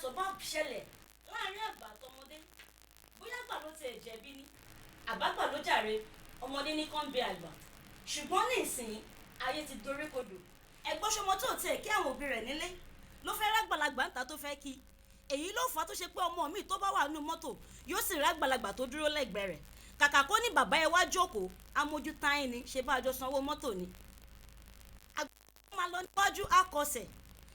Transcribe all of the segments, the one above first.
ìyàtọ̀ bá ṣẹlẹ̀ láàrin àgbà àtọmọdé bóyá àgbà ló ti ẹ̀jẹ̀bi ni àbágbà ló jàre ọmọdé ní kàn bẹ àgbà ṣùgbọ́n ní ìsìn ayé ti dorí kodò ẹ̀gbọ́n ṣọmọ tó tiẹ̀ kí àwọn òbí rẹ̀ nílé ló fẹ́ rágbàlagbà ń ta tó fẹ́ kí èyí ló fà á tó ṣe pé ọmọ mi tó bá wà nínú mọ́tò yóò sì rágbàlagbà tó dúró lẹ́gbẹ̀ẹ́ rẹ̀ kàkà kó ní bàbá ẹ wá jókòó amójútáyín ni ṣe bá a jọ sanwó mọ́tò ni àgbà máa lọ níwájú akọsẹ̀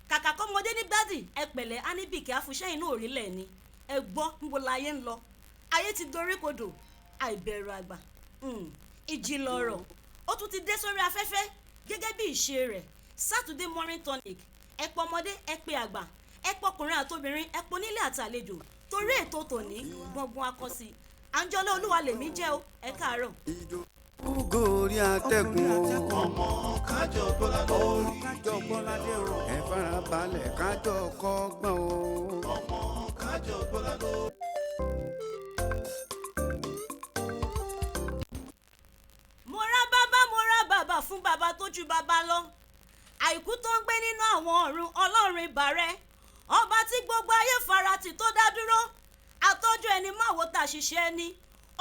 kàkà kọ́mọdé ní dádì ẹ pẹ̀lẹ́ áníbìkì àfúnṣẹ́yìn náà òrílẹ̀ ni ẹ gbọ́ níbo láyé ń lọ ayé ti dorí kodò àìbẹ̀rù àgbà ìjìnlẹ̀ ọ̀rọ̀ ó tún ti dé sórí afẹ́fẹ́ gẹ́gẹ́ bí ìṣe rẹ̀ Saturday morning tonic ẹ pọ̀ ọmọdé ẹ pé àgbà ẹ pọ̀ ọkùnrin àtobìnrin ẹ pọ̀ nílé àtàlejò torí ètò tòní gbọ̀ngbọ̀n akọ́sí Àǹjọ́lá Olúwa lèmi jẹ́ o ẹ káàárọ̀. Gorí atẹ́gùn o. Ọmọ kájọ bọ́lá lórí o. Ẹ fara balẹ̀ kájọ kọ́gbọ́n o. ọmọ kájọ bọ́lá lórí. mo rá bàbá fún bàbá tó ju bàbá lọ àìkú tó ń gbé nínú àwọn ọ̀run ọlọ́run ìbàrẹ̀ ọba tí gbogbo ayé faratì tó dá dúró àtọ́jú ẹni máa wo tàṣìṣe ẹni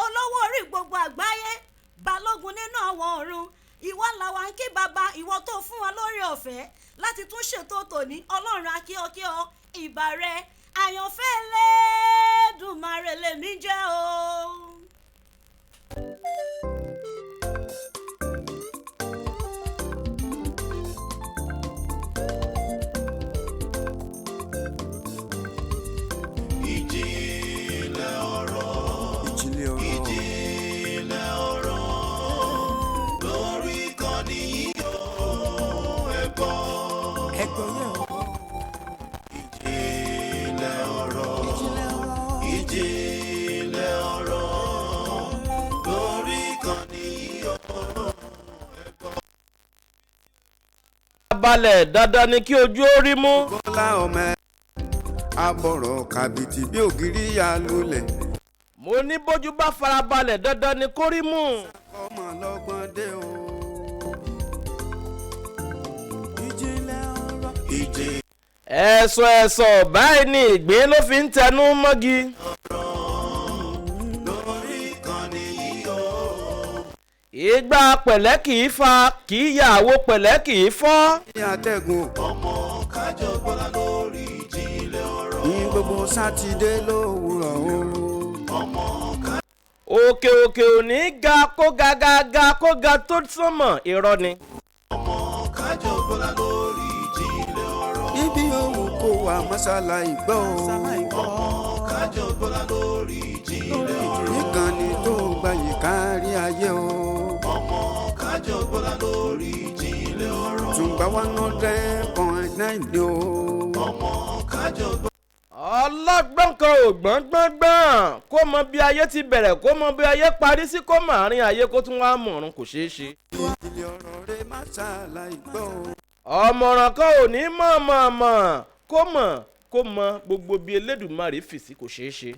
olówó orí gbogbo àgbáyé balógun nínú àwọn ọ̀run ìwọ làwa ń kí bàbá ìwọ tó fún wa lórí ọ̀fẹ́ láti tún ṣètò tòní ọlọ́run akíọ́kíọ́ ìbàrẹ̀ àyànfẹ́ Ẹlẹ́dùmarè lèmi jẹ́ o. balẹ̀ dandan ni kí ojú ó rí mú. Bọ́lá ọmọ ẹ abọ̀rọ̀ kàbìtì bí ògiri ya lulẹ̀. mo ní bójú bá farabalẹ̀ dandan ni kó rí mú. ọmọ lọ́gbọ́n dé o. ìjìnlẹ̀ ọ̀rọ̀. ẹ̀sọ̀ báyìí ni ìgbín ló fi ń tẹnu mọ́gi. ìgbà pẹ̀lẹ́ kì í fa kì í yàwó pẹ̀lẹ́ kì í fọ́. ní atẹ́gùn. ọmọ kájọ bọ́lá lórí ìjìnlẹ̀ ọ̀rọ̀. ní gbogbo sátidé lówùrọ̀ o. ọmọ kájọ. òkè òní ga kó ga kó ga tó sánmọ̀ irọ́ ni. ọmọ kájọ bọ́lá lórí ìjìnlẹ̀ ọ̀rọ̀. ibi òun kò wá mọ́sálà ìgbọ́ o. ọmọ kájọ bọ́lá lórí ìjìnlẹ̀ ọ̀rọ̀. ìkànnì tó gbayì kárí ayé o. ọmọ kájọ bọ́lá lórí ìjìnlẹ̀ ọ̀rọ̀. tùǹgbà 100.9 ni o. ọmọ kájọ bọ́lá. ọlọ́gbọ́n kan ò gbọ́ngbọ́ngbọ́n kó mọ bí ayé ti bẹ̀rẹ̀ kó mọ bí ayé parí sí kó mọ àárín ayé kó tún wá mọ̀ọ́rùn kò ṣeé ṣe. ìjìnlẹ̀ ọ̀rọ̀ rẹ má ṣàlàyé gbọ́ o. ọ̀mọ̀ràn kan ò ní mọ̀ kó mọ gbogbo bí Elédùmarè fìsí kò ṣeé ṣe.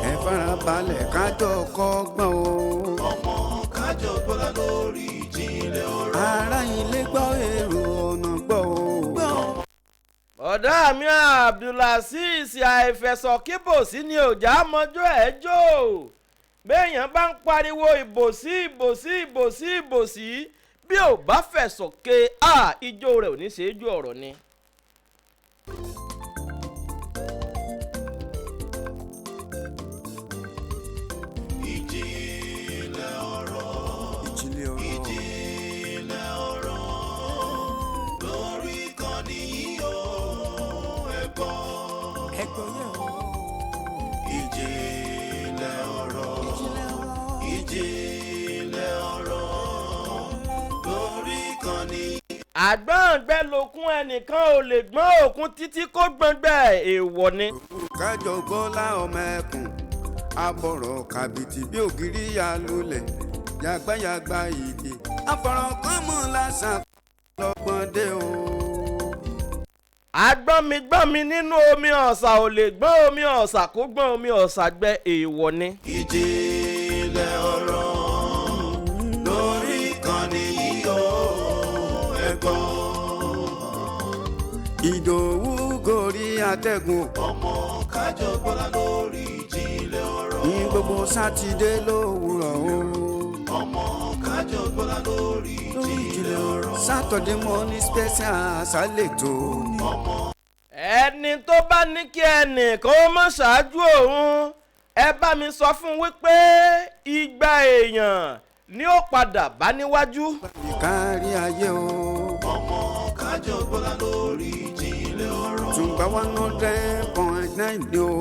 ẹ fara balẹ̀ kájọ kọ́gbọ́n o. ọmọ kájọ bọ́lá lórí ìjìnlẹ̀ ọ̀rọ̀. ará ilé gbọ́ èrò ọ̀nà gbọ́ o. ọ̀dà mi Abdulazeez àìfẹ̀sọ̀ kíbòsí ni òjá mọ́jọ́ ẹ̀ jò béèyàn bá ń pariwo ìbòsí bí ò bá fẹ̀sọ̀ ké ijó rẹ̀ ò ní ṣe é ju ọ̀rọ̀ ni. ìjìnlẹ̀ ọ̀rọ̀. ìjìnlẹ̀ ọ̀rọ̀. ìjìnlẹ̀ ọ̀rọ̀. lórí ìkànnì yìí ó ẹ̀gbọ́. ẹ̀gbọ́n yẹn o. ìjìnlẹ̀ ọ̀rọ̀. ìjìnlẹ̀ ọ̀rọ̀. lórí ìkànnì. àgbọ̀ngbẹ́ lókun ẹnìkan ò lè gbọ́n òkun títí kó gbọ́ngbẹ́ èèwọ̀ ni. kájọ Bọ́lá ọmọ ẹkùn abọ̀rọ̀ kàbìtì bí ògiri ya lulẹ̀ yàgbáyàgbá ìdè àfọ̀rọ̀ kan mọ̀ lásán lọ́gbọ́n dé o. agbọ́nmi nínú omi ọ̀sà ò lè gbọ́n omi ọ̀sà kó gbọ́n omi ọ̀sà gbẹ èèwọ̀ ni. ìjìnlẹ̀ ọ̀rọ̀. lórí ìkànnì yìí ó ẹ̀gbọ́. Ìdòwú gorí lórí àtẹ̀gùn. ọmọ kájọ gbọ́lá lórí ìjìnlẹ̀ ọ̀rọ̀. ní gbogbo sátidé lówùrọ̀ o. ọmọ kájọ gbọ́lá lórí ìjìnlẹ̀ ọ̀rọ̀. Saturday morning special ṣàlètò. ẹni tó bá ní kí ẹnìkan ó mọ̀ ṣáájú òun ẹ bá mi sọ fún wípé igba èèyàn ni ó padà bá níwájú. ìkárí ayé o. ọmọ kájọ gbọ́lá lórí ìjìnlẹ̀ ọ̀rọ̀. tùǹgbà 100.9 ni o.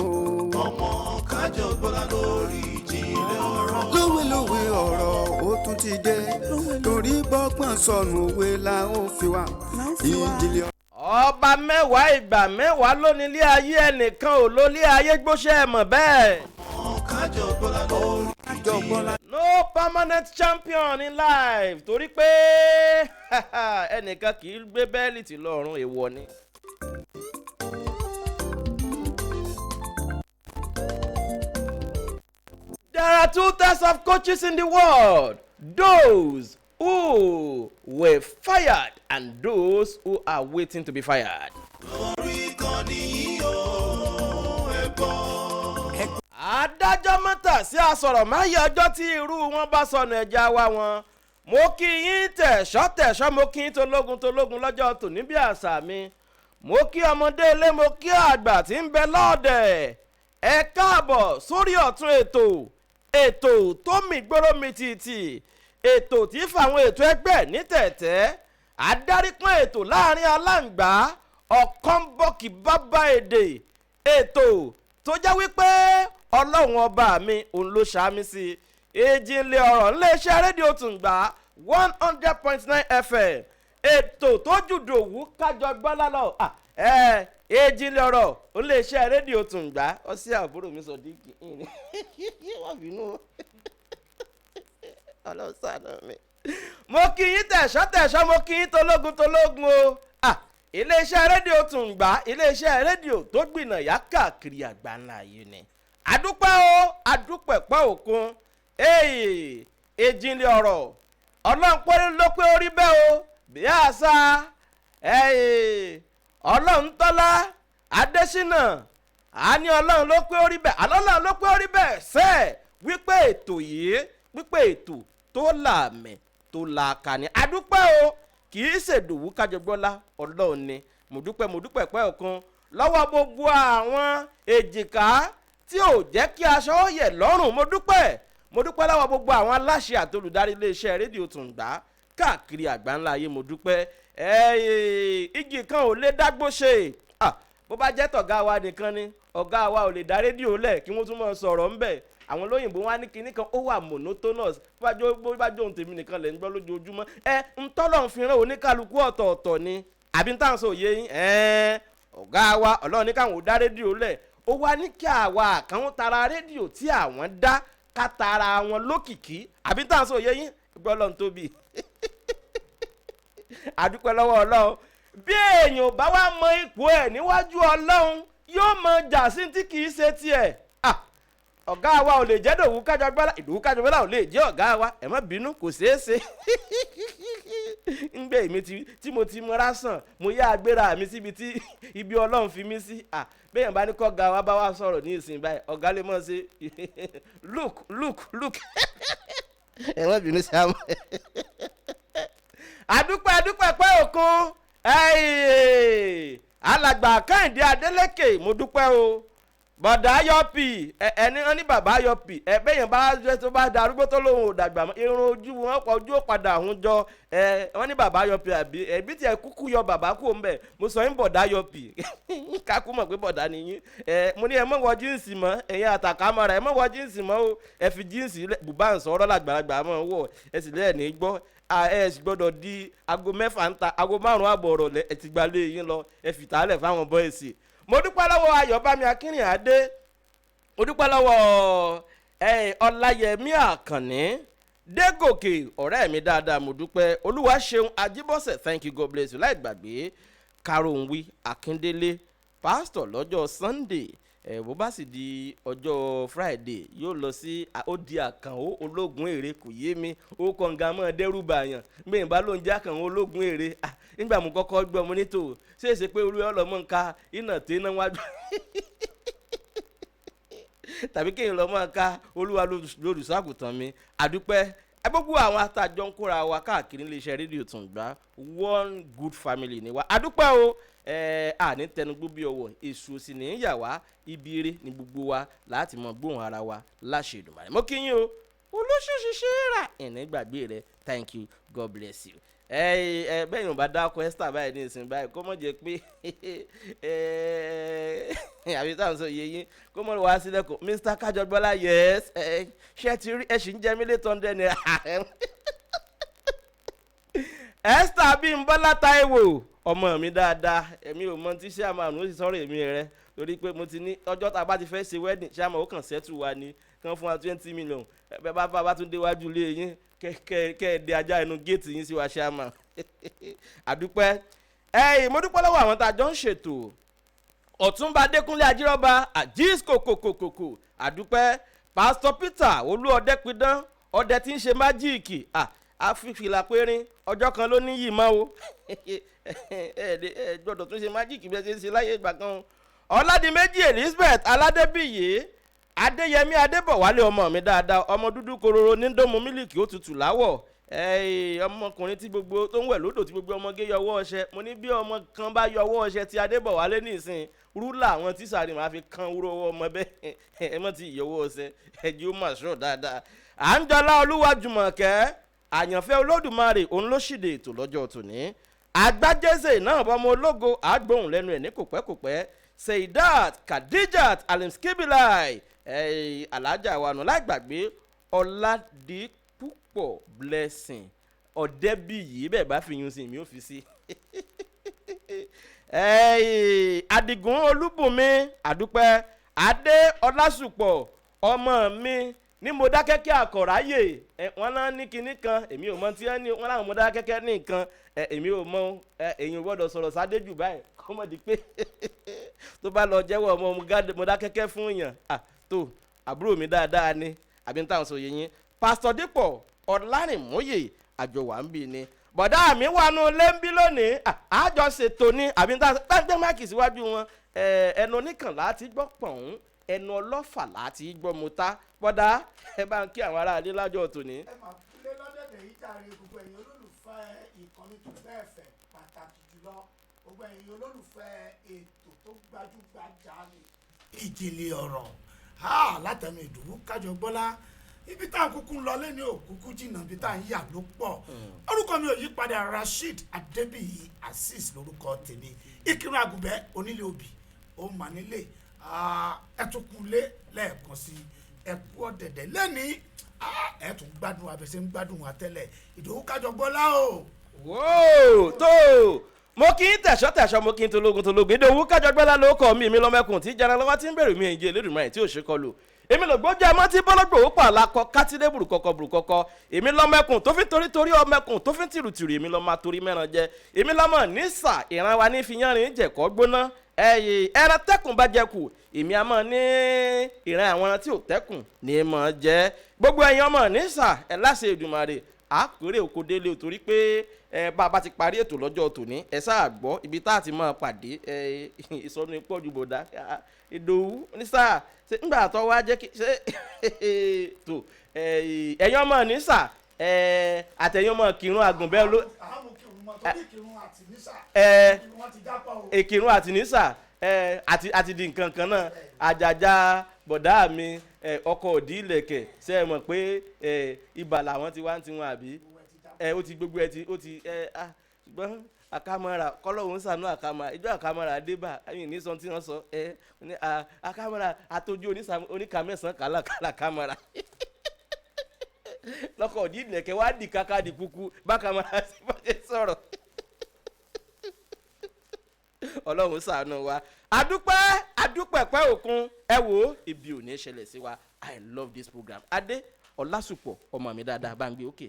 ọmọ kájọ gbọ́lá lórí ìjìnlẹ̀ ọ̀rọ̀. lówelówe ọ̀rọ̀ ó tún ti dé torí bọ́gbọ́n sọnù òwe la ó fi wá. ìjìnlẹ̀ ọba mẹ́wàá ìgbà mẹ́wàá ló nílé ayé ẹnìkan ò lólé ayé gbóṣẹ́ ẹ̀ mọ̀ bẹ́ẹ̀. ọmọ kájọ gbọ́lá lórí ìjìnlẹ̀. no permanent champion in life torí pé ẹnìkan kì í gbé bẹ́ẹ̀lì tí lọ́rùn èèwọ̀ ni. There are two types of coaches in the world. Those who were fired and those who are waiting to be fired. lórí kan nìyí o ẹ gbọ́. Adájọ́ mọ́tà sí asọ̀rọ̀ máyé ọjọ́ tí irú wọn bá sọnù ẹja wá wọn. Mo kí yín tẹ̀ṣọ́ mo kí yín tológun lọ́jọ́ tòní bí àṣà mi. Mo kí ọmọdé ilé mo kí àgbà tí ń bẹ lọ́ọ̀dẹ̀. Ẹ káàbọ̀ sórí ọ̀tún ètò tó mì gbóró mi tìtì. Ètò tí fàwọn ètò ẹgbẹ́ ní tẹ̀tẹ̀. Adárípọ́n ètò láàrin aláǹgbá ọ̀kánbọ́ọ̀kì bábá èdè. Ètò tó jẹ́ wípé ọlọ́run ọba mi òun ló ṣàmì sí ìjìnlẹ̀ ọ̀rọ̀ iléeṣẹ́ rédíò Tùǹgbà 100.9 FM. Ètò tó jùdòwú kájọ gbọ́ lálọ́ ìjìnlẹ̀ ọ̀rọ̀ iléeṣẹ́ rédíò Tùǹgbà ọsí àbúrò mi sọ díkì wọ́n bínú ọlọ́sàánú mi. Mo kí yín tẹ̀ṣọ́ mo kí yín tológun o. Iléeṣẹ́ rédíò Tùǹgbà iléeṣẹ́ rédíò tó gbìnà yá káàkiri àgbáńlá yìí ni. Adúpẹ́ o adúpẹ̀pẹ́ òkun ìjìnlẹ̀ ọ̀rọ̀ ọlọ́run pẹ́rẹ́ ló pé orí bẹ́ẹ̀ o bí àṣà ọlọ́run tọ́lá Adésínà àní ọlọ́run ló pé orí bẹ́ẹ̀ àlọ́lọ́run ló pé orí bẹ́ẹ̀ sẹ́ẹ̀ wípé ètò yìí wípé ètò tó làmẹ̀ tó làkàní. Adúpẹ́ o kì í ṣèdòwú kájọgbọ́lá ọlọ́run ni mo dúpẹ́ pẹ́ òkun lọ́wọ́ gbogbo àwọn èjìká tí ò jẹ́ kí aṣọ ó yẹ̀ lọ́rùn. Mo dúpẹ́ lọ́wọ́ gbogbo àwọn aláṣẹ àti olùdarí iléeṣẹ́ rédíò Tùǹgbà káàkiri àgbáńlá ayé. Mo dúpẹ́ igi kan ò lè dágbó ṣe bó bá jẹ́ tọ̀gá wa nìkan ni ọ̀gá wa ò lè dá rédíò lẹ̀ kí wọ́n tún mọ̀ sọ̀rọ̀ ńbẹ̀. Àwọn olóyìnbó wá ní kinní kan ó wà monotonous bó bá jó ohun tèmi nìkan lẹ̀ ń gbọ́ lójoojúmọ́. Ntọ́lọ́run fi rán oníkálukú ọ̀tọ̀ọ̀tọ̀ ni àbí ń tàn sọ òye yín ọ̀gá wa ọlọ́run ní káwọn ò dá rédíò lẹ̀ ó wá ní kí àwa àkàwọn tara rédíò tí àwọn dá ká tara wọn lókìkí àbí ń tàn sọ òye yín gbọ́ ọlọ́run tóbi. Àdúpẹ́ lọ́wọ́ ọlọ́run bí èèyàn bá wá mọ ipò ẹ̀ níwájú ọlọ́run yóò mọ jà sí tí kì í ṣe tiẹ̀. Ọ̀gá wa ò lè jẹ́ Ìdòwú Kájọgbọ́lá Ìdòwú Kájọgbọ́lá ò lè jẹ́ ọ̀gá wa ẹ má bínú kò ṣeé ṣe. Ńgbé mi tí mo ti mọ́ra sàn mo yá agbéra mi síbi tí ibi ọlọ́run fi mí sí. Béèyàn bá ní kọ́ga wa bá wá sọ̀rọ̀ ní ìsìn báyìí ọ̀gá lè mọ̀ ṣe look ẹ má bínú sí àmọ́. Adúpẹ́ pẹ́ òkun alàgbà Kẹ́hìndé Adélékè mo dúpẹ́ o. Bọ̀dà Ayọ̀pì ẹni wọn ní bàbá Ayọ̀pì bẹ́yẹn bá jẹ́ tó bá darúgbó tó lóun ò dàgbà mọ́ irun ojú wọn pọ̀ ojú ó padà àhún jọ wọn ní bàbá Ayọ̀pì àbí ẹbí tiẹ̀ kúkú yọ bàbá kú òun bẹ̀ mo sọ yín bọ̀dà Ayọ̀pì kákú mọ̀ pé bọ̀dà nìyí mo ní ẹ mọ̀ wọ jíǹsì mọ́ ẹ̀yin àtàkà mọ́ra ẹ mọ̀ wọ jíǹsì mọ́ o ẹ fi jíǹsì bùbá ń sọ̀rọ̀ làgbàlagbà mọ́ wọ̀ ẹ sì lẹ́ẹ̀ ní gbọ́ ẹ sì gbọ́dọ̀ di aago 6 ń ta aago 5 àbọ̀ ọ̀rọ̀ ẹ ti gbalẹ̀ yín lọ ẹ fìtálẹ̀ fáwọn bọ́ìsì. Mo dúpẹ́ lọ́wọ́ Ayọ̀bámi Akínrìnádé mo dúpẹ́ lọ́wọ́ Ọláyẹmí Àkànní Dégòkè ọ̀rẹ́ mi dáadáa mo dúpẹ́ Olúwaṣeun Ajíbọ́sẹ̀ thank you God bless you láì gbàgbé Karòǹwí Akíndélé pásítọ̀ lọ́jọ́ Sunday bó bá sì di ọjọ́ Friday yóò lọ sí ó di Àkànó ológun èrè kò yé mi ó kọ̀ǹga mọ́ dẹ́rùbà yàn gbẹ̀yìn bá ló ń jẹ́ Àkànó ológun èrè nígbà mo kọ́kọ́ gbọ́ mo ní tò ṣèṣe pé olú ọlọ́mọ nǹka iná tí iná wájú tàbí kéèyàn lọ́mọ nǹka olúwa lolùṣàgùtàn mi àdúpẹ́ gbogbo àwọn atajọ ń kóra wa káàkiri iléeṣẹ́ rédíò Tùngbá one good family ni wa àdúpẹ́ o àní tẹnugbó bí ọwọ́ èṣù òsì ní í yà wá ibi eré ní gbogbo wa láti mọ gbóhùn ara wa láṣẹ Èdùmàrè mo kí yín o olóṣèṣiṣẹ rà ẹ̀ní gbàgbé rẹ thank you God bless you. Bẹ́ẹ̀ yóò bá dákọ̀ Esther báyìí ní ìsìn báyìí kó mọ̀ jẹ́ pé àbí táwọn sọ yẹ yín kó mọ̀ wá sílẹ̀ kó Mr. Kájọgbọ́lá yes ṣé ti rí ẹ̀sìn jẹ́ mílẹ̀ tó ń dẹ́ ni Esther Bímbọ́lá Táíwò ọmọ mi dáadáa èmi ò mọ tí chairman ó sì sọ̀rọ̀ èmi rẹ torí pé mo ti ní ọjọ́ tá a bá ti fẹ́ ṣe wedding chairman ó kàn settle wa ni kàn fún wa 20 million bẹ́ẹ̀ bá tún déwájú ilé yín kẹ́ẹ̀dé ajá inú géètì yín sí wa chairman àdúpẹ́ mo dúpẹ́ lọ́wọ́ àwọn tá a jọ ń ṣètò Ọ̀túnba Adékúnlé Ajírọ́ba àjíṣ kòkòkòkò àdúpẹ́ Pastor Peter Olú Ọdẹ́pidán ọdẹ tí ń ṣe májíìkì àfìfìlà pérín ọjọ́ kan ló níyì mọ́ o gbọ́dọ̀ tún ṣe májíìkì bí ẹ ṣe ń ṣe láyé ìgbà kan Ọládìméjì Elizabeth Aládébíyè Adéyẹmí Adébọ̀wálé ọmọ mi dáadáa ọmọ dúdú kororo ní dómù mílìkì ó tutù láwọ̀ ọmọkùnrin tí gbogbo tó ń wẹ̀ lódò tí gbogbo ọmọge yọwọ́ ọṣẹ mo ní bí ọmọ kan bá yọwọ́ ọṣẹ ti Adébọ̀wálé nísìn rúlà àwọn tíṣà rẹ̀ máa fi kan wúrọ̀ ọmọ bẹ́ẹ̀ ẹ mọ̀ ti yọwọ́ ọṣẹ ẹjọ́ mà ṣọ́ dáadáa Àńjọlá Olúwajùmọ̀kẹ́ àyànfẹ́ Olódùmarè òun ló ṣìdè ètò lọ́jọ́ tòní Àgbájẹ́sẹ̀ náà bọ́mọ ológo àgbóhùn lẹ́nu ẹ̀ ní kòpẹ́kòpẹ́ Seidat Khadijat Alimskibilai alájà wa nù lágbàgbé Ọládìpúpọ̀ Blessing Ọ̀dẹ́bíyì bẹ́ẹ̀ bá fi yún sí mi ò fi sí Àdìgún Olúbùnmi àdúpẹ́ Adé Ọlásùpọ̀ ọmọ mi ní Mọdákẹ́kẹ́ Àkọ̀ráyè wọ́n náà ní kinní kan èmi ò mọ tí wọ́n ní wọ́n láwọn Mọdákẹ́kẹ́ ní nǹkan èmi ò mọ èyí ò gbọ́dọ̀ sọ̀rọ̀ sáde jù báyìí kọ́mọ̀dé pé tó bá lọ jẹ́wọ́ ọmọ Mọdákẹ́kẹ́ fún yàn tó àbúrò mi dáadáa ni àbí ń táwọn sọ yẹ yín Pastor Dípọ̀ Ọlárìnmóyè àjọwà ń bì ní bọ̀dá mi wà nù lẹ́ńbí lónìí àjọṣètò ní àbí ń táwọn gbẹ́ máàkì síwájú wọn ẹnu oníkànlá ti gbọ́ pọ̀n ẹnu ọlọ́fà láti gbọ́ mọ́ta bọ́dá ẹ bá ń kí àwọn aráàlú lájọ́ tòní. ẹ máa lé lọ́dẹ̀dẹ̀ yìí jàre gbogbo ẹ̀yin olólùfẹ́ ìkànnì tó fẹ́ fẹ́ pàtàkì jùlọ gbogbo ẹ̀yin olólùfẹ́ ètò tó gbajúgbajà ni. Ìjìnlẹ̀ ọ̀rọ̀ látẹnu Ìdòwú Kájọgbọ́lá ibi tá à ń kúkú ń lọ lẹ́ni òkúkú jìnnà ibi tá à ń yà ló pọ̀ orúkọ mi ò yí padà Rasheed Adébíyì Azeez lórúkọ tèmi Ìkírun Àgùnbẹ́ onílé obì ó mà nílé ẹtùkúlé lẹ́ẹ̀kan sí ẹkú ọ̀dẹ̀dẹ̀ lẹ́ni ẹtùn gbádùn abẹ́sẹ̀ ń gbádùn wa tẹ́lẹ̀ Ìdòwú Kájọgbọ́lá o. wóò tó mo kí n tẹ̀sọ́ mo kí n tológun Ìdòwú Kájọgbọ́lá ló kọ́ mi lọ́mẹ́kùn tí jẹrán lọ́wọ́ tí ń bẹ̀rù mi ìjẹ́ Elédùmarè tí ò ṣe kọlù èmi ló gbọ́jà mọ́ tí bọ́lọ́gbò ó pa àlàkọ kátìdé burúkọkọ èmi lọ́mẹ́kùn tó fi torí ọmẹkùn tó fi tìrùtìrù èmi lọ́mọ torí mẹ́ran jẹ èmi lọ́mọ nísà ìran wa ní fi yánrin jẹ̀kọ́ gbóná ẹran tẹ́kùn bá jẹkù èmi àmọ́ ní ìran àwọn ẹran tí ò tẹ́kùn ní mọ̀ jẹ́ gbogbo ẹ̀yin ọmọ nísà ẹ̀ láṣẹ Èdùmàrè àkórè òkò délé o torí pé bá a bá ti parí ètò lọ́jọ́ tòní ẹ sáà gbọ́ ibi tá a ti máa pàdé ìsọnù ìpọ́jù bòdá Ìdòwú nísà nígbà tó wá jẹ́ kí ṣe tó ẹ̀yin ọmọ nísà àtẹ̀yin ọmọ Ìkírun Àgùnbẹ́ ló Ìkírun àti nísà àti di nǹkan kan náà àjàjà bọ̀dá mi ọkọ̀ òdì ìlẹ̀kẹ̀ ṣe é mọ̀ pé ibà làwọn ti wá ń tiwọn àbí ó ti gbogbo ẹ ti ó ti ṣùgbọ́n àkàmọ́ra kọ́lọ́hún sànú àkàmọ́ra ìjọ àkàmọ́ra débà ẹ̀yìn ní sọ́n tí wọ́n sọ àkàmọ́ra àtọ́jú oníkà mẹ́sàn-án kàlàkàlà àkàmọ́ra lọ́kọ̀ òdì ìlẹ̀kẹ̀ wá dì káká dì kúkú bákàmọ́ra sí bọ́jẹ́ sọ̀rọ̀ ọlọ́run ṣàánú wa adúpẹ́ pẹ́ òkun ẹ wo ibi ò ní ṣẹlẹ̀ sí wa I love this program Adé Ọlásùpọ̀ ọmọ mi dáadáa bá ń gbé òkè.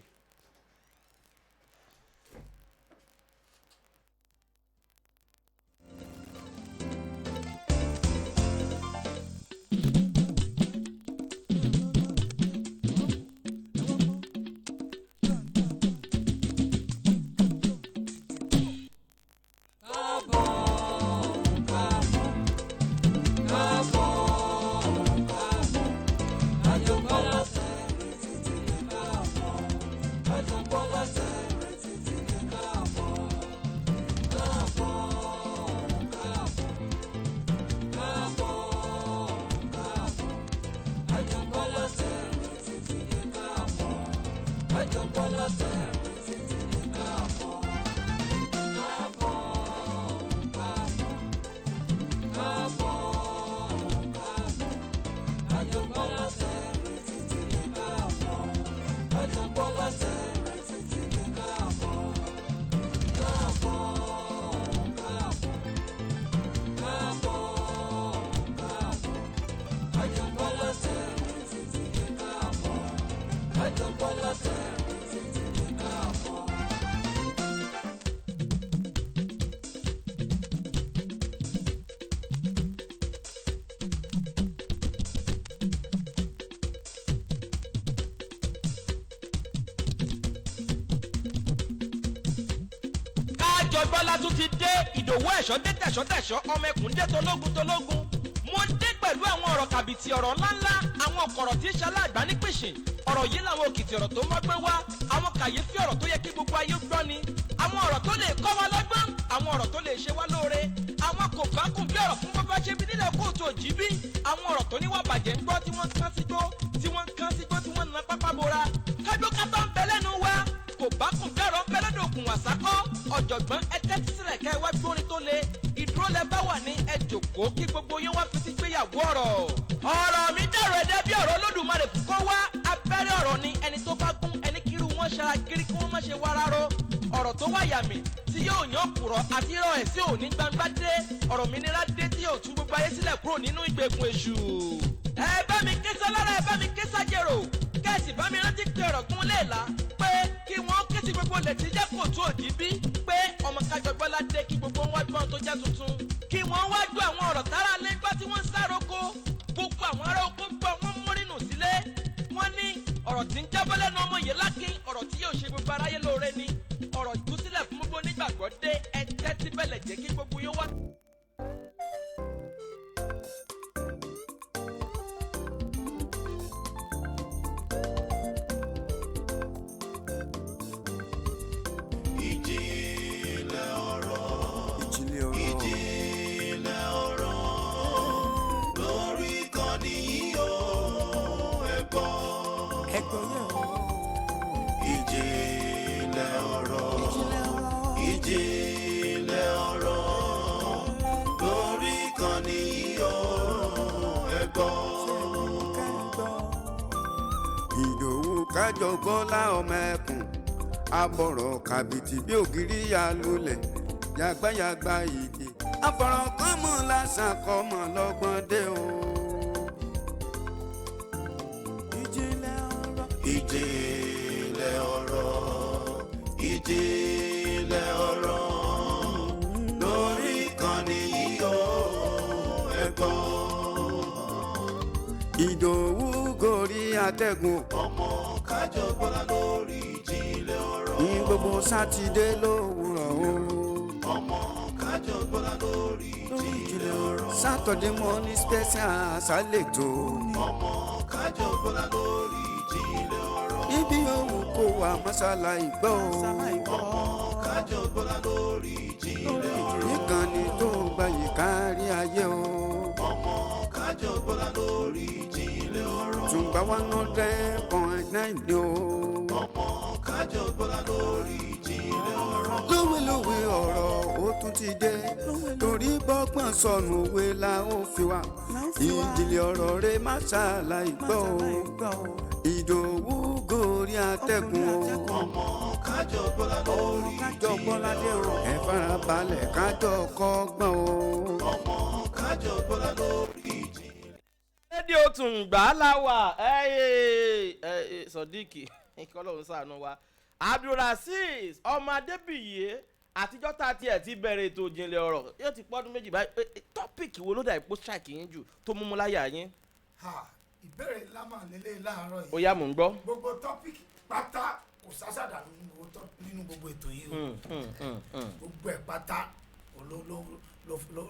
Bọ́lá tún ti dé Ìdòwú ẹ̀ṣọ́ dé tẹ̀ṣọ́ ọmọ ẹkùn dé tológun mo dé pẹ̀lú àwọn ọ̀rọ̀ kàbìtì ọ̀rọ̀ ńláńlá àwọn ọ̀kọ̀rọ̀ tí ń ṣe aláàgbá ní pèsè ọ̀rọ̀ yìí làwọn òkìtì ọ̀rọ̀ tó mọ́gbẹ́ wá àwọn kàyéfì ọ̀rọ̀ tó yẹ kí gbogbo ayé gbọ́ ni àwọn ọ̀rọ̀ tó lè kọ́ wa lọ́gbọ́n àwọn ọ̀rọ̀ tó lè ṣe wá lóore àwọn kò bá kùn bí ọ̀rọ̀ fún bàbá ṣe bí nílẹ̀ kóòtù òjìbí àwọn ọ̀rọ̀ tó níwà bàjẹ́ ń gbọ́ tí wọ́n kán sígbó tí wọ́n na pápá bora kájọ́ kátó ń bẹ lẹ́nu wa kò bá kùn bí ọ̀rọ̀ ń bẹ lọ́dọ̀ òkun àsákọ́ ọ̀jọ̀gbọ́n ẹtẹ́ sílẹ̀ kẹ́ wá gbórin tó le ìdúró lẹ bá wà ní ẹ jókòó kí gbogbo yín wá fi ti gbéyàwó ọ̀rọ̀ mi dẹ̀rọ̀ ẹ̀dẹ́ bí ọ̀rọ̀ Olódùmarè kó wá abẹ́rẹ́ ọ̀rọ̀ ni ẹni tó bá gún ẹni kírú wọn ṣara gírí kí wọ́n má ṣe wá rárá ọ̀rọ̀ tó wáyà mí tí yóò yàn kùrọ̀ àti rọ ẹ̀ sí òní gbangba dé ọ̀rọ̀ mi nira dé tí yóò tú gbogbo ayé sílẹ̀ kúrò nínú ìgbèkùn èṣù. ẹ bá mi ké sálára ẹ bá mi ké sájèrò kẹ́sì bá mi rántí pé ọ̀rọ̀ gún léèlá pé kí wọ́n ké sí gbogbo lè ti jẹ́ kóòtù òjìbí pé ọmọ kájọ Bọ́lá dé kí gbogbo wọn wá gbọ́n tó jẹ́ tuntun kí wọ́n wá gbọ́ àwọn ọ̀rọ̀ tára lé gbọ́ tí wọ́n ń sároko gbogbo àwọn ará oko gbọ́ wọ́n mórìnù sílé wọ́n ní ọ̀rọ̀ tí ń jábọ́ lẹ́nu ọmọ yìí lákín ọ̀rọ̀ tí yóò ṣe gbogbo aráyé lóore ni ọ̀rọ̀ ìtúsílẹ̀ fún gbogbo onígbàgbọ́ dé ẹ tẹ́tí bẹ̀lẹ̀ jẹ́ kí gbogbo yóò wá. Kájọ Bọ́lá ọmọ ẹkùn abọ̀rọ̀ kàbìtì bí ògiri ya lulẹ̀ yàgbáyàgbá ìdè àfọ̀rọ̀ kọ́mọ lásán kọ́mọ lọ́gbọ́n dé o. ìjìnlẹ̀ ọ̀rọ̀ ìjìnlẹ̀ ọ̀rọ̀ ìjìnlẹ̀ ọ̀rọ̀ lórí ìkànnì yìí ó ẹ̀gbọ́n. Ìdòwú gorí àtẹ̀gùn ọmọ Kájọ Bọ́lá lórí ìjìnlẹ̀ ọ̀rọ̀. ní gbogbo sátidé lówùrọ̀ o. ọmọ Kájọ Bọ́lá lórí ìjìnlẹ̀ ọ̀rọ̀. Saturday morning special àṣàlẹ̀tò. ọmọ Kájọ Bọ́lá lórí ìjìnlẹ̀ ọ̀rọ̀. ibi òwò kò wá mọ́sálà ìgbọ́ o. ọmọ Kájọ Bọ́lá lórí ìjìnlẹ̀ ọ̀rọ̀. níkànnì tó gbayì kárí ayé o. ọmọ Kájọ Bọ́lá lórí ìjìnlẹ̀ ọ̀rọ̀. Tùǹgbà 100.9 ni o. ọmọ Kájọ Bọ́lá lórí ìjìnlẹ̀ ọ̀rọ̀. lówelówe ọ̀rọ̀ ó tún ti dé torí bọ́gbọ́n sọnù òwe la ó fi wá ìjìnlẹ̀ ọ̀rọ̀ rẹ má ṣàlàyé gbọ́ o. Ìdòwú gorí àtẹ̀gùn o. ọmọ Kájọ Bọ́lá lórí Kájọ Bọ́lá dé o. ìjìnlẹ̀ ọ̀rọ̀. ẹ farabalẹ̀ kájọ kọ́gbọ́n o. ọmọ Kájọ Bọ́lá lórí ìjìnlẹ̀. rédíò Tùǹgbà láwà Sodiq kọ́lọ́hún ṣàánú wa Abdulrasis ọmọ Adébíyì àtijọ́ tá a tiẹ̀ ti bẹ̀rẹ̀ ètò ìjìnlẹ̀ ọ̀rọ̀ yóò ti pọ́dún méjì báyìí tọ́pìkì wo ló dà ipò strike yín jù tó múmú láyà yín. ìbéèrè lámà lélẹ̀ láàárọ̀ yìí. ó yá mò ń gbọ́. gbogbo tọ́pìkì pátá kò sásàdà nínú gbogbo ètò yìí o. gbogbo ẹ̀ pátá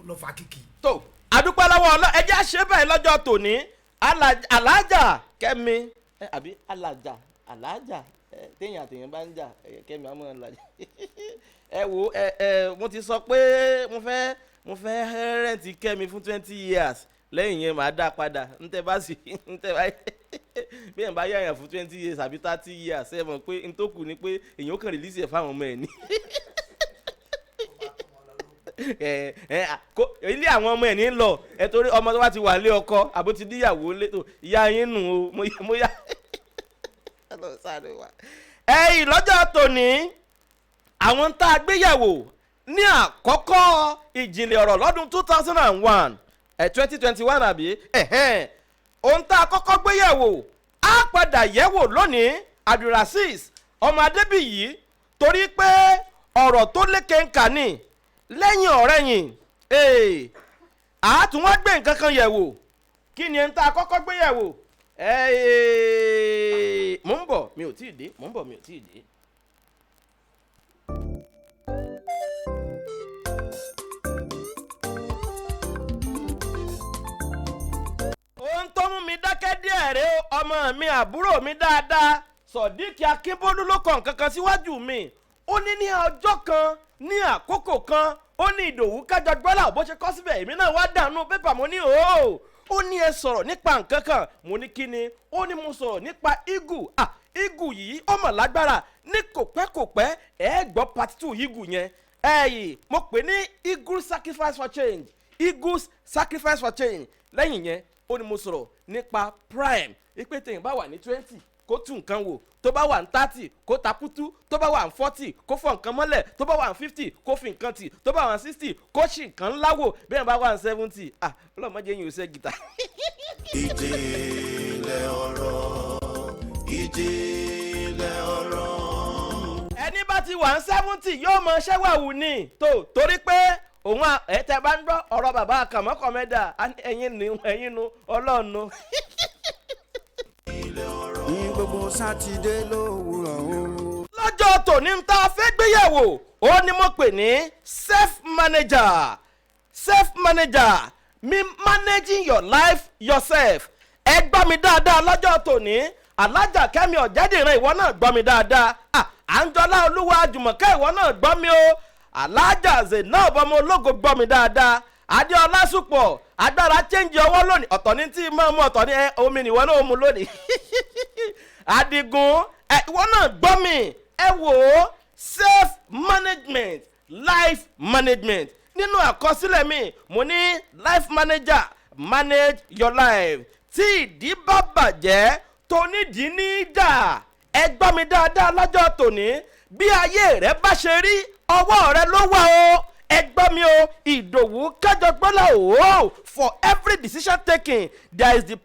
ló fa kìkì. tó adúpẹ́ lọ́wọ́ ẹjẹ́ àṣẹ bẹ́ẹ̀ lọ́jọ́ tòní alájà Kẹ́mi àbí alájà téèyàn àtèèyàn bá ń jà Kẹ́mi àmọ́ alájà ẹ wo mo ti sọ pé mo fẹ́ rẹ́ǹtì Kẹ́mi fún 20 years lẹ́yìn yẹn màá dá padà ntẹ́ bá sì ntẹ́ bá bí ẹ̀ bá yàyàn fún 20 years àbí 30 years ẹ mọ̀ pé ntòkù ni pé èèyàn kàn release ẹ̀ fáwọn ọmọ ẹ̀ ní. ilé àwọn ọmọ ẹ̀ ní lọ ẹ̀ torí ọmọ tó bá ti wà lé ọkọ àbó ti díyàwó lé tó ìyá yín nù o mo yá. ẹ̀yìn lọ́jọ́ tòní àwọn tá a gbéyàwó ní àkọ́kọ́ ìjìnlẹ̀ ọ̀rọ̀ lọ́dún 2001 2021 àbí ohun tá a kọ́kọ́ gbéyàwó á padà yẹ̀wò lónìí Abdulrasis ọmọ Adébíyì torí pé ọ̀rọ̀ tó lékè ń kà ní lẹ́yìn ọ̀rẹ́yìn àátún wá gbé nǹkan kan yẹ̀wò kí ni ohun tá a kọ́kọ́ gbéyàwó mò ń bọ̀ mi ò tí ì dé ohun tó mú mi dákẹ́ díẹ̀ rèé ọmọ mi àbúrò mi dáadáa Sodiq Akínbólú ló kọ nǹkan kan síwájú mi ó ní ní ọjọ́ kan ní àkókò kan ó ní Ìdòwú Kájọgbọ́lá bó ṣe kọ́ síbẹ̀ èmi náà wá dànù pépà mo ní ó ní ẹ sọ̀rọ̀ nípa nǹkan kan mo ní kí ni ó ní mo sọ̀rọ̀ nípa igu igu yìí ó mọ̀ lágbára ní kòpẹ́kòpẹ́ ẹ gbọ́ part 2 igu yẹn mo pè ní eagles sacrifice for change eagles sacrifice for change lẹ́yìn yẹn ó ní mo sọ̀rọ̀ nípa prime ipe tẹ̀yìn bá wà ní 20 kó tún nǹkan wò tó bá wà ní 30 kó takutu tó bá wà ní 40 kó fọ nǹkan mọ́lẹ̀ tó bá wà ní 50 kó fi nǹkan tì tó bá wà ní 60 kó ṣì nǹkan ńlá wò bẹ́ẹ̀ bá wà ní 70 ọlọ́mọdé yìí ò ṣe gìtá. ìjìnlẹ̀ ọ̀rọ̀. ẹni bá ti wà ní 70 yóò mọ ṣẹ́wàwù ní torí pé òun tẹ bá ń gbọ́ ọ̀rọ̀ bàbá àkàmọ́kọ̀mẹ́dà ẹ̀yin nu ọlọ́ọ̀nù. ní gbogbo sátidé lówùrọ̀ o. lọ́jọ́ tòní ń ta fẹ́ gbéyàwó ó ní mo pè ní self manager me managing your life yourself. ẹ gbọ́ mi dáadáa lọ́jọ́ tòní alájà Kẹ́mi Ọ̀jẹ́dìran ìwọ náà gbọ́ mi dáadáa Àǹjọ́lá Olúwa Jùmọ̀kẹ́ ìwọ náà gbọ́ mi o alájà Zainab ọmọ ológo gbọ́ mi dáadáa Adéọlá Súpọ̀ agbára change ọwọ́ lónìí ọ̀tọ̀ ní tí máa mú ọ̀tọ̀ ní omi nìwọ náà mú lónìí Adigun ìwọ náà gbọ́ mi ẹ wò ó self management life management nínú àkọsílẹ̀ mi mo ní life manager manage your life tí ìdí bá bàjẹ́ tó nídìí ní dà ẹ gbọ́ mi dáadáa lọ́jọ́ tòní bí ayé rẹ bá ṣe rí ọwọ́ rẹ ló wà o ẹ gbọ́ mi o Ìdòwú Kájọgbọ́lá o for every decision taken there is the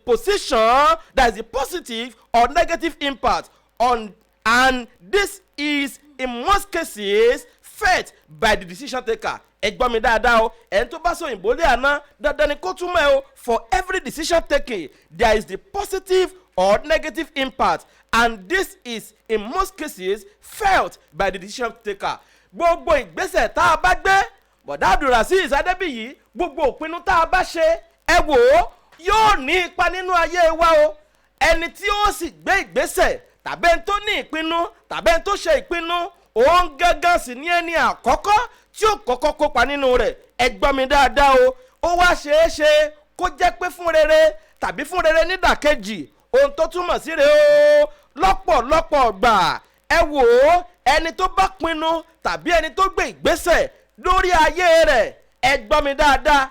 positive or negative impact on and this is in most cases felt by the decision taker ẹ gbọ́ mi dáadáa o ẹni tó bá sọ òyìnbó lé àná dandan ni kó túmọ̀ ẹ o for every decision taken there is the positive or negative impact and this is in most cases felt by the decision taker gbogbo ìgbésẹ̀ tá a bá gbé bọ̀dá Abdulrasis Adébíyì gbogbo ìpinnu tá a bá ṣe ẹ wò ó yóò ní ipa nínú ayé wa o ẹni tí ó sì gbé ìgbésẹ̀ tàbí ẹni tó ní ìpinnu tàbí ẹni tó ṣe ìpinnu òun gángan sì ní ẹni àkọ́kọ́ tí ó kọ́kọ́ kópa nínú rẹ̀ ẹ gbọ́ mi dáadáa o ó wá ṣeé ṣe kó jẹ́ pé fún rere tàbí fún rere nídàkejì ohun tó túmọ̀ sí rẹ̀ o lọ́pọ̀lọpọ̀ gbà ẹ wò ó ẹni tó bá pinnu tàbí ẹni tó gbé ìgbésẹ̀ lórí ayé rẹ̀ ẹ gbọ́ mi dáadáa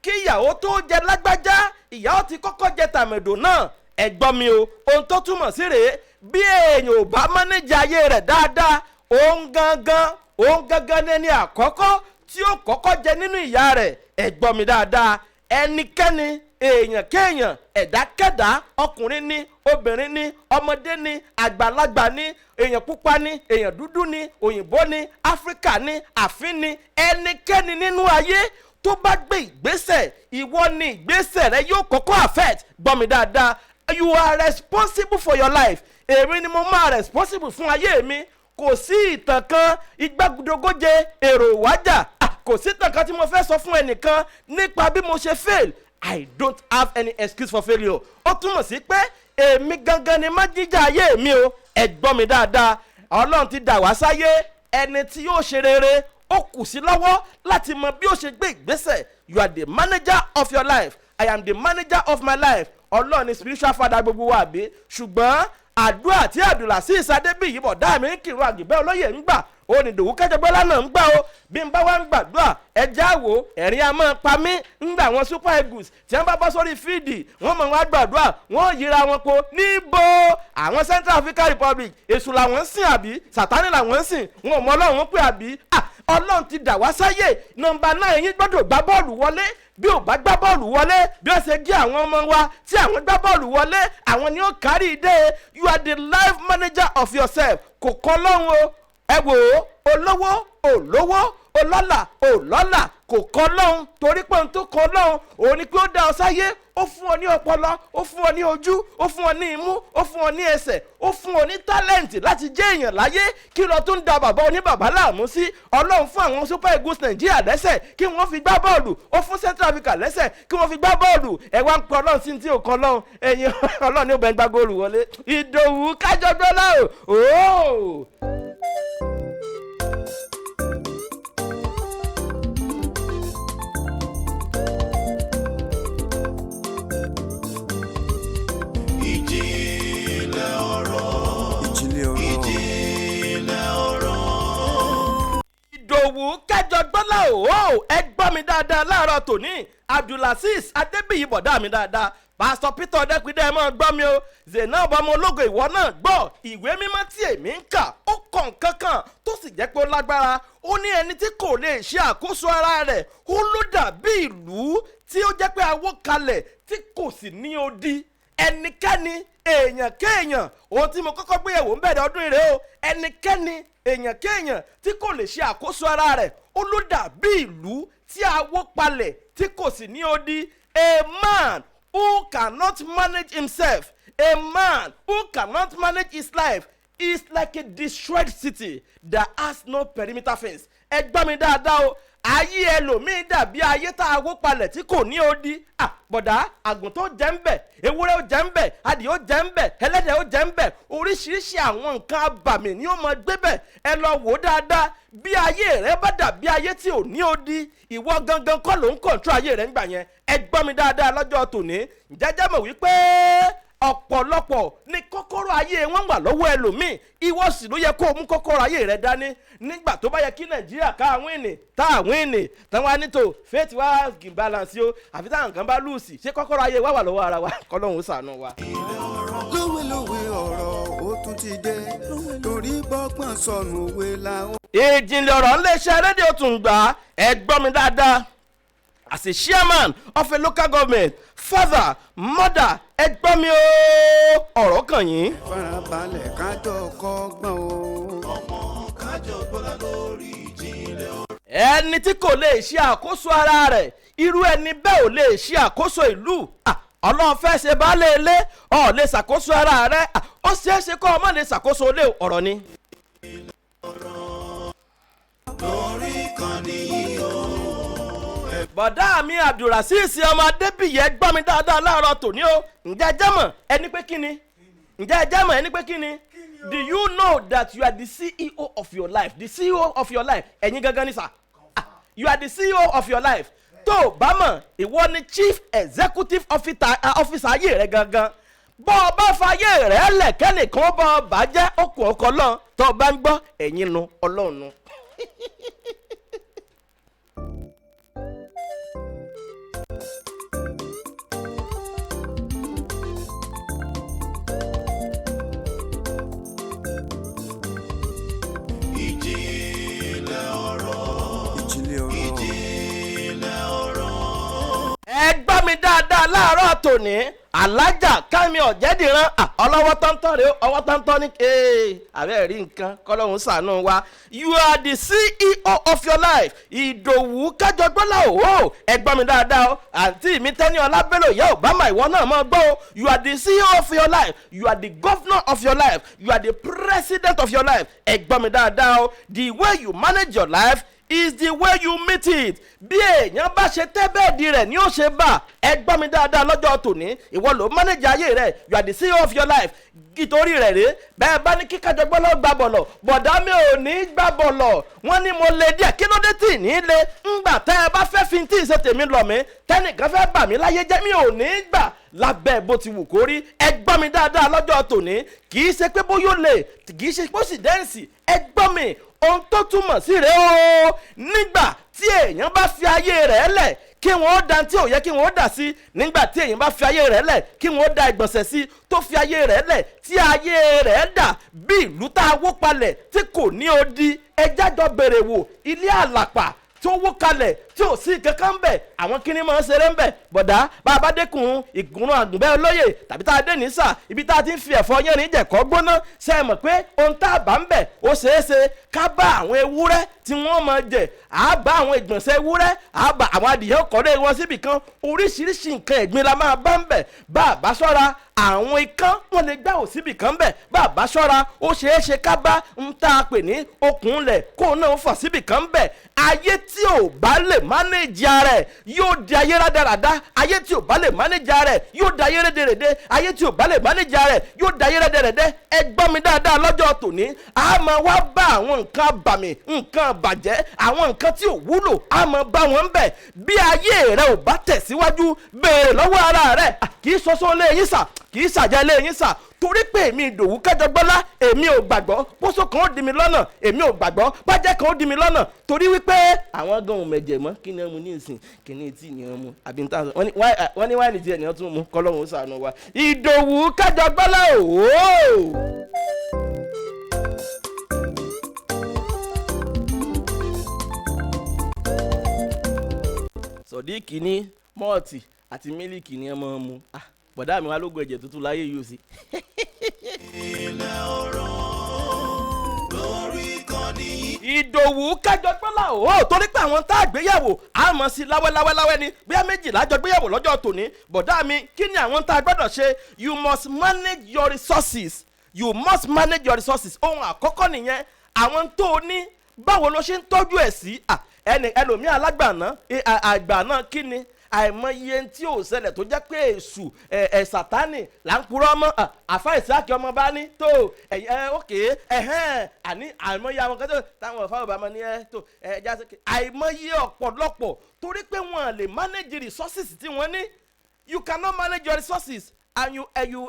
kí ìyàwó tó jẹ lágbájá ìyàwó ti kọ́kọ́ jẹ tàmẹ̀dò náà ẹ gbọ́ mi o ohun tó túmọ̀ sí rèé bí èèyàn ò bá mánéjì ayé rẹ̀ dáadáa òun gangan ní ẹni àkọ́kọ́ tí ó kọ́kọ́ jẹ nínú ìyá rẹ̀ ẹ gbọ́ mi dáadáa ẹnikẹ́ni èèyàn kéèyàn ẹ̀dákẹ́dá ọkùnrin ní obìnrin ní ọmọdé ní àgbàlagbà ní èèyàn pupa ní èèyàn dúdú ní òyìnbó ní áfíríkà ní àfín ní ẹnikẹ́ni nínú ayé tó bá gbé ìgbésẹ̀ ìwọ ni ìgbésẹ̀ rẹ yóò kọ́kọ́ affect gbọ́ mi dáadáa you are responsible for your life èmi ni mo máa responsible fún ayé mi kò sí ìtàn kan igbágudogóje èrò ìwájà kò sí ìtàn kan tí mo fẹ́ sọ fún ẹnìkan nípa bí mo ṣe fail I don't have any excuse for failure ó túmọ̀ sí pé èmi gangan ni má jíjà ayé mi o ẹ gbọ́ mi dáadáa Ọlọ́run ti dà wá sáyé ẹni tí yóò ṣe rere ó kù sí lọ́wọ́ láti mọ bí ó ṣe gbé ìgbésẹ̀ you are the manager of your life I am the manager of my life. Ọlọ́run ni spiritual father gbogbo wa bí ṣùgbọ́n àdúrà tí Abdulazeez Adébíyì bọ̀dá mi ń kírun àgbẹ̀bẹ́ olóyè ń gbà ó ní Ìdòwú Kájọgbọ́lá náà ń gbà ó bí n bá wá ń gbàdúrà ẹja wo ẹ̀rín a máa pa mí ń gbà wọn Super Eagles tí wọ́n bá bọ́ sórí fíìdì wọ́n mọ̀ wọ́n á gbàdúrà wọ́n yíra wọn po níbo àwọn Central African Republic èṣù làwọn ń sìn àbí Sátánì làwọn ń sìn wọn ò mọ Ọlọ́run pé àbí Ọlọ́run ti dà wá sáyé nọ́mbà 9 yín gbọ́dọ̀ gbá bọ́ọ̀lù wọlé bí ò bá gbá bọ́ọ̀lù wọlé bí ó ṣe gé àwọn ọmọ wa tí àwọn gbá bọ́ọ̀lù wọlé àwọn ni ó kárí ìdè you are the life manager of yourself kò kọ́ lọ́hùn o ẹ wò ó olówó olówó olọ́là olọ́là kò kọ́ lọ́hùn torí pé ohun tó kọ́ lọ́hùn òun ni pé ó dá ọ sáyé ó fún ọ ní ọpọlọ ó fún ọ ní ojú ó fún ọ ní imú ó fún ọ ní ẹsẹ̀ ó fún ọ ní tálẹ̀ǹtì láti jẹ́ èèyàn láyé kí lọ tún da bàbá oníbàbá láàmú sí Ọlọ́run fún àwọn Super Eagles Nàìjíríà lẹ́sẹ̀ kí wọ́n fi gbá bọ́ọ̀lù ó fún Central Africa lẹ́sẹ̀ kí wọ́n fi gbá bọ́ọ̀lù ẹ̀ wá ń pọ̀ Ọlọ́run sí ti òkan Ọlọ́run ẹ̀yin Ọlọ́run ní ó bẹ̀ ń gbá góòlù wọlé Ìdòwú Kájọgbọ́lá o. Ìdòwú Kájọgbọ́lá o ẹ gbọ́ mi dáadáa láàárọ̀ tòní Abdulazeez Adébíyì bọ̀dá mi dáadáa Pastor Peter Ọdẹ́pidẹ́ ẹ máa gbọ́ mi o Zainab ọmọ ológo ìwọ náà gbọ́ ìwé mímọ́ tí èmi ń kà ó kàn kankan tó sì jẹ́ pé ó lágbára ó ní ẹni tí kò lè ṣe àkóso ara rẹ̀ ó ló dàbí ìlú tí ó jẹ́ pé awó kalẹ̀ tí kò sì ní odi ẹnikẹ́ni èèyàn kéèyàn ohun tí mo kọ́kọ́ gbéyẹ̀wò ń bẹ̀rẹ̀ ọdún rẹ̀ o ẹnikẹ́ni èèyàn kéèyàn tí kò lè ṣe àkóso ara rẹ̀ ó ló dàbí ìlú tí awó palẹ̀ tí kò sì ní odi a man who cannot manage himself a man who cannot manage his life is like a destroyed city that has no perimeter fence ẹ gbọ́ mi dáadáa o ayé ẹlòmíín dàbí ayé tá a wó palẹ̀ tí kò ní odi bọ̀dá àgùntàn ó jẹ́ ń bẹ̀ ewúrẹ́ ó jẹ́ ń bẹ̀ adìẹ ó jẹ́ ń bẹ̀ ẹlẹ́dẹ̀ ó jẹ́ ń bẹ̀ oríṣiríṣi àwọn nǹkan abàmì ni ó mọ gbé bẹ̀ ẹ lọ wò ó dáadáa bí ayé rẹ bá dàbí ayé tí ò ní odi ìwọ gangan kọ́ ló ń kọ̀ǹtró ayé rẹ ńgbà yẹn ẹ gbọ́ mi dáadáa lọ́jọ́ tòní jẹ́jẹ́ mọ̀ wípé ọ̀pọ̀lọpọ̀ ní kọ́kọ́rọ́ ayé wọn wà lọ́wọ́ ẹlòmíì ìwọ sì ló yẹ kó o mú kọ́kọ́rọ́ ayé rẹ dání nígbà tó bá yẹ kí Nàìjíríà ká àwọn ìní tá àwọn ìní táwọn anító faith wá balance o àfi táwọn kan bá lùsì ṣé kọ́kọ́rọ́ ayé wa wà lọ́wọ́ ara wa kọ́lọ́hún ṣàánú wa. lówelówe ọ̀rọ̀ ó tún ti dé torí bọ́gbọ́n sọnù òwe làwọn. ìjìnlẹ̀ ọ̀rọ̀ ńlẹ́ṣẹ́ rédíò tún gbà ẹ gbọ́ mi dáadáa. As a chairman of a local government, father, mother, ẹ gbọ́ mi o ọ̀rọ̀ kàn yín. farabalẹ̀ kájọ kọ́gbọ́n o. ọmọ Kájọgbọ́lá lórí ìjìnlẹ̀ ọ̀rọ̀. ẹni tí kò lè ṣe àkóso ara rẹ̀ irú ẹni bẹ́ẹ̀ ò lè ṣe àkóso ìlú. Ọlọ́run fẹ́ ṣe baálé ilé ọ̀ lè ṣàkóso ara rẹ̀ ó ṣeé ṣe kó o má lè ṣàkóso ilé ọ̀rọ̀ ni. lórí ìkànnì yìí o. bọ̀dá mi Abdulazeez ọmọ Adébíyì ẹ gbọ́ mi dáadáa láàárọ̀ tòní o ǹjẹ́ ẹ jẹ́ mọ̀ ẹni pé kí ni ǹjẹ́ ẹ jẹ́ mọ̀ ẹni pé kí ni do you know that you are the CEO of your life the CEO of your life ẹ̀yin gangan ni sà you are the CEO of your life tó o bá mọ̀ ìwọ ni chief executive officer ayé rẹ gangan bọ́ ọ bá fayé rẹ lẹ̀kẹ́nìkan bọ́ ọ bá jẹ́ okùn ọkọ̀ lọ́n tó o bá ń gbọ́ ẹ̀yin nu Ọlọ́run nu. ẹ gbọ́ mi dáadáa láàárọ̀ tòní alájà Kámi Ọ̀jẹ̀dìran ọlọ́wọ́ tọ́ntọ́n rèé ọwọ́ tọ́ntọ́n ní àbẹ́ rí nǹkan kọ́lọ́hún ṣàánú wa you are the CEO of your life Ìdòwú Kájọgbọ́lá o ẹ gbọ́ mi dáadáa o àǹtí mi Tẹ́ni Ọlábẹ́lò ìyá Obama ìwọ náà mọ̀ gbọ́ o you are the CEO of your life you are the governor of your life you are the president of your life ẹ gbọ́ mi dáadáa o the way you manage your life is the way you meet it. Bí èèyàn bá ṣe tẹ́ bẹ́ẹ̀dì rẹ̀ ni ó ṣe bá. Ẹ gbọ́ mi dáadáa lọ́jọ́ tòní. Ìwọ ló manage ayé rẹ̀. You are the CEO of your life. Ìtorí rẹ̀ rèé. Bẹ́ẹ̀ bá ní kí Kájọgbọ́n lọ gbá bọ̀lọ̀. Bọ̀dá mi ò ní gbá bọ̀lọ̀. Wọ́n ní mo le díẹ̀. Kí ló dé tì ní le? Ńgbà tẹ́ ẹ bá fẹ́ fi tí ìṣe tèmi lọ mí. Tẹ́nìkan fẹ́ bà mí láyé jẹ́ mi ò ní gbà. Lábẹ́ bó ti wù kó rí. Ẹ gbọ́ mi dáadáa lọ́jọ́ tòní. Kì í ṣe pé bóyá ó lè. Kì í ṣe pé ó sì dẹ́ǹsì. Ẹ gbọ́ mi. Ohun tó túmọ̀ sí rèé o. Nígbà tí èèyàn bá fi ayé rẹ̀ lẹ̀ kí wọ́n ó da tí ò yẹ kí wọ́n ó dà sí, nígbà tí èèyàn bá fi ayé rẹ̀ lẹ̀ kí wọ́n ó da ìgbọ̀nsẹ̀ sí, tó fi ayé rẹ̀ lẹ̀ tí ayé rẹ̀ dà bí ìlú tá a wó palẹ̀ tí kò ní odi. Ẹjá jọ bèrè wò ilé àlàpà tó wó kalẹ̀ tí ò sí kankan ń bẹ̀, àwọn kíní máa ń ṣeré ń bẹ̀. Bọ̀dá bá a bá dẹ́kun ìgúnrún àgùnbẹ́ olóyè tàbí tá a dé ní sà ibi tá a ti ń fi ẹ̀fọ́ yẹ́rin jẹ̀kọ́ gbóná ṣe é mọ̀ pé ohun tá a bá ń bẹ̀ ó ṣeé ṣe ká bá àwọn ewúrẹ́ tí wọ́n máa jẹ, à bá àwọn ìgbọ̀nsẹ̀ ewúrẹ́, à bá àwọn adìyẹ kọ́lé wọn síbì kan, oríṣiríṣi nǹkan ẹ̀gbin la máa bá ń bẹ̀. Bá a bá ṣọ́ra àwọn ikán wọn lè gbá òsíbì kan bẹ̀. Bá a bá ṣọ́ra ó ṣeé ṣe ká bá ń tá a pè ní okùn lẹ̀ kó náà fà síbì kan bẹ̀. Ayé tí ò bá lè mánéjì ara ẹ̀ yóò di ayé rádaràda. Ayé tí ò bá lè mánéjì ara ẹ̀ yóò di ayé rédèrèdè. Ayé tí ò bá lè mánéjì ara ẹ̀ yóò di ayé rédèrèdè. Ẹ gbọ́ mi dáadáa lọ́jọ́ tòní. A máa wá bá àwọn nǹkan àbàmì, nǹkan àbàjẹ́, àwọn nǹkan tí ò wúlò a máa bá wọn bẹ̀. Bí ayé rẹ ò bá tẹ̀síwájú béèrè lọ́wọ́ ara rẹ̀. Kì í ṣoṣo lé yín sà, kì í ṣàjẹ́ lé yín sà. Torí pé èmi Ìdòwú Kájọgbọ́lá èmi ò gbàgbọ́ pósó kan ó di mi lọ́nà, èmi ò gbàgbọ́ bájẹ́ kan ó di mi lọ́nà. Torí wípé àwọn gan òun mẹ̀jẹ̀ mọ́ kí ni wọ́n mu ní ìsìn kí ni etí ni wọ́n mu àbí n ta wọ́n ní wáìnì tí ènìyàn tún mu kọ́lọ́hún ó ṣàánú wa. Ìdòwú Kájọgbọ́lá òó. Sọ̀díkì ní mọ́ọ̀tì àti mílíkì ni ẹ máa ń mu. Bọ̀dá mi wá lógo ẹ̀jẹ̀ tuntun láyé yìí ó sí. Ilẹ̀ ọ̀rọ̀ lórí ìkànnì yìí. Ìdòwú Kájọgbọ́lá òó torí pé àwọn tá a gbéyàwó a mọ̀ sí láwẹ́láwẹ́láwẹ́ ni bí a méjìlá jọ gbéyàwó lọ́jọ́ tòní. Bọ̀dá mi kí ni àwọn tá a gbọ́dọ̀ ṣe? You must manage your resources. You must manage your resources. Ohun àkọ́kọ́ nìyẹn. Àwọn tó o ní báwo ló ṣe ń tọ́jú ẹ̀ sí? Ẹlòmíì alágbàná àgbà náà kí ni? Àìmọye tí ò ṣẹlẹ̀ tó jẹ́ pé èṣù Sátánì là ń purọ́ mọ́ àfa Ìsáàkì ọmọ bá ní tó òkè àní àìmọye àwọn kan tó táwọn ọ̀fà ọba máa ní tó ẹja sókè àìmọye ọ̀pọ̀lọpọ̀ torí pé wọ́n lè manage resources tí wọ́n ní. You cannot manage your resources and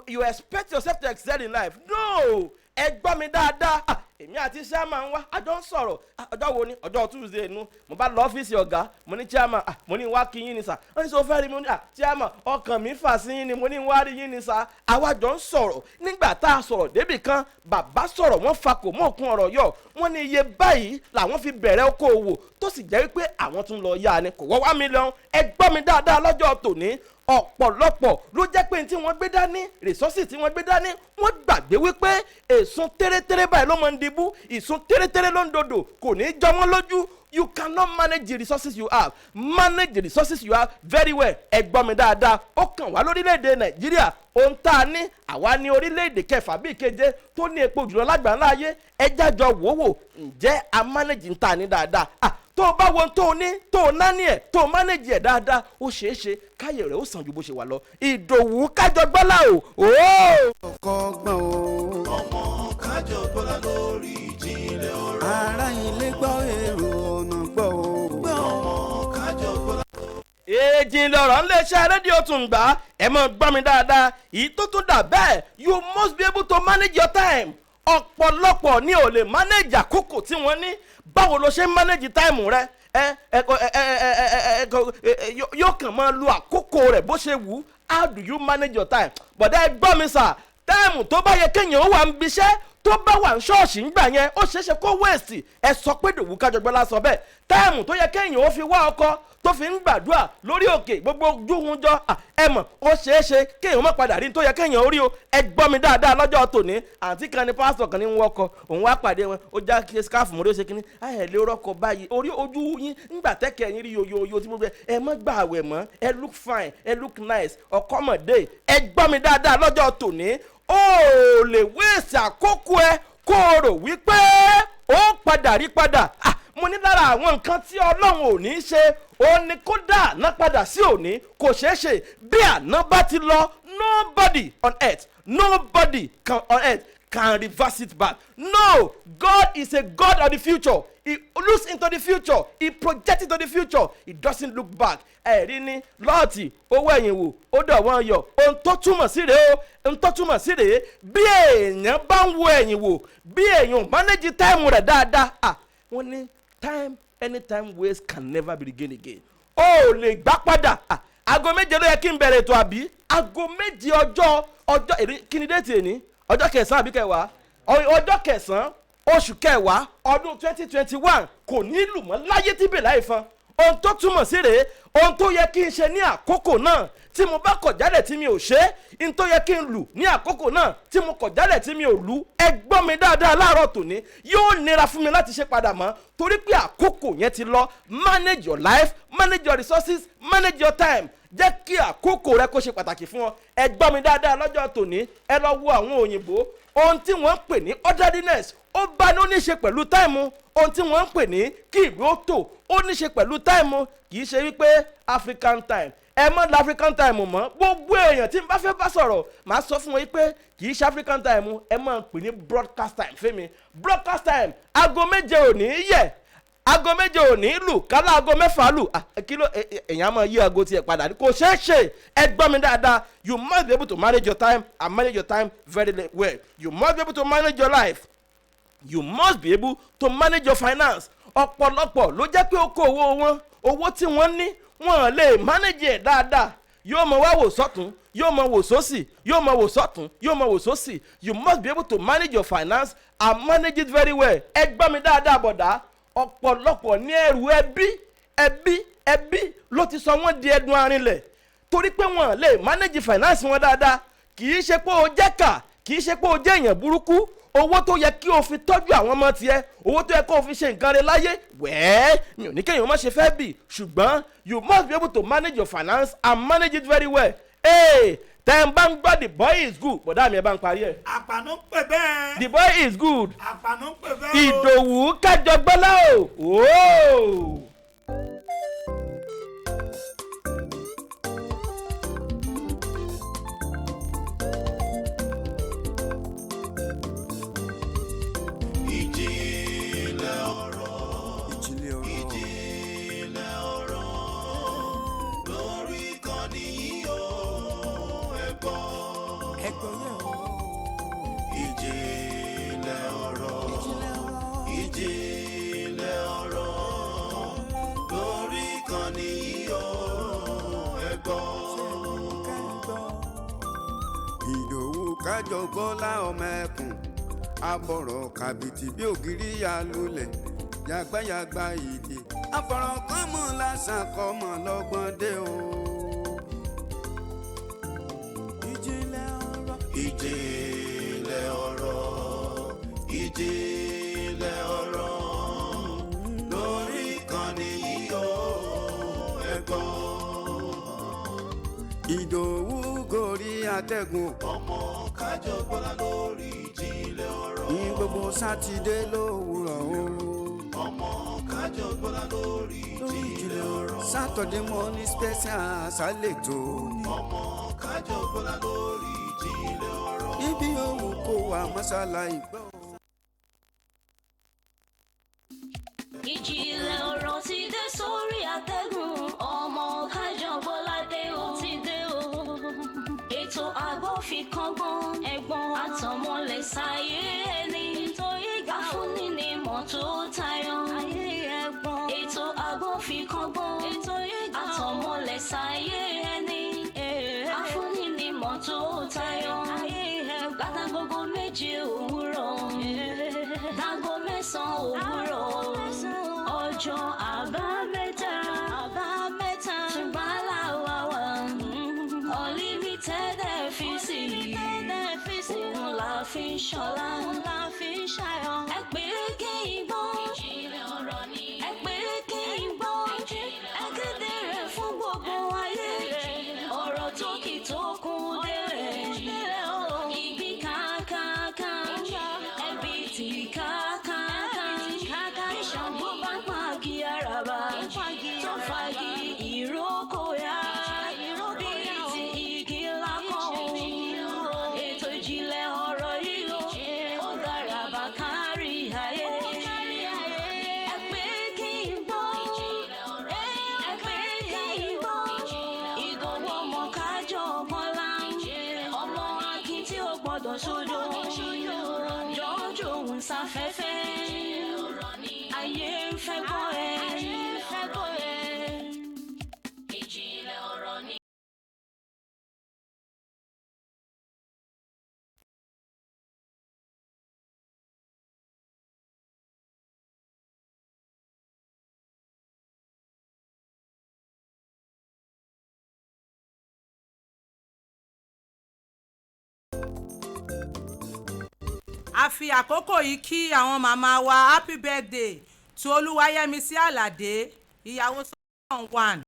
you expect yourself to excel in life. No, ẹ gbọ́ mi dáadáa. Èmi àti chairman wa àjọ ń sọ̀rọ̀ ọjọ́ wo ni ọjọ́ Tuesday inú mo bá lọ ọ́fíìsì ọ̀gá mo ní chairman mo ní wá kí yín ni sà wọ́n ní sọ fẹ́ rí mi ní chairman ọkàn mi fà sí yín ni mo ní wá rí yín ni sà. Àwa jọ ń sọ̀rọ̀ nígbà tá a sọ̀rọ̀ débì kan bàbá sọ̀rọ̀ wọ́n fa kò mọ́ òkun ọ̀rọ̀ yọ wọ́n ní iye báyìí làwọn fi bẹ̀rẹ̀ okòwò tó sì jẹ́ wípé àwọn tún lọ yá ni kò wọ́ $1 million. Ẹ gbọ́ mi dáadáa lọ́jọ́ tòní ọ̀pọ̀lọpọ̀ ló jẹ́ pé tí wọ́n gbé dání resources tí wọ́n gbé dání wọ́n gbàgbé wípé èsùn tẹ́rẹ́tẹ́rẹ́ báyìí ló máa ń dibú ìsùn tẹ́rẹ́tẹ́rẹ́ ló ń dodò kò ní í jọ wọ́n lójú. You cannot manage the resources you have. Manage the resources you have very well. Ẹ gbọ́ mi dáadáa ó kàn wá lórílẹ̀‐èdè Nàìjíríà ohun tá a ní àwa ní orílẹ̀‐èdè kẹfà bíi keje tó ní epo jùlọ lágbàńlá ayé ẹ jájọ wòwò ǹjẹ́ a manage ń ta ní dáadáa. Tó o bá wo tó o ní tó o náà ní ẹ̀ tó o manage ẹ̀ dáadáa ó ṣeé ṣe káyè rẹ̀ ó sàn ju bó ṣe wà lọ. Ìdòwú Kájọgbọ́lá o. ọkọ gbọ́n o. Ọmọ Kájọgbọ́lá lórí ìjìnlẹ̀ ọ̀rọ̀. Ará ilé gbọ́ èrò ọ̀nà gbọ́ o. Ọmọ Kájọgbọ́lá. Ìjìnlẹ̀ ọ̀rọ̀ ńlẹ̀ iṣẹ́ rédíò tún gbà ẹ mọ̀ gbọ́ mi dáadáa èyí tó tún dà bẹ́ẹ̀ you must be able to manage your time. Ọ̀pọ̀lọpọ̀ ni ò lè manage àkókò tí wọ́n ní. Báwo ló ṣe ń manage time rẹ? Yóò kàn máa lo àkókò rẹ̀ bó ṣe wù. How do you manage your time? Bọ̀dá ẹ gbọ́ mi sà táìmù tó bá yẹ kéèyàn ó wà ń biṣẹ́ tó bá wà ń ṣọ́ọ̀ṣì ń gbà yẹn ó ṣeéṣe kó wéèsì. Ẹ sọ pé Ìdòwú Kájọgbọ́lá sọ bẹ́ẹ̀. Táìmù tó yẹ kéèyàn ó fi wá ọkọ tó fi ń gbàdúrà lórí òkè gbogbo ojúhun jọ ẹ mọ̀ ó ṣeéṣe kéèyàn má padà rí tó yẹ kéèyàn ó rí o. Ẹ gbọ́ mi dáadáa lọ́jọ́ tòní àǹtí kan ní pásítọ̀ kan ní ń wọ́kọ òun wá pàdé wọn ó já kí skáàfù mọ́rí ó ṣe kínní ẹ lè rọ́kọ báyìí orí ojú yín ńgbà tẹ́kẹ̀ yín rí yoyoyo tí mo gbé ẹ má gbà àwẹ̀ mọ́ ẹ look fine ẹ look nice ọkọ́mọdé. Ẹ gbọ́ mi dáadáa lọ́jọ́ tòní ó lè wéèsì àkókò ẹ kó o rò wípé ó padà rí padà. mo ní lára àwọn nǹkan tí ọlọ́run ò ní í ṣe òun ni kó dá àná padà sí òní kò ṣeé ṣe bí àná bá ti lọ nobody on earth can reverse it back. No, God is a God of the future. He looks into the future. He projects into the future. He doesn't look back. Ẹ̀rí ni lọ́ọ̀tì owó ẹ̀yìn wò ó dọ̀ wọ́n yọ. Ohun tó túmọ̀ sí rèé bí èèyàn bá ń wo ẹ̀yìn wò bí èèyàn manage time rẹ̀ dáadáa. Wọ́n ní anytime waste can never be regained again. Ó lè gbá padà. Aago méje ló yẹ kí n bẹ̀rẹ̀ ètò àbí? Aago méje ọjọ́ kí ni déètì èní? Ọjọ́ kẹsàn-án àbí kẹwàá? Ọjọ́ kẹsàn-án oṣù kẹwàá ọdún 2021 kò ní lù mọ́ láyé tí bèèrè láì fan. Ohun tó túmọ̀ sí rèé ohun tó yẹ kí n ṣe ní àkókò náà tí mo bá kọ̀ jálẹ̀ tí mi ò ṣe ohun tó yẹ kí n lù ní àkókò náà tí mo kọ̀ jálẹ̀ tí mi ò lù ẹ gbọ́ mi dáadáa láàárọ̀ tòní yóò nira fún mi láti ṣe padà mọ́ torí pé àkókò yẹn ti lọ. Manage your life, manage your resources, manage your time. Jẹ́ kí àkókò rẹ kó ṣe pàtàkì fún ọ. Ẹ gbọ́ mi dáadáa lọ́jọ́ tòní ẹ lọ wo àwọn òyìnbó ohun tí wọ́n ń pè ní orderliness ó bá ní ó ní ṣe pẹ̀lú táìmù. Ohun tí wọ́n ń pè ní kí ìwé ó tò ó ní ṣe pẹ̀lú táìmù kì í ṣe wípé African time ẹ mọ́ la African time mọ́. Gbogbo èèyàn tí n bá fẹ́ bá sọ̀rọ̀ màá sọ fún wọn wípé kì í ṣe African time ẹ máa ń pè ní broadcast time fẹ́mi. Broadcast time aago méje òní yẹ aago méje òní lù kálá aago mẹ́fà lù kí ló èèyàn máa yí aago tiẹ̀ padà kò ṣeé ṣe. Ẹ gbọ́ mi dáadáa you must be able to manage your time and manage your time very well. You must be able to manage your life. You must be able to manage your finance. Ọ̀pọ̀lọpọ̀ ló jẹ́ pé owó tí wọ́n ní wọ́n lè manage ẹ̀ dáadáa. Yóò mọ wá wò sọ́tún yóò mọ wò sósì yóò mọ wò sọ́tún yóò mọ wò sósì. You must be able to manage your finance and manage it very well. Ẹ gbọ́ mi dáadáa bọ̀dá. Ọ̀pọ̀lọpọ̀ ní ẹrù ẹbí ló ti sọ wọ́n di ẹdun arinlẹ̀ torí pé wọ́n lè manage finance wọn dáadáa. Kì í ṣe pé o jẹ́ kà kì í ṣe pé o jẹ́ èèyàn burúkú. Owó tó yẹ kí o fi tọ́jú àwọn ọmọ tiẹ̀ owó tó yẹ kó o fi ṣe nǹkan rẹ láyé wẹ́ẹ́ mi ò ní kéèyàn má ṣe fẹ́ bì ṣùgbọ́n you must be able to manage your finance and manage it very well. Tẹ́ ń bá ń gbọ́ the boy is good bọ̀dá mi ẹ bá ń parí ẹ̀. Àpànú ń pè bẹ́ẹ̀. The boy is good. Àpànú ń pè bẹ́ẹ̀. Ìdòwú Kájọgbọ́lá o. Kájọgbọ́lá ọmọ ẹkùn abọ̀rọ̀ kàbìtì bí ògiri ya lulẹ̀ yàgbáyàgbá ìdè àfọ̀rọ̀ kọ́mọ lásán kọ́mọ lọ́gbọ́n dé o. Ìjìnlẹ̀ ọ̀rọ̀ ìjìnlẹ̀ ọ̀rọ̀ ìjìnlẹ̀ ọ̀rọ̀ lórí ìkànnì yìí ó ẹ̀gbọ́n. Ìdòwú gorí àtẹ̀gùn ọmọ Kájọgbọ́lá lórí ìjìnlẹ̀ ọ̀rọ̀. ní gbogbo sátidé lówùrọ̀ o. ọmọ Kájọgbọ́lá lórí ìjìnlẹ̀ ọ̀rọ̀. Saturday morning special ṣàlètò. ọmọ Kájọgbọ́lá lórí ìjìnlẹ̀ ọ̀rọ̀. Ibi òwú kó wa mọ́ṣálá ìgbọ́. Ìjìnlẹ̀ ọ̀rọ̀ ti dé sórí àtẹ̀gùn ọmọ Kájọgbọ́lá dé o ti dé o. Ètò àgbọ̀ fi kọ́gbọ́n ẹ̀gbọ́n àtọmọlẹ̀ sáyé ẹni nítorí gáfúnni ni mọ̀ tó tayọ ayé ẹ̀gbọ́n. Ètò àgbọ̀ fi kọ́gbọ́n àtọmọlẹ̀ sáyé ẹni gáfúnni ni mọ̀ tó tayọ ayé ẹ̀gbọ́n. Látagogo méje òwúrọ̀ dágo mẹ́sàn-án òwúrọ̀ ọjọ́ àbámẹ́ta ṣùgbọ́n làwa wà unlimited ẹ̀fíìsì òun la fi ń ṣọlá ẹ pé kí n gbọ́ ẹ pé kí n gbọ́ ẹ kéde rẹ̀ fún gbogbo ayé ọ̀rọ̀ tó kì tó kún délẹ̀ ìgbín kákáká ẹbí tí kákáká ìṣàgbọ́ bá pa. sódò jọjọ ń sáfẹ́fẹ́ ayé ń fẹ́ bọ́ ẹ ìjìnlẹ̀ ọ̀rọ̀ ni. a fi àkókò yìí kí àwọn màmá wa happy birthday to Olúwayẹmisí Àlàdé ìyàwó Solomon 1.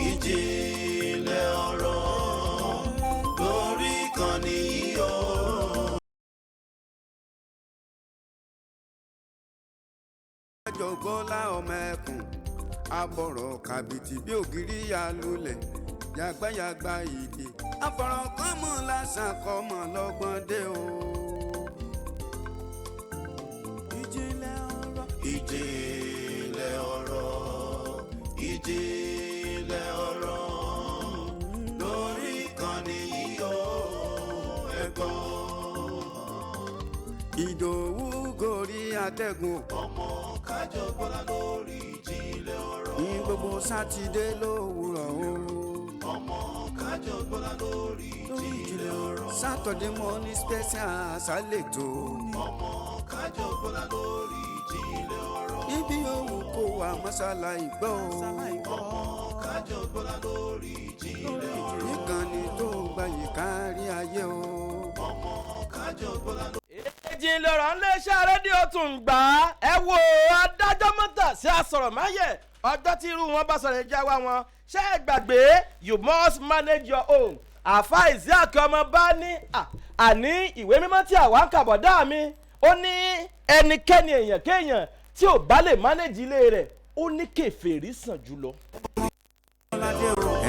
ìjìnlẹ̀ ọ̀rọ̀ lórí ìkànnì yìí o. àjọgbọ́lá ọmọ ẹkùn abọ̀rọ̀ kàbìtì bí ògiri ya lulẹ̀ yàgbáyàgbá ìdè àfọ̀rọ̀ kọ́mọ lásán kọ́mọ lọ́gbọ́n dé o. ìjìnlẹ̀ ọ̀rọ̀. ìjìnlẹ̀ ọ̀rọ̀ ìjìnlẹ̀ ọ̀rọ̀ lórí ìkànnì yìí o. ẹ̀gbọ́n. Ìdòwú gorí àtẹ̀gùn. ọmọ kájọgbọ́lá lórí ìjìnlẹ̀ ọ̀rọ̀. ní gbogbo sátidé lówùrọ̀ o. ọmọ kájọgbọ́lá lórí ìjìnlẹ̀ ọ̀rọ̀. Saturday morning special àṣàlẹ̀tò. ọmọ kájọgbọ́lá lórí ìjìnlẹ̀ ọ̀rọ̀. ibi òwú kò wá mọ́sálà ìgbọ́ o. ọmọ kájọgbọ́lá lórí ìjìnlẹ̀ ọ̀rọ̀. níkànnì tó gbayì kárí ayé o. ọmọ kájọgbọ́lá lórí. ìjìnlẹ̀ ọ̀rọ̀ ń léṣẹ́ rédíò tún gbà á ẹ wo adájọ́ mọ́tà sí àsọ̀rọ̀máyẹ̀ ọjọ́ tí irú wọn bá sọ̀rọ̀ ìjà wa wọn ṣé ẹ gbàgbé you must manage your own àfa ìsíàkì ọmọ bá ní àní ìwé mímọ́ tí àwa ń kàbọ̀dá mi ó ní ẹnikẹ́ni èèyàn kéèyàn tí ò bá lè manage ilé rẹ̀ ó ní kèfèrí sàn jùlọ.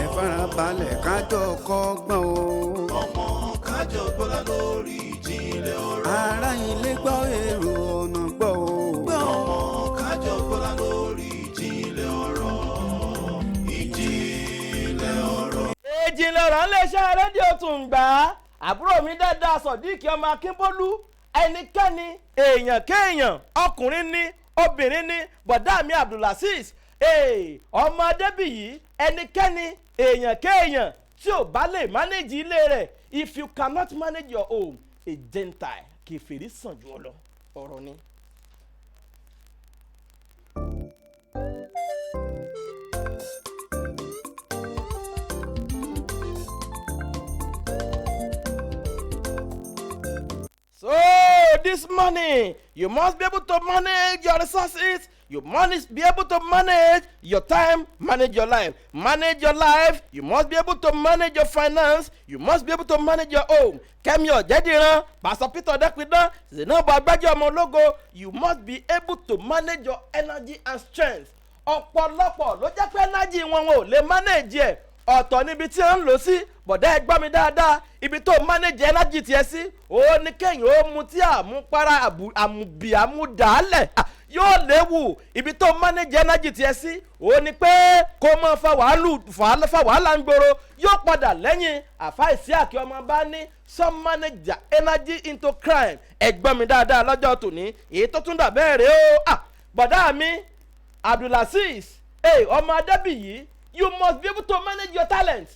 ẹ farabalẹ̀ kájọ kọ́gbọ́n o. ọmọ kájọgbọ́lá lórí ìjìnlẹ̀ ọ̀rọ̀. ará ilé gbọ́ èrò ọ̀nà gbọ́ o. ọmọ kájọgbọ́lá lórí ìjìnlẹ̀ ọ̀rọ̀. ìjìnlẹ̀ ọ̀rọ̀. ìjìnlẹ̀ ọ̀rọ̀ ń léṣẹ́ rédíò tún gbà á àbúrò mi dáadáa Sọ̀díkì ọmọ Akínbólú ẹnikẹ́ni èèyàn kéèyàn ọkùnrin ní obìnrin ní bọ̀dá mi Abdulaziz ọmọ Adébíyì ẹnikẹ́ni èèyàn kéèyàn tí ò bá lè manage ilé rẹ̀ if you cannot manage your home a Gentile kèfèrí sàn jù ọ lọ ọ̀rọ̀ ni. So this morning, you must be able to manage your resources. You must be able to manage your time, manage your life. Manage your life, you must be able to manage your finance. You must be able to manage your home. Kẹ́mi Ọ̀jẹ̀dìran, Pastor Peter Ọ̀dẹ́pidán, Zainabu Agbájé ọmọ ológo. You must be able to manage your energy and strength. Ọ̀pọ̀lọpọ̀ ló jẹ́ pé energy wọn ò lè manage ẹ̀. Ọ̀tọ̀ níbi tí wọ́n ń lò sí bọ̀dá ẹ gbọ́ mi dáadáa ibi tó manage energy tiẹ̀ sí ó ní kéèyàn ó mu tí àmupara àmùbí àmúdàálẹ̀ yóò léwu ibi tó manage energy tiẹ̀ sí ó ní pé kó mọ fa wàhálà ń gbòòrò yóò padà lẹ́yìn àfáìsí àkí ọmọ bá ní some manage their energy into crime ẹ gbọ́ mi dáadáa lọ́jọ́ tòní èyí tó tún dà bẹ́ẹ̀ rèé ó bọ̀dá mi Abdulaziz ọmọ Adébíyì you must be able to manage your talent.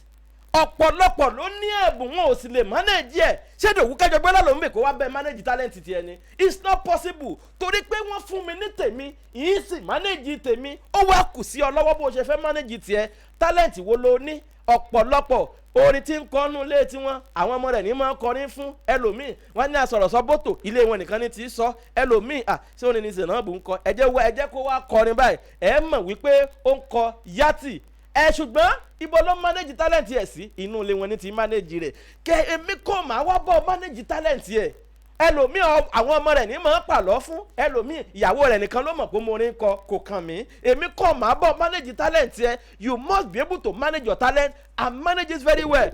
Ọ̀pọ̀lọpọ̀ ló ní ẹ̀bùn wọn ò sì lè manage ẹ̀ ṣé Ìdòwú Kájọgbọ́lá ló ń bè kó wá bẹ́ẹ̀ manage talent tiẹ̀ ni it's not possible torí pé wọ́n fún mi ní tèmi yìí sì manage tèmi ó wá kù sí ọ lọ́wọ́ bó ṣe fẹ́ manage tiẹ̀ talent wo ló ní ọ̀pọ̀lọpọ̀ orin tí ń kọ́nú ilé tiwọn àwọn ọmọ rẹ̀ ní máa ń kọrin fún ẹlòmíì wọ́n ní àsọ̀rọ̀sọ bótò ilé wọn nìkan ní ti sọ ẹlòmíì ṣé òní ní Zainabu ń kọ ẹ jẹ́ kó wá kọrin báyìí ẹ mọ̀ wípé ó ń kọ yàtì ṣùgbọ́n ibo ló manage talent yẹ sí inú ilé wọn ní ti manage rẹ̀ kẹ èmi kò máa wá bọ̀ manage talent yẹ ẹlòmíì àwọn ọmọ rẹ̀ ní máa ń pàlọ́ fún ẹlòmíì ìyàwó rẹ̀ nìkan ló mọ̀ pé mo rí kọ kò kàn mí èmi kò máa bọ̀ manage talent yẹ you must be able to manage your talent and manage it very well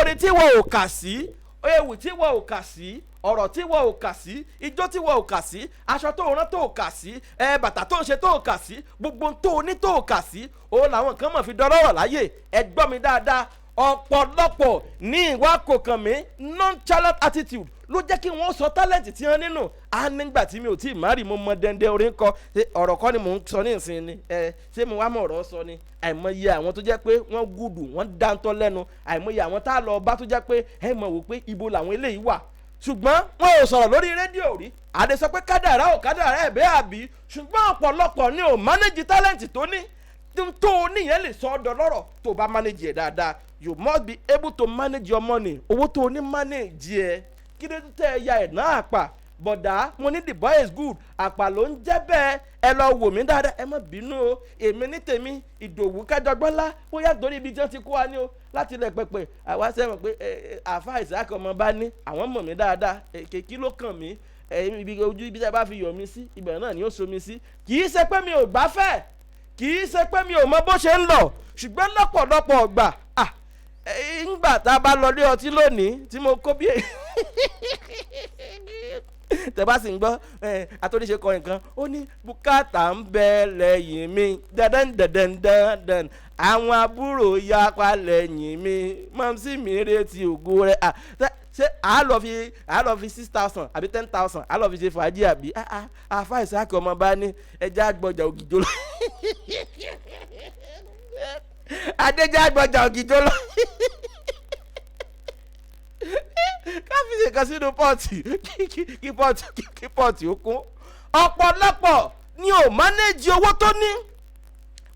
orin tí wọn ò kà sí ewì tí wọ́n ò kà sí, ọ̀rọ̀ tí wọ́n ò kà sí, ijó tí wọ́n ò kà sí, aṣọ tó rán tó ò kà sí, bàtà tó ń ṣe tó ò kà sí, gbogbo tó o ní tó ò kà sí, òun làwọn kan mọ̀ fi dọ́rọ́rọ̀ láyè. ẹ gbọ́ mi dáadáa, ọ̀pọ̀lọpọ̀ ní ìwà kòkànmí nonchalant attitude ló jẹ́ kí wọ́n sọ tálẹ̀ǹtì tí wọ́n nínú. a nígbà tí mi ò tí ì má rí mo mọ dẹ́ndẹ́ orin kọ, ọ̀rọ̀ kọ́ ni mò ń sọ ní ìsìn ni, ṣé mo wá mọ̀ ọ̀rọ̀ sọ ni. àìmọye àwọn tó jẹ́ pé wọ́n gùdù wọ́n dáńtọ́ lẹ́nu, àìmọye àwọn tá a lọ bá tó jẹ́ pé ẹ mọ̀ wò pé ibo làwọn eléyìí wà, ṣùgbọ́n wọn ò sọ̀rọ̀ lórí rédíò rí. àdé sọ pé kádàrá ò kádàrá ẹ̀ bẹ́ẹ̀ àbí, ṣùgbọ́n ọ̀pọ̀lọpọ̀ ni ò mánéjì tálẹ̀ǹtì tó ní. tó o níyẹn lè sọ ọ́dọ̀ lọ́rọ̀ tó o bá mánéjì ẹ̀ dáadáa. you must be able to manage your money. owó tó o ní mánéjì ẹ̀ kí ló tẹ́ ẹ ya ẹ̀ náà àpà. bọ̀dá mo ní the boy is good, àpà ló ń jẹ́ bẹ́ẹ̀. ẹ lọ wò mí dáadáa, ẹ má bínú o. èmi ní tèmi Ìdòwú Kájọgbọ́lá, bóyá torí ibi tí wọ́n ti kó wa ní o láti ilẹ̀ pẹ̀pẹ̀. àwa sẹ́wọ̀n pé àfa Isaac ọmọ bá ní àwọn mọ̀ mí dáadáa, kí ló kàn mí. ojú ibi tí a bá fi yọ̀ mí sí ibẹ̀ náà ni ó so mi sí. kì í ṣe pé mi ò gbáfẹ́, kì í ṣe pé mi ò mọ bó ṣe ń lọ, ṣùgbọ́n lọ́pọ̀lọpọ̀ ọgbà ńgbà tá a bá lọ lé ọtí lónìí tí mo kó bí tẹ bá sì ń gbọ́ àtúndíṣe kọ nǹkan ó ní bùkátà ń bẹ lẹ́yìn mi dandan àwọn àbúrò yapa lẹ́yìn mi mọ̀mísí mi retí ògo rẹ̀ ṣé a lọ fi 6,000 àbí 10,000 a lọ fi ṣe fàájì àbí àfa Ìsáàkì ọmọ bá ní ẹja àgbọ̀jà ògìjó lọ adéjà àgbọ̀jà ògìjó lọ káfíńsì kan sínú pọ́ọ̀tì kí pọ́ọ̀tì ó kún. ọ̀pọ̀lọpọ̀ ni ò mánéjì owó tó ní,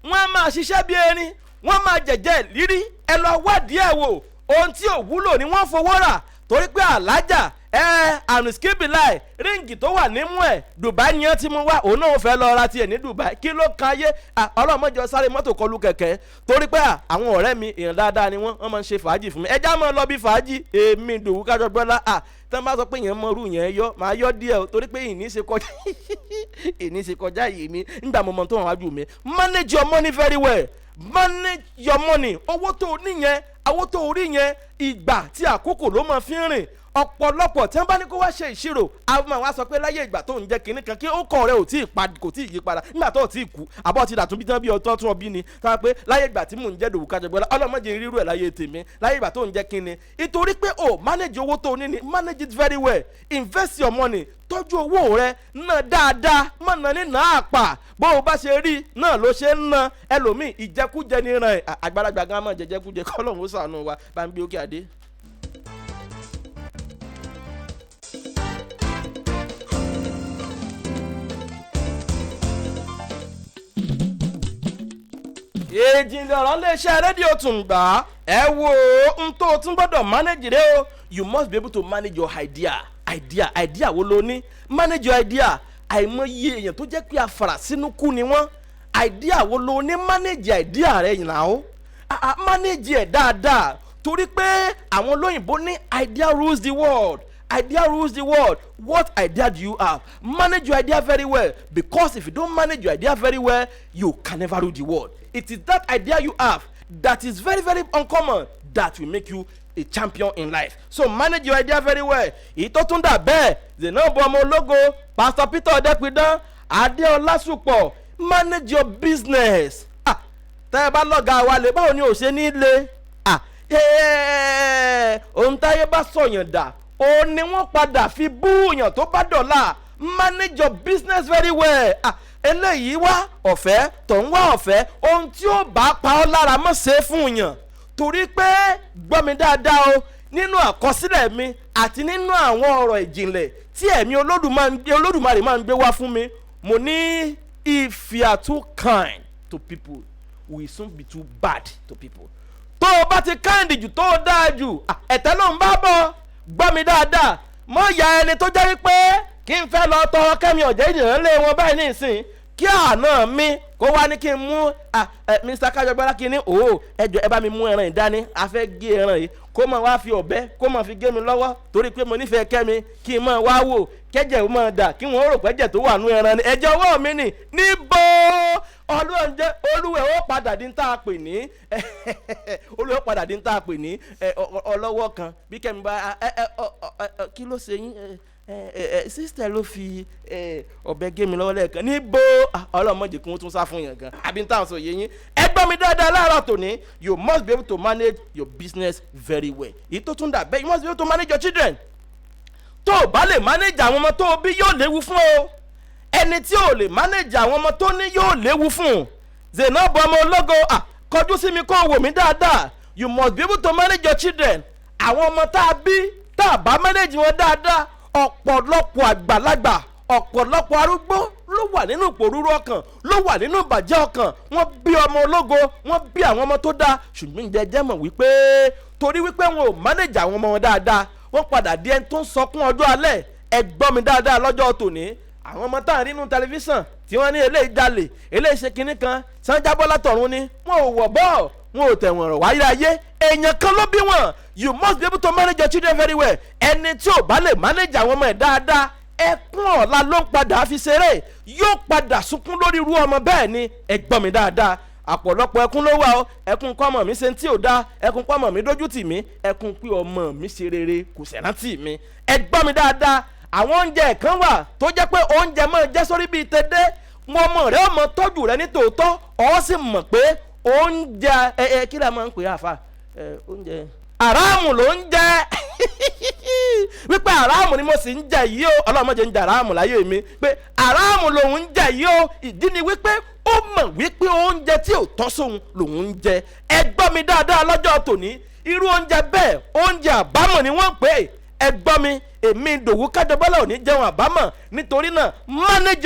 wọ́n á máa ṣiṣẹ́ bí erin, wọ́n máa jẹ̀jẹ̀ lírí. ẹ lọ wádìí ẹ̀ wò, ohun tí ò wúlò ni wọ́n fowó rà, torí pé alájà àrùn skibiláì ríǹgì tó wà nímú ẹ̀ Dubai ni wọ́n ti mú wá, òun náà fẹ́ lọ ra tiẹ̀ ní Dubai. kí ló kan ayé ọlọ́mọjọ sáré mọ́tò kọlù kẹ̀kẹ́, torí pé àwọn ọ̀rẹ́ mi èèyàn dáadáa ni wọ́n máa ń ṣe fàájì fún mi. ẹja máa lọ bí fàájì èmi Ìdòwú Kájọgbọ́lá tí wọ́n bá sọ pé èèyàn mọ irú yẹn yọ máa yọ díẹ̀ o, torí pé ìní ṣe kọjá yìí mi nígbà mo mọ tó wọn wájú mi. manage your money very well, manage your money. owó tó o níyẹn, owó tó o rí yẹn, ìgbà tí àkókò ló máa fi ń rìn. ọ̀pọ̀lọpọ̀ tí wọ́n bá ní kó wá ṣe ìṣirò àwọn àwọn sọ pé láyé ìgbà tó ń jẹ́ kinní kan kí ó kọ̀ rẹ kò tí ì yí padà nígbà tó ti kú àbọ̀ ti dàtún bí tán bí ọtọ́ tún ọbí ni táwọn pé láyé ìgbà tí mò ń jẹ́ Ìdòwú Kájọgbọ́lá ọlọ́mọdé rírú ẹ̀ láyé tèmi láyé ìgbà tó ń jẹ́ kinní. nítorí pé manage owó tó ní ni manage it very well, invest your money, tọ́jú owó rẹ ná dáadáa, má ná ní náà àpà. bó o bá ṣe rí náà ló ṣe ń ná. ẹlòmíì ìjẹkújẹ ní ràn ẹ̀ àgbàlagbà gan máa jẹjẹkújẹ kọ́lọ́hún ó ṣàánú wa. bá ń gbé òkè àdé. Ìjìnlẹ̀ ọ̀rọ̀ iléeṣẹ́ rédíò Tùngbà ẹ wo n tó tún gbọ́dọ̀ manage rẹ o. you must be able to manage your idea wo lo ní. manage your idea. àìmọye èèyàn tó jẹ́ pé afárá sínú kú ni wọ́n. idea wo lo ní, manage idea rẹ yìí náà o. manage ẹ̀ dáadáa, torí pé àwọn olóyìnbó ní idea rules the world. Idea rules the world. What idea do you have? Manage your idea very well, because if you don't manage your idea very well, you can never rule the world. It is that idea you have that is very, very uncommon that will make you a champion in life. So manage your idea very well. Ìtọ́tún dà bẹ́ẹ̀ Zainabu ọmọ ológo, Pastor Peter Ọ̀dẹ́pidán, Adéọlá Ṣùpọ̀, manage your business. Tẹ́ ẹ bá lọ́gàá wa lè báwo ni ò ṣe ní lé? Ohun táyé bá sọ̀yàn dà ó ní wọ́n padà fi búùyàn tó bá dọ̀la. Manage your business very well. Eléyìí wá ọ̀fẹ́ tó ń wá ọ̀fẹ́, ohun tí ó bá pa ọ́ lára mọ̀ ṣe fún yàn. torí pé gbọ́ mi dáadáa o, nínú àkọsílẹ̀ mi àti nínú àwọn ọ̀rọ̀ ìjìnlẹ̀ tí ẹ̀mí Olódùmarè máa ń gbé wá fún mi, mo ní if you are too kind to people, we will soon be too bad to people. tó o bá ti kind jù tó o dáa jù, ẹ̀tẹ́ ló ń bá bọ̀. gbọ́ mi dáadáa, mọ ya ẹni tó jẹ́ wípé kí n fẹ́ lọ tọrọ kẹ́mi ọ̀jẹ̀ ìdìrán lé wọn báyìí nísìn kí àná mi kó wá ní kí n mú Mr. Kájọgbọ́lá kí ní ẹjọ́ ẹ bá mi mú ẹran ìdání, a fẹ́ gé ẹran yìí kó mọ̀ wá fi ọ̀bẹ kó mọ̀ fi gé mi lọ́wọ́ torí pé mo nífẹ̀ẹ́ kẹ́mi kí n mọ̀ wá wò kẹ́jẹ̀ ó mọ̀ dà kí wọ́n rò pẹ́jẹ̀ tó wà nú ẹran ni ẹ̀jẹ̀ ọwọ́ mi nì níbo ọlọ́run jẹ́ olúwẹ̀ ó padà dín tá a pè ní olúwẹ̀ ó padà dín tá a pè ní ọlọ́wọ́ kan bí kẹ́mi bá kí ló ṣe yín sísítẹ̀ ló fi ọ̀bẹ gé mi lọ́wọ́ lẹ́ẹ̀kan níbo ọlọ́mọdé kí wọ́n tún sá fún yàn gan àbí táwọn sọ yé yín ẹ gbọ́ mi dáadáa láàárọ̀ tòní you must be able to manage your business very well èyí tó tún dà bẹ́ẹ̀ you must be able to manage your children tó o bá lè manage àwọn ọmọ tó o bí yóò léwu fún o ẹni tí ò lè manage àwọn ọmọ tó ní yóò léwu fún un Zainab ọmọ ológo kọjú sí mi kó o wò mí dáadáa you must be able to manage your children àwọn ọmọ tá a bí tá a bá manage wọn dáadáa ọ̀pọ̀lọpọ̀ àgbàlagbà ọ̀pọ̀lọpọ̀ arúgbó ló wà nínú ìpòrúurú ọkàn ló wà nínú ìbàjẹ́ ọkàn wọ́n bí ọmọ ológo wọ́n bí àwọn ọmọ tó dáa ṣùgbọ́n jẹ́jẹ́ mọ̀ wípé torí wípé wọn ò manage àwọn ọmọ wọn dáadáa wọ́n padà di ẹni tó ń sọkún ọjọ́ alẹ́ ẹ gbọ́ mi dáadáa lọ́jọ́ tòní àwọn ọmọ tá à ń rí nínú tẹlifíṣàn tí wọ́n ní eléyìí jalè eléyìí ṣe kinní kan sanjábọ́ látọ̀run ni wọn ò wọ̀ bọ́ọ̀ wọn ò tẹ̀wọ̀n rọ̀ wáyé ayé èèyàn kan ló bí wọn you must be able to manage your children very well ẹni tí ò bá lè manage àwọn ọmọ ẹ̀ dáadáa ẹkún ọ̀la ló ń padà fi ṣeré yóò padà sunkún lórí irú ọmọ bẹ́ẹ̀ ni ẹ gbọ́ mi dáadáa àpọ̀lọpọ̀ ẹkún ló wà ó ẹkún kọ́ ọmọ mi ṣe ń tí ò dáa ẹkún kọ́ ọmọ mi dójú tì mí ẹkún pé ọmọ mi ṣe rere kò ṣèrántí mi ẹ gbọ́ mi dáadáa àwọn oúnjẹ kan wà tó jẹ́ pé oúnjẹ máa jẹ́ sórí bíi tẹ́dẹ́ wọn ọmọ rẹ ọmọ tọ́jú rẹ ní tòótọ́ ọ sì mọ̀ pé oúnjẹ kí la máa ń pè àfà oúnjẹ àràmù ló ń jẹ wípé àràmù ni mo sì ń jẹ yìí o ọlọ́mọdé ń jẹ àràmù láyé mi pé àràmù lòun ń jẹ yìí o ìdí ni wípé ó mọ̀ wípé oúnjẹ tí ò tọ́ sóhun lòun ń jẹ ẹ gbọ́ mi dáadáa lọ́jọ́ tòní irú oúnjẹ bẹ́ẹ̀ oúnjẹ àbámọ̀ ni wọ́n pè é ẹ gbọ́ mi èmi Ìdòwú Kájọbọ́lá ò ní jẹun àbámọ̀ nítorí náà manage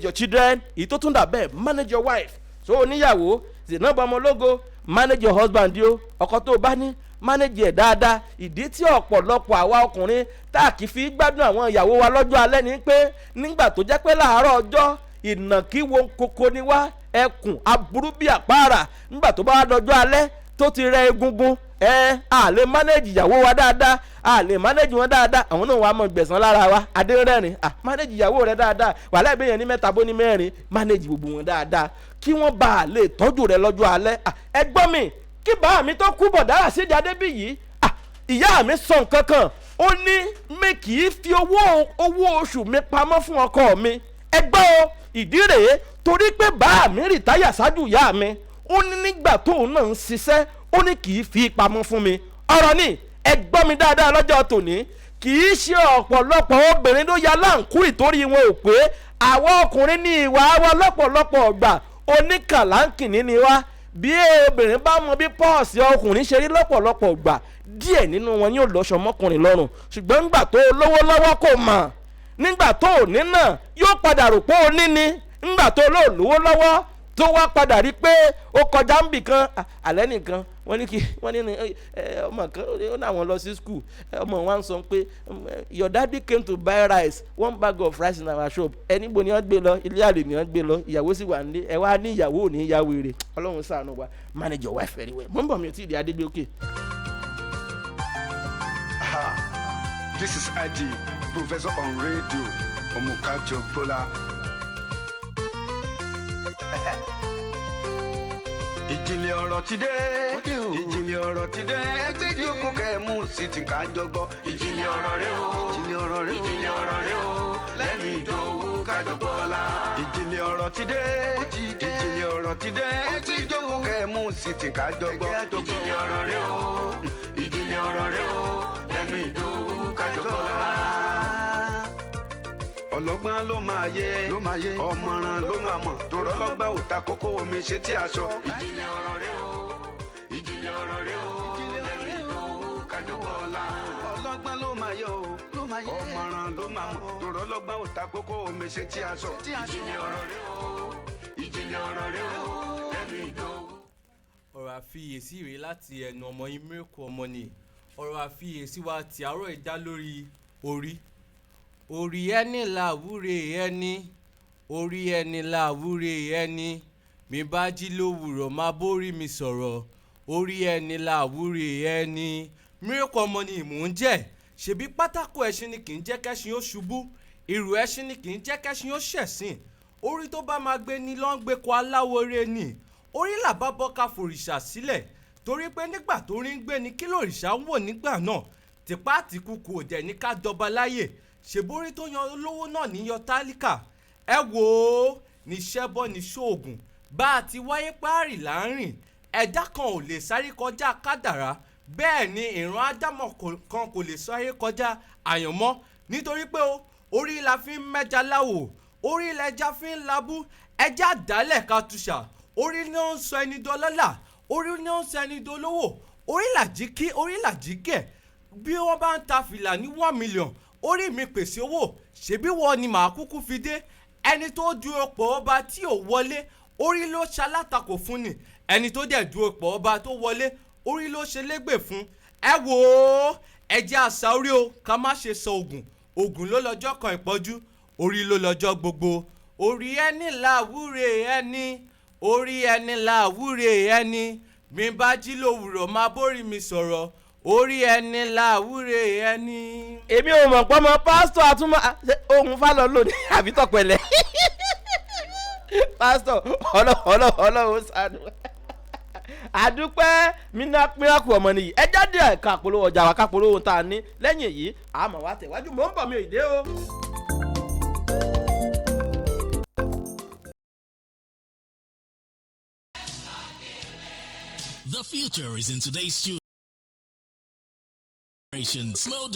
your children èyí tó tún dà bẹ́ẹ̀ manage your wife so oníyàwó Zainab ọmọ ológo manage your husband yo ọkọ tó o bá ní manage ẹ̀ dáadáa ìdí tí ọ̀pọ̀lọpọ̀ àwa ọkùnrin tá a kì í fi gbádùn àwọn ìyàwó wa lọ́jọ́ alẹ́ ni pé nígbà tó jẹ́ pé láàárọ̀ ọjọ́ ìnàkí wo koko ni wá ẹkùn aburú bíi àpáàrà nígbà tó bá wá dọjọ́ alẹ́ tó ti rẹ egungun a lè manage ìyàwó wa dáadáa a lè manage wọn dáadáa àwọn náà wà á mọ gbẹ̀san lára wa adérẹ́rìn manage ìyàwó rẹ dáadáa wàhálà ìbéèyàn ní mẹ́ta bó ní mẹ́rin manage gbogbo wọn dáadáa kí wọ́n bá a lè tọ́jú rẹ lọ́jọ́ alẹ́ ẹ gbọ́ mi kí bàá mi tó kú bọ̀dára sídìí Adébíyì ìyá mi sọ nǹkan kan ó ní mi kì í fi owó oṣù mi pamọ́ fún ọkọ mi ẹ gbọ́ o ìdí rèé torí pé bàá mi rìtáyà ṣáájú ìyá mi ó ní nígbà tóun náà ń ṣiṣẹ́ ó ní kì í fi pamọ́ fún mi ọ̀rọ̀ ni ẹ gbọ́ mi dáadáa lọ́jọ́ tòní kì í ṣe ọ̀pọ̀lọpọ̀ obìnrin ló ya láǹkú ìtorí wọn ò pé àwọn ọkùnrin ní ìwà wa lọ́pọ̀lọpọ̀ ọgbà oníkàlánkìní ni wá bí obìnrin bá mọ bí pọ́ọ̀sì ọkùnrin ṣe rí lọ́pọ̀lọpọ̀ ọgbà díẹ̀ nínú wọn yóò lọ́ṣọ mọ́kùnrin lọ́rùn ṣùgbọ́n nígbà tó lówó lọ́wọ́ kò mọ̀ nígbà tó ò ní náà yóò padà rò pé ó ní ni nígbà tó lówó lọ́wọ́ tó wá padà rí pé ó kọjá ń bì kan alẹ́ nìkan wọ́n ní ọmọ kan ó náwọn lọ sí school ọmọ wa ń sọ pé your daddy came to buy rice 1 bag of rice in our shop níbo ni wọ́n gbé lọ ilé àlè ni wọ́n gbé lọ ìyàwó sì wà nílé ẹ wá ní ìyàwó ò ní ya wèrè ọlọ́run ṣàánú wa manage your wife very well mo ń bọ̀ mi ò tí ì di Adégbókè. This is ID Professor on radio Kájọbọ́lá. Ìjìnlẹ̀ ọ̀rọ̀ ti dé ìjìnlẹ̀ ọ̀rọ̀ ti dé ẹgbẹ́ ìjókòó kẹ́mú sí ti Kájọgbọ́. Ìjìnlẹ̀ ọ̀rọ̀ rẹ o ìjìnlẹ̀ ọ̀rọ̀ rẹ o lẹ́nu Ìdòwú Kájọbọ́lá. Ìjìnlẹ̀ ọ̀rọ̀ ti dé ìjìnlẹ̀ ọ̀rọ̀ ti dé ẹgbẹ́ ìjókòó kẹ́mú sí ti Kájọgbọ́. Ìjìnlẹ̀ ọ̀rọ̀ rẹ o ìjìnlẹ̀ ọ̀rọ̀ rẹ o lẹ́nu Ìdòwú Kájọbọ́lá. Ọlọ́gbọ́n ló máa yé ọmọràn ló máa mọ̀ tó rọ́lọ́gbà ò ta kókó omi ṣe tí aṣọ. Ìjìnlẹ̀ ọ̀rọ̀ rẹ o ìjìnlẹ̀ ọ̀rọ̀ rẹ o lẹ́nu Ìdòwú Kájọbọ́lá. Ọlọ́gbọ́n ló máa yé ọmọràn ló máa mọ̀ tó rọ́lọ́gbà ò ta kókó omi ṣe tí aṣọ. Ìjìnlẹ̀ ọ̀rọ̀ rẹ o ìjìnlẹ̀ ọ̀rọ̀ rẹ o lẹ́nu Ìdòwú. Ọ̀rọ̀ àfiyèsí rèé láti ẹnu ọmọ yín Miracle Ọmọnì. Ọ̀rọ̀ àfiyèsí wa ti àárọ̀ ìdá lórí orí ẹni làwúre ẹni orí ẹni làwúre ẹni mi bá jí lówùrọ̀ má bórí mi sọ̀rọ̀ orí ẹni làwúre ẹni Miracle Ọmọnì mò ń jẹ́ ṣebí pátákó ẹṣin ni kì í jẹ́ kẹ́ṣin ó ṣubú ìrù ẹṣin ni kì í jẹ́ kẹ́ṣin ó ṣẹ̀sìn orí tó bá máa gbé ni ló ń gbé kọ aláwòrè ni orí làbá bọ́ ká fòrìṣà sílẹ̀ torí pé nígbà tó rí ń gbé ni kí lòrìṣà ń wò nígbà náà tìpá àtìkù kò dẹ̀ ní ká dọba láyè ṣèbórí tó yan olówó náà níyan tálíkà ẹ wò ó níṣẹ́ bọ́ ní ṣoògùn bá a ti wáyé páàrì láàrin ẹ̀dá kan ò lè sáré kọjá kádàrá bẹ́ẹ̀ ni ìran ádámọ̀ kan kò lè sáré kọjá àyànmọ́ nítorí pé orí la fi ń mẹ́ja láwò orí lẹja fi ń labú ẹja dálẹ̀ ká tuṣà orí ni ó ń sọ ẹni dọlọ́lá orí ni ó ń sọ ẹni dolówó orí làjí kẹ̀ bí wọ́n bá ń ta fìlà ní 1 million orí mi pèsè owó ṣebí wọ́n ni màá kúkú fi dé ẹni tó du ipò ọba tí ò wọlé orí ló ṣalátakò fún ni ẹni tó dẹ̀ du ipò ọba tó wọlé orí ló ṣe légbè fún ẹ wò ó ẹ jẹ́ àṣà orí o ká má ṣe sọ ògùn ló lọ́jọ́ kan ìpọ́jú orí ló lọ́jọ́ gbogbo orí ẹni làwúre ẹni orí ẹni làwúre ẹni mi bá jí lówùrọ̀ máa bórí mi sọ̀rọ̀ orí ẹni làwúre ẹni. èmi ò mọ̀ pọ́nmọ pásítọ̀ àtúmọ̀ ohun fálọ́ lónìí àbí tọ̀pẹ̀lẹ̀ pásítọ̀ ọlọ́run ṣàánú àdúpẹ́ mínàkù ọmọ nìyí ẹ jáde ẹ̀ka polówó ọjà wa ká polówó tá a ní lẹ́yìn èyí àmọ́ wa tẹ̀wájú mò ń bọ̀ mi ò dé o. The future is in today's student. Slow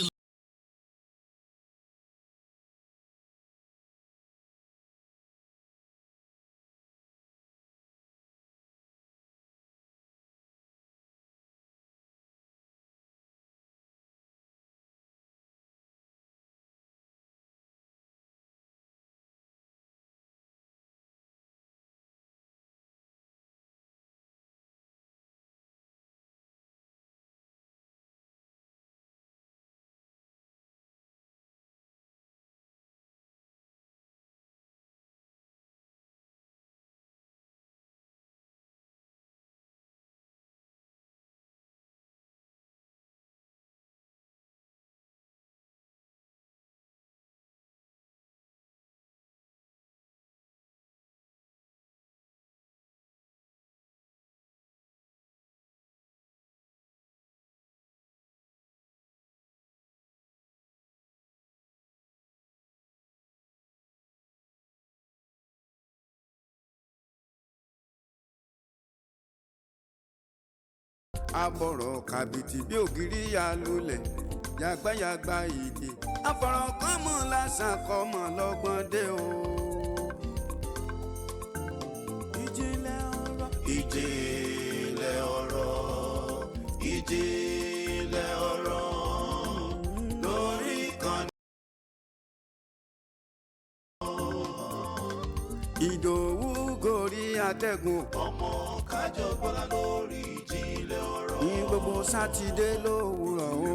abọ̀rọ̀ kàbìtì bí ògiri ya lulẹ̀ yàgbáyàgbá ìdè afọ̀rọ̀ kọ́mọ lásán kọ́mọ lọ́gbọ́n dé o. ìjìnlẹ̀ ọ̀rọ̀ ìjìnlẹ̀ ọ̀rọ̀ ìjìnlẹ̀ ọ̀rọ̀ lórí ìkànnì. Ìdòwú gorí àtẹ̀gùn ọmọ kájọ gbọ́lá lórí ìjìnlẹ̀ ọ̀rọ̀. ní gbogbo sátidé lówùrọ̀ o.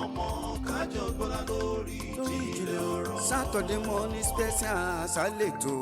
ọmọ kájọ gbọ́lá lórí ìjìnlẹ̀ ọ̀rọ̀. Saturday morning special àṣálẹ̀tò.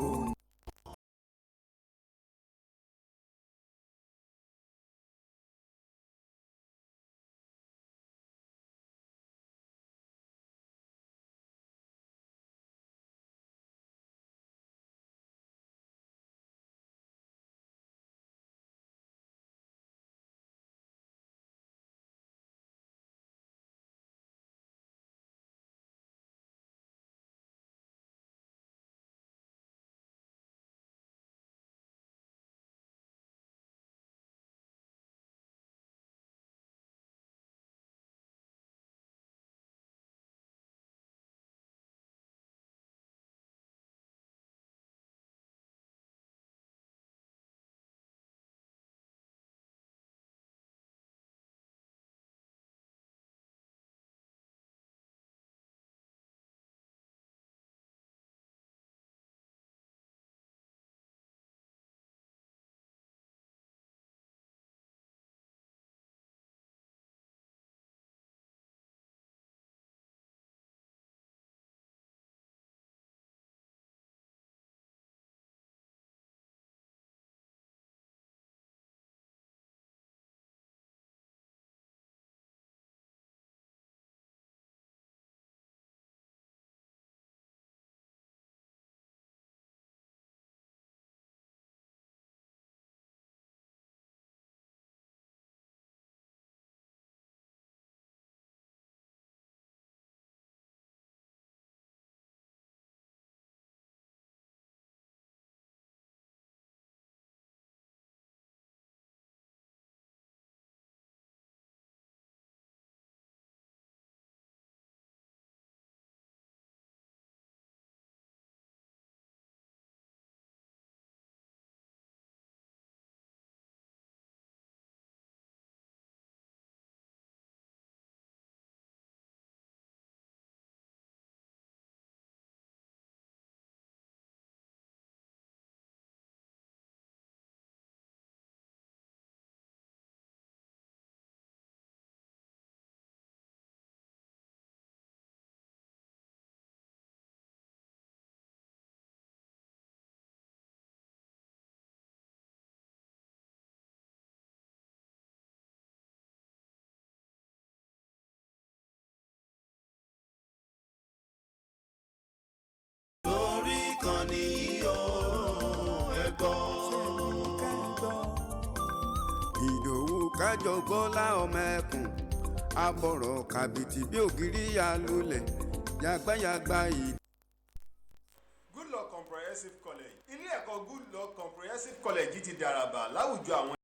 kájọ gbọ́lá ọmọ ẹkùn abọ̀rọ̀ kàbìtì bí ògiri ya lulẹ̀ yàgbáyàgbá yìí. Good Luck Comprehensive College ilé ẹ̀kọ́ Good Luck Comprehensive College ti dàràbà láwùjọ àwọn.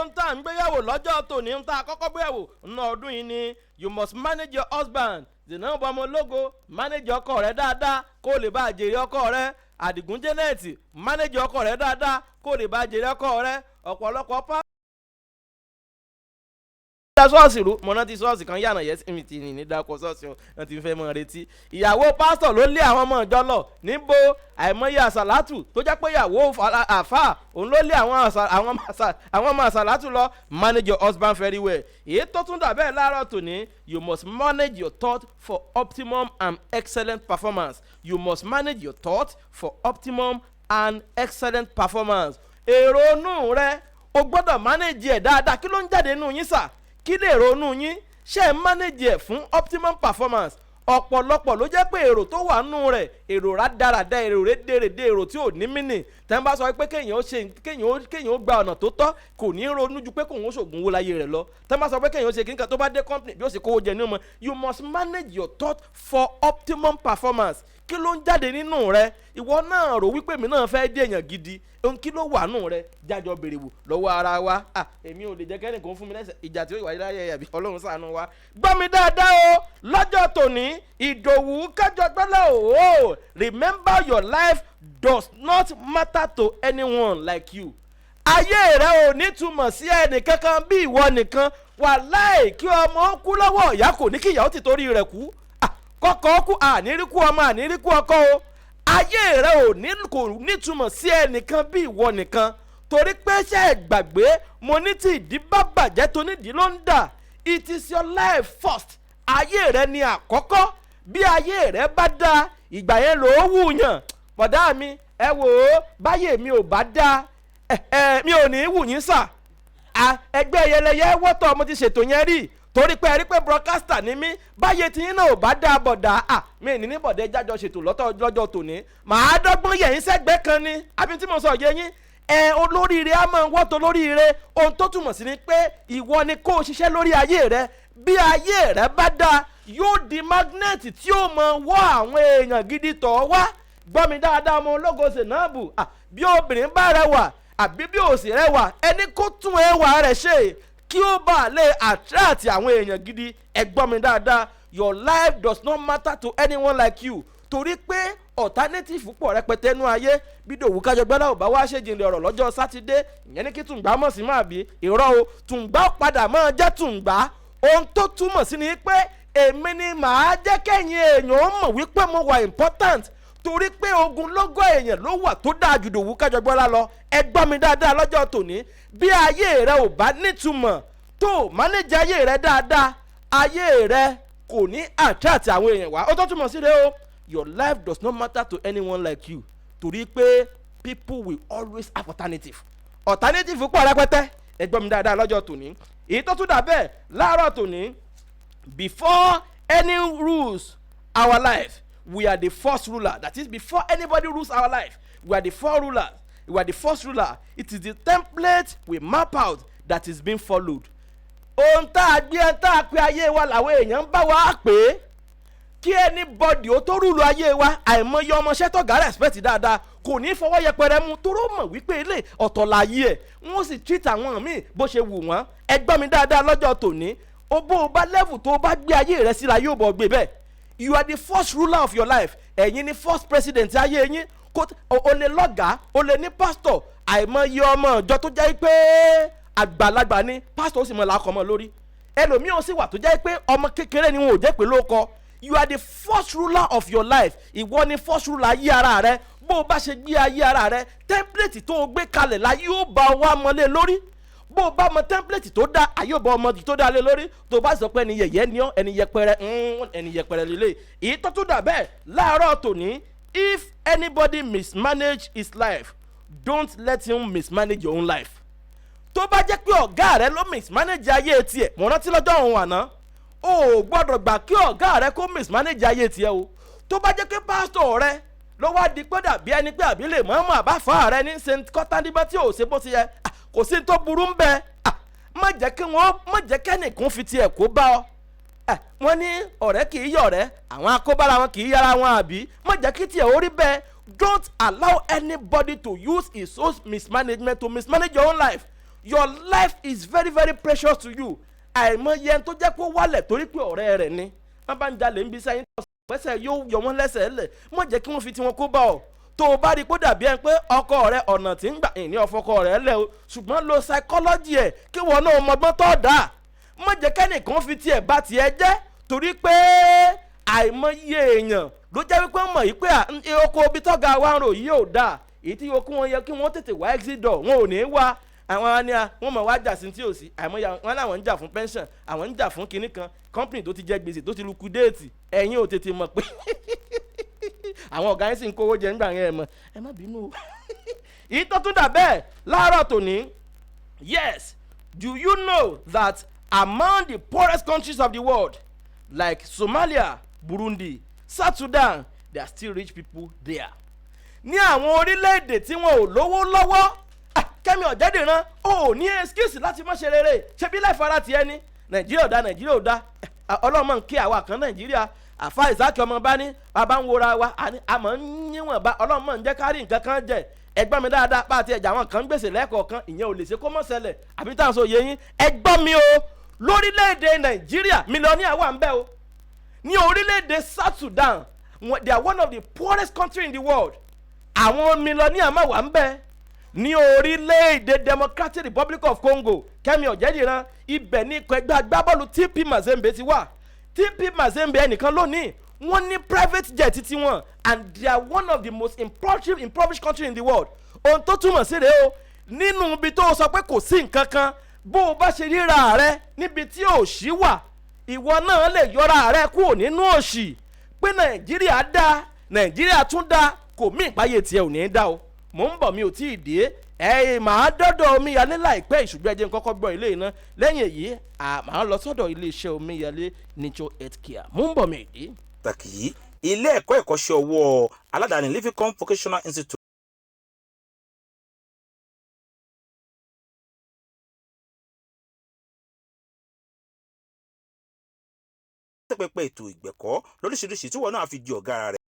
ohun tá à ń gbéyàwó lọ́jọ́ tòní ń tá a kọ́kọ́ gbéyàwó ńnà ọdún yìí ni you must manage your husband dènà ọmọ ológo manage ọkọ rẹ dáadáa kó o lè bá àjèrè ọkọ rẹ àdìgún janet manage ọkọ rẹ dáadáa kó o lè bá àjèrè ọkọ rẹ ọ̀pọ̀lọpọ̀ pa. ṣọ́ọ̀ṣì rú mọ̀nà ti ṣọ́ọ̀ṣì kan yànnà yẹn sí mi ti rìn ní dákọ̀ ṣọ́ọ̀ṣì wọn ti fẹ́ mọ́ retí ìyàwó pásítọ̀ ló lé àwọn ọmọ ìjọ lọ níbo àìmọye àṣàlátù tó jẹ́ pé ìyàwó àfà òun ló lé àwọn ọmọ àṣàlátù lọ. Manage your husband very well. èyí tó tún dà bẹ́ẹ̀ láàárọ̀ tòní you must manage your thought for optimum and excellent performance. You must manage your thought for optimum and excellent performance. èrò inú rẹ o gbọ́dọ̀ manage ẹ̀ dáadáa. kí ló ń jáde nínú yín sà? kí lè ronú yín ṣe é manage ẹ̀ fún optimum performance. ọ̀pọ̀lọpọ̀ ló jẹ́ pé èrò tó wà nù rẹ̀ èrò rádaràda èrò rédèrèdè èrò tí ò ní mínì tẹ́ ń bá sọ pé kéèyàn ó gba ọ̀nà tó tọ́ kò ní ronú ju pé kòun ó ṣògùn owó láyé rẹ̀ lọ tẹ́ ń bá sọ pé kéèyàn ó ṣe kíníkan tó bá dé company bí ó ṣe kówó jẹ ní ọmọ. You must manage your thought for optimum performance. kí ló ń jáde nínú rẹ? ìwọ náà rò wípé mi náà fẹ́ dé èèyàn gidi ohun kí ló wà nù rẹ? jájọ bèrè wò lọ́wọ́ ara wa. èmi ò lè jẹ́ kẹ́nìkan fún mi lẹ́sẹ̀ ìjà tí ó wáyé láyé àbí Ọlọ́run ṣàánú wa. gbọ́ mi dáadáa o lọ́jọ́ tòní Ìdòwú Kájọgbọ́lá o remember your life does not matter to anyone like you. ayé rẹ ò ní túmọ̀ sí ẹnìkankan bí ìwọ nìkan. wàláì kí ọmọ kú lọ́wọ́ ìyá kò ní kí ìyàwó ti torí rẹ̀ kú. kọ́kọ́ kú àníríkú ọmọ àníríkú ọkọ o ayé rẹ kò nítumọ̀ sí ẹnìkan bí ìwọ nìkan torí pé ṣe é gbàgbé mo ní tí ìdí bá bàjẹ́ tó nídìí ló ń dà. It is your life first. Ayé rẹ ni àkọ́kọ́. Bí ayé rẹ bá dáa ìgbà yẹn ló wù yàn. Bọ̀dá mi ẹ wò ó báyé mi ò bá dáa mi ò ní wù yín sà. Ẹgbẹ́ yẹlẹyẹ wọ́tọ̀ mo ti ṣètò yẹn rí torí pé ẹ rí pé broadcaster ni mí báyé tí yín náà ò bá dáa bọ̀dá mi ní bọ̀dá jájọ ṣètò lọ́jọ́ tòní màá dọ́gbọ́n yẹ̀yìn sẹ́gbẹ́ kan ni àbí tí mo sọ yẹ yín olóríire á máa wọ́tọ̀ olóríire ohun tó túmọ̀ sí ni pé ìwọ ni kó o ṣiṣẹ́ lórí ayé rẹ bí ayé rẹ bá dáa yóò di magnet tí ó máa wọ́ àwọn èèyàn gidi tọ̀ wá gbọ́ mi dáadáa ọmọ ológo Zainabu bí obìnrin bá rẹwà àbí bí òsì rẹwà ẹni kó tún ẹwà rẹ̀ ṣe kí ó bá lè attract àwọn èèyàn gidi ẹ gbọ́ mi dáadáa your life does not matter to anyone like you torí pé alternative pọ̀ rẹpẹtẹ nú ayé bí Dòwú Kájọgbọ́lá ò bá wá ṣèjìnlẹ̀ ọ̀rọ̀ lọ́jọ́ sátidé ìyẹn ní kí Tùǹgbá mọ̀ sí máa bí irọ́ o Tùǹgbá padà máa jẹ́ Tùǹgbá ohun tó túmọ̀ sí ni pé èmi ni màá jẹ́ kẹ́yìn èèyàn mọ̀ wípé mo wà important torí pé ogunlọ́gọ̀ èèyàn ló wà tó dáa ju Dòwú Kájọgbọ́lá lọ ẹ gbọ́ mi dáadáa lọ́jọ́ tòní bí ayé rẹ ò bá nítumọ̀ tó mánéjì ayé rẹ dáadáa ayé rẹ kò ní attract àwọn èèyàn wá ó tó túmọ̀ sí rẹ o your life does not matter to anyone like you torí pé people will always have alternative pọ̀ rẹpẹtẹ ẹ gbọ́ mi dáadáa lọ́jọ́ tòní èyí tó tún dà bẹ́ẹ̀ láàárọ̀ tòní before any rules our life we are the first ruler. That is, before anybody rules our life, we are the first ruler. It is the template we map out that is being followed. Ohun tá a gbé tá a pé ayé wa làwọn èèyàn ń bá wa pé kí anybody ó tó rúlu ayé wa àìmọye ọmọọṣẹ́ tó gà respect dáadáa kò ní fọwọ́ yẹpẹrẹ mú toró mọ̀ wípé ilé ọ̀tọ̀ láyé ẹ̀ wọ́n sì treat àwọn míì bó ṣe wù wọ́n ẹ gbọ́ mi dáadáa lọ́jọ́ tòní ó bó o bá level tó o bá gbé ayé rẹ síra yóò bọ̀ gbé bẹ́ẹ̀. You are the first ruler of your life. Ẹ̀yin ni first president ayé yín. O lè lọ́gàá, o lè ní pastor. Àìmọye ọmọ ìjọ tó jẹ́ pé àgbàlagbà ni pastor ó sì mọ̀ làákọ̀ mọ́ lórí. Ẹlòmíì ó sì wà tó jẹ́ pé ọmọ kékeré ni wọn ò jẹ́ pé ló kọ. You are the first ruler of your life. Ìwọ ni first ruler ayé ara rẹ. Bó o bá ṣe gbé ayé ara rẹ, template tó o gbé kalẹ̀ la yóò bá wa mọ́lé lórí. Bó o bá mọ template tó dá ayé ọba ọmọ tó dá lé lórí tó bá sọ pé ẹni yẹ̀yẹ́ ni ọ́ ẹni yẹpẹrẹ lélẹ̀ èyí tó tún dà bẹ́ẹ̀ láàárọ̀ tòní if anybody mismanage his life don't let him mismanage your own life. Tó bá jẹ́ pé ọ̀gá rẹ ló mismanage ayé tiẹ̀ mo rántí lọ́jọ́ òun àná o ò gbọ́dọ̀ gbà kí ọ̀gá rẹ kó mismanage ayé tiẹ̀ o. Tó bá jẹ́ pé pásítọ̀ rẹ ló wá di pé dàbí ẹni pé àbí lè mọ̀ọ́mọ̀ àbáfà rẹ ní St. Kọ́tàdínbá tí ò ṣe bó ti yẹ kò sí tó burú ń bẹ má jẹ́ kẹ́nìkan fi tiẹ̀ kó bá ọ wọ́n ní ọ̀rẹ́ kì í yọ̀rẹ́ àwọn akóbára wọn kì í yára wọn àbí má jẹ́ kí tiẹ̀ ó rí bẹ́ẹ̀ don't allow anybody to use his own mismanagement to mismanage your own life. Your life is very very precious to you. Àìmọye ẹni tó jẹ́ pé ó wálẹ̀ torí pé ọ̀rẹ́ rẹ̀ ni wọ́n bá ń jalè ń bí sẹ́yìn tó pẹ́sẹ̀ yóò yọ wọ́n lẹ́sẹ̀ lẹ̀ má jẹ́ kí wọ́n fi tiwọn kó bá ọ. Tó o bá rí kó dàbí ẹni pé ọkọ rẹ ọ̀nà tí ń gbà ní ọ̀fọ̀kọ rẹ lẹ̀ o ṣùgbọ́n lo psychology ẹ̀ kí wọn náà mọgbọ́n tó dà má jẹ́ kẹ́nìkan fi tiẹ̀ bá tiẹ̀ jẹ́ torí pé àìmọye èèyàn ló jẹ́ wípé mọ̀ yìí pé oko ibi tọ́ga wa ń rò yìí ò dáa èyí tí okun wọn yẹ kí wọ́n tètè wá exit door wọn ò ní wá àwọn ni wọ́n mọ̀ wá jà sí tí ò sí àìmọye wọn làwọn ń jà fún pension àwọn ń jà fún kinní kan company tó ti jẹ gbèsè tó ti liquidate ẹ̀yin ò tètè mọ̀ pé àwọn ọ̀gá yín sì ń kówó jẹ nígbà yẹn ẹ má bínú o. Èyí tó tún dà bẹ́ẹ̀ láàárọ̀ tòní yes do you know that among the poorest countries of the world like Somalia, Burundi, South Sudan there are still rich people there. Ní àwọn orílẹ̀-èdè tí wọn ò lówó lọ́wọ́ Kẹ́mi Ọ̀jẹ̀dìran ò ní excuse láti má ṣe rere ṣe bí láì fara tiẹ̀ ní Nàìjíríà ò dá ọlọ́mọ ń kí àwa kan Nàìjíríà àfa ìsáàkì ọmọ bá ní bàbá ń wora wa àmọ́ níwọ̀n bá ọlọ́run mọ̀ ń jẹ́ kárí nǹkan kan jẹ ẹgbọ́n mi dáadáa bá àti ẹ̀jà àwọn kan ń gbèsè lẹ́ẹ̀kọ̀ọ̀kan ìyẹn ò lè ṣe kó mọ̀ ṣẹlẹ̀ àbí táwọn sọ yẹyin ẹgbọ́n mi o lórílẹ̀‐èdè Nàìjíríà mílíọ̀nìyà wà ń bẹ o ní orílẹ̀‐èdè South Sudan they are one of the poorest countries in the world àwọn mílíọ̀nìyà máa wà ń bẹ ní orílẹ̀‐èdè Democratic Republic of Congo Kẹ́mi Ọ̀jẹ̀dìran ibẹ̀ ní ikọ̀ ẹgbẹ́ agbábọ́ọ̀lù TP Mazembe ti wà TP Mazembe ẹnìkan lónìí wọ́n ní private jet tiwọn and they are one of the most impoverished countries in the world. ohun tó túmọ̀ sí rèé o nínú ibi tó sọ pé kò sí nǹkan kan bó o bá ṣe ríra rẹ níbi tí òṣì wà ìwọ náà lè yọra rẹ kúrò nínú òṣì pé nàìjíríà dá nàìjíríà tún dá kò mí ìpáyé tiẹ̀ ò ní í dá o mò ń bọ̀ mi ò tí ì dé màá dọ́dọ̀ omíyalé láìpẹ́ ìṣùgbọ́n ẹjẹ́ kọ́kọ́ gbọ́ ilé iná lẹ́yìn èyí màá lọ sọ́dọ̀ iléeṣẹ́ omíyalé nature health care mò ń bọ̀ mi ìdí. pàtàkì yìí ilé ẹ̀kọ́ ẹ̀kọ́ṣẹ́ ọwọ́ aládàáni Livicom Vocational Institute pẹpẹ ètò ìgbẹ̀kọ́ lóríṣiríṣi tí wọn náà fi di ọ̀gá ara rẹ̀.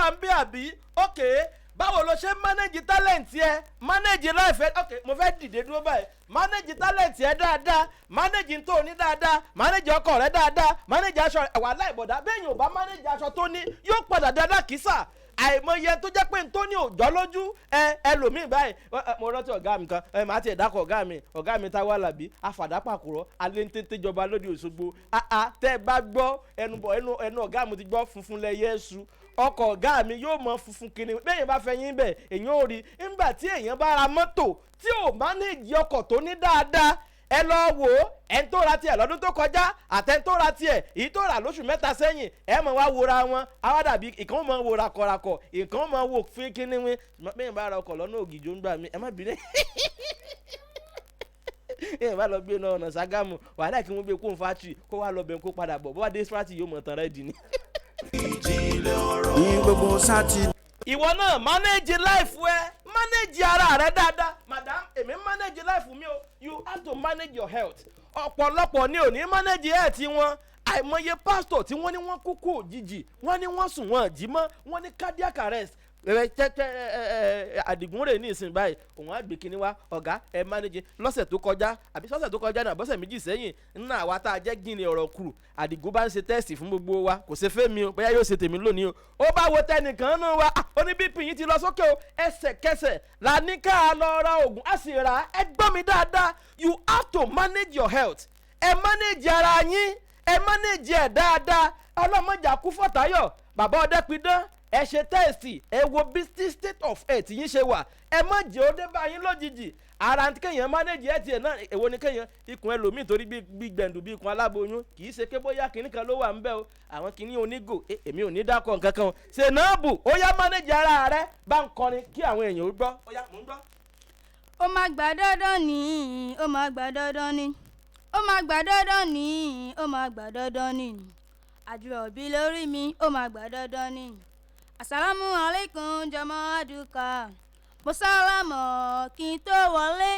wà ń bí àbí okay báwo ló ṣe manage talent yẹ manage life ẹ okay mo fẹ́ dìde dúró báyìí manage talent yẹ dáadáa manage tó ní dáadáa manage ọkọ rẹ dáadáa manage aṣọ ẹ̀wà aláìbọ̀dá bẹ́ẹ̀ni ò bá manage aṣọ tó ní yóò padà dáadáa kìsà àìmọye tó jẹ́ pé n tó ní òjọ́ lójú ẹlòmíì báyìí mo rántí ọ̀gá mi kan màá ti ẹ̀dákọ̀ ọ̀gá mi Táíwò Àlàbí afàdápàkùrọ̀ alẹ́ ń tètè jọba lóde Òṣogbo tẹ́ ẹ bá gbọ́ ẹnu ọ̀gá mi ti gbọ́ funfun lẹ́yẹ ẹ̀ṣù ọkọ̀ ọ̀gá mi yóò mọ funfun kiri bẹ́ẹ̀ bá fẹ́ yín bẹ̀ èyàn ò rí nígbà tí èyàn bá ra mọ́tò tí ò mánéèjì ọkọ̀ tó ní dáadáa ẹ lọ wò ó ẹni tó ra tiẹ̀ lọ́dún tó kọjá àtẹni tó ra tiẹ̀ èyí tó rà lóṣù mẹ́ta sẹ́yìn ẹ mọ̀ wá wòra wọn àwa dàbí ìkan mọ̀ wò rakọ̀rakọ̀ ìkan mọ̀ wò fún kíní wín bẹ́ẹ̀ bá ra ọkọ̀ lọ́nà Ògìjò ń gbà mí ẹ má bínú ẹ bá lọ gbé náà ọ̀nà Ṣàgámù wàhálà kí wọ́n gbé kó ń fátì kó wá lọ bẹ̀ kó padà bọ̀ bó wá dé fátì yóò mọ̀ tán rẹ̀ dì ní. ní gbogbo sátì. ìwọ náà manage life ẹ manage ara rẹ dáadáa madam èmi manage life mi o you have to manage your health ọ̀pọ̀lọpọ̀ ni ò ní manage health wọn àìmọye pastor tí wọ́n ní wọ́n kú kú òjijì wọ́n ní wọ́n sùn wọ́n jí mọ́ wọ́n ní cardiac arrest Àdìgún rè ní ìsìn báyìí òun á gbé kinní wá ọ̀gá ẹ manage lọ́sẹ̀ tó kọjá àbí sọ́sẹ̀ tó kọjá náà bọ́sẹ̀ méjì sẹ́yìn nínú àwa tá a jẹ́ gíní ọ̀rọ̀ kù Àdìgún bá ń ṣe tẹ́sì fún gbogbo wa kò ṣe fẹ́ mi o bóyá yóò ṣe tèmi lónìí o ó bá wo tẹnìkan náà wa ó ní bp yín ti lọ sókè o ẹsẹ̀kẹsẹ̀ la ní ká lọ ra oògùn á sì rà á ẹ gbọ́ mi dáadáa you have to manage your health ẹ manage ara yín ẹ manage ẹ̀ dáadáa ọlọ́mọjà kú Fọ̀táyọ̀ bàbá Ọdẹ́pidán ẹ ṣe tẹ́ẹ̀sì ẹ wo bí state of health yín ṣe wà ẹ má jẹ́ ó dé bá yín lójijì ara tí kéèyàn manage ẹ̀ tiẹ̀ náà èwo ni kéèyàn ikùn ẹlòmíì torí bí gbẹ̀ndù bí ikùn aláboyún kì í ṣe pé bóyá kinní kan ló wà ń bẹ́ o àwọn kinní onígò èmi ò ní dákọ̀ nǹkan kan o Ṣènàbù ó yá manage ara rẹ bá ń kọrin kí àwọn èèyàn ó gbọ́ ó yá mò ń gbọ́. ó máa gbà dandan ní ó máa gbà dandan ní ó máa gbà dandan ní ó máa gbà dandan ní àdúrà òbí lórí mi ó máa gbà dandan ní. Assalamu alaikum jama aduka mo sálámọ̀ kí n tó wọlé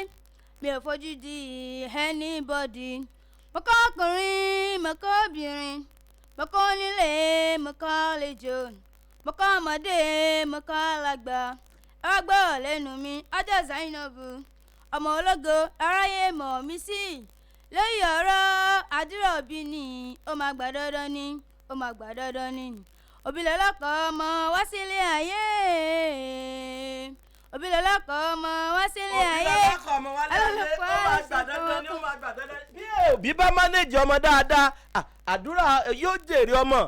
mi ò fojú di anybody mo kọ́ ọkùnrin mo kọ́ obìnrin mo kọ́ onílé mo kọ́ àlejò mo kọ́ ọmọdé mo kọ́ alàgbà ẹ wá gbọ́ lẹ́nu mi ọjọ́ Zainabu ọmọ ológo aráyé mọ̀ mí sí lórí ọ̀rọ̀ àdúrà òbí ni ó máa gbà dandan ni ó máa gbà dandan ni òbí lọ́lọ́kọ̀ ọmọ wá sílé ayé òbí lọ́lọ́kọ̀ ọmọ wá sílé ayé alọ́lọ́kọ̀ ọmọ bí òbí bá manage ọmọ dáadáa àdúrà yóò jèrè ọmọ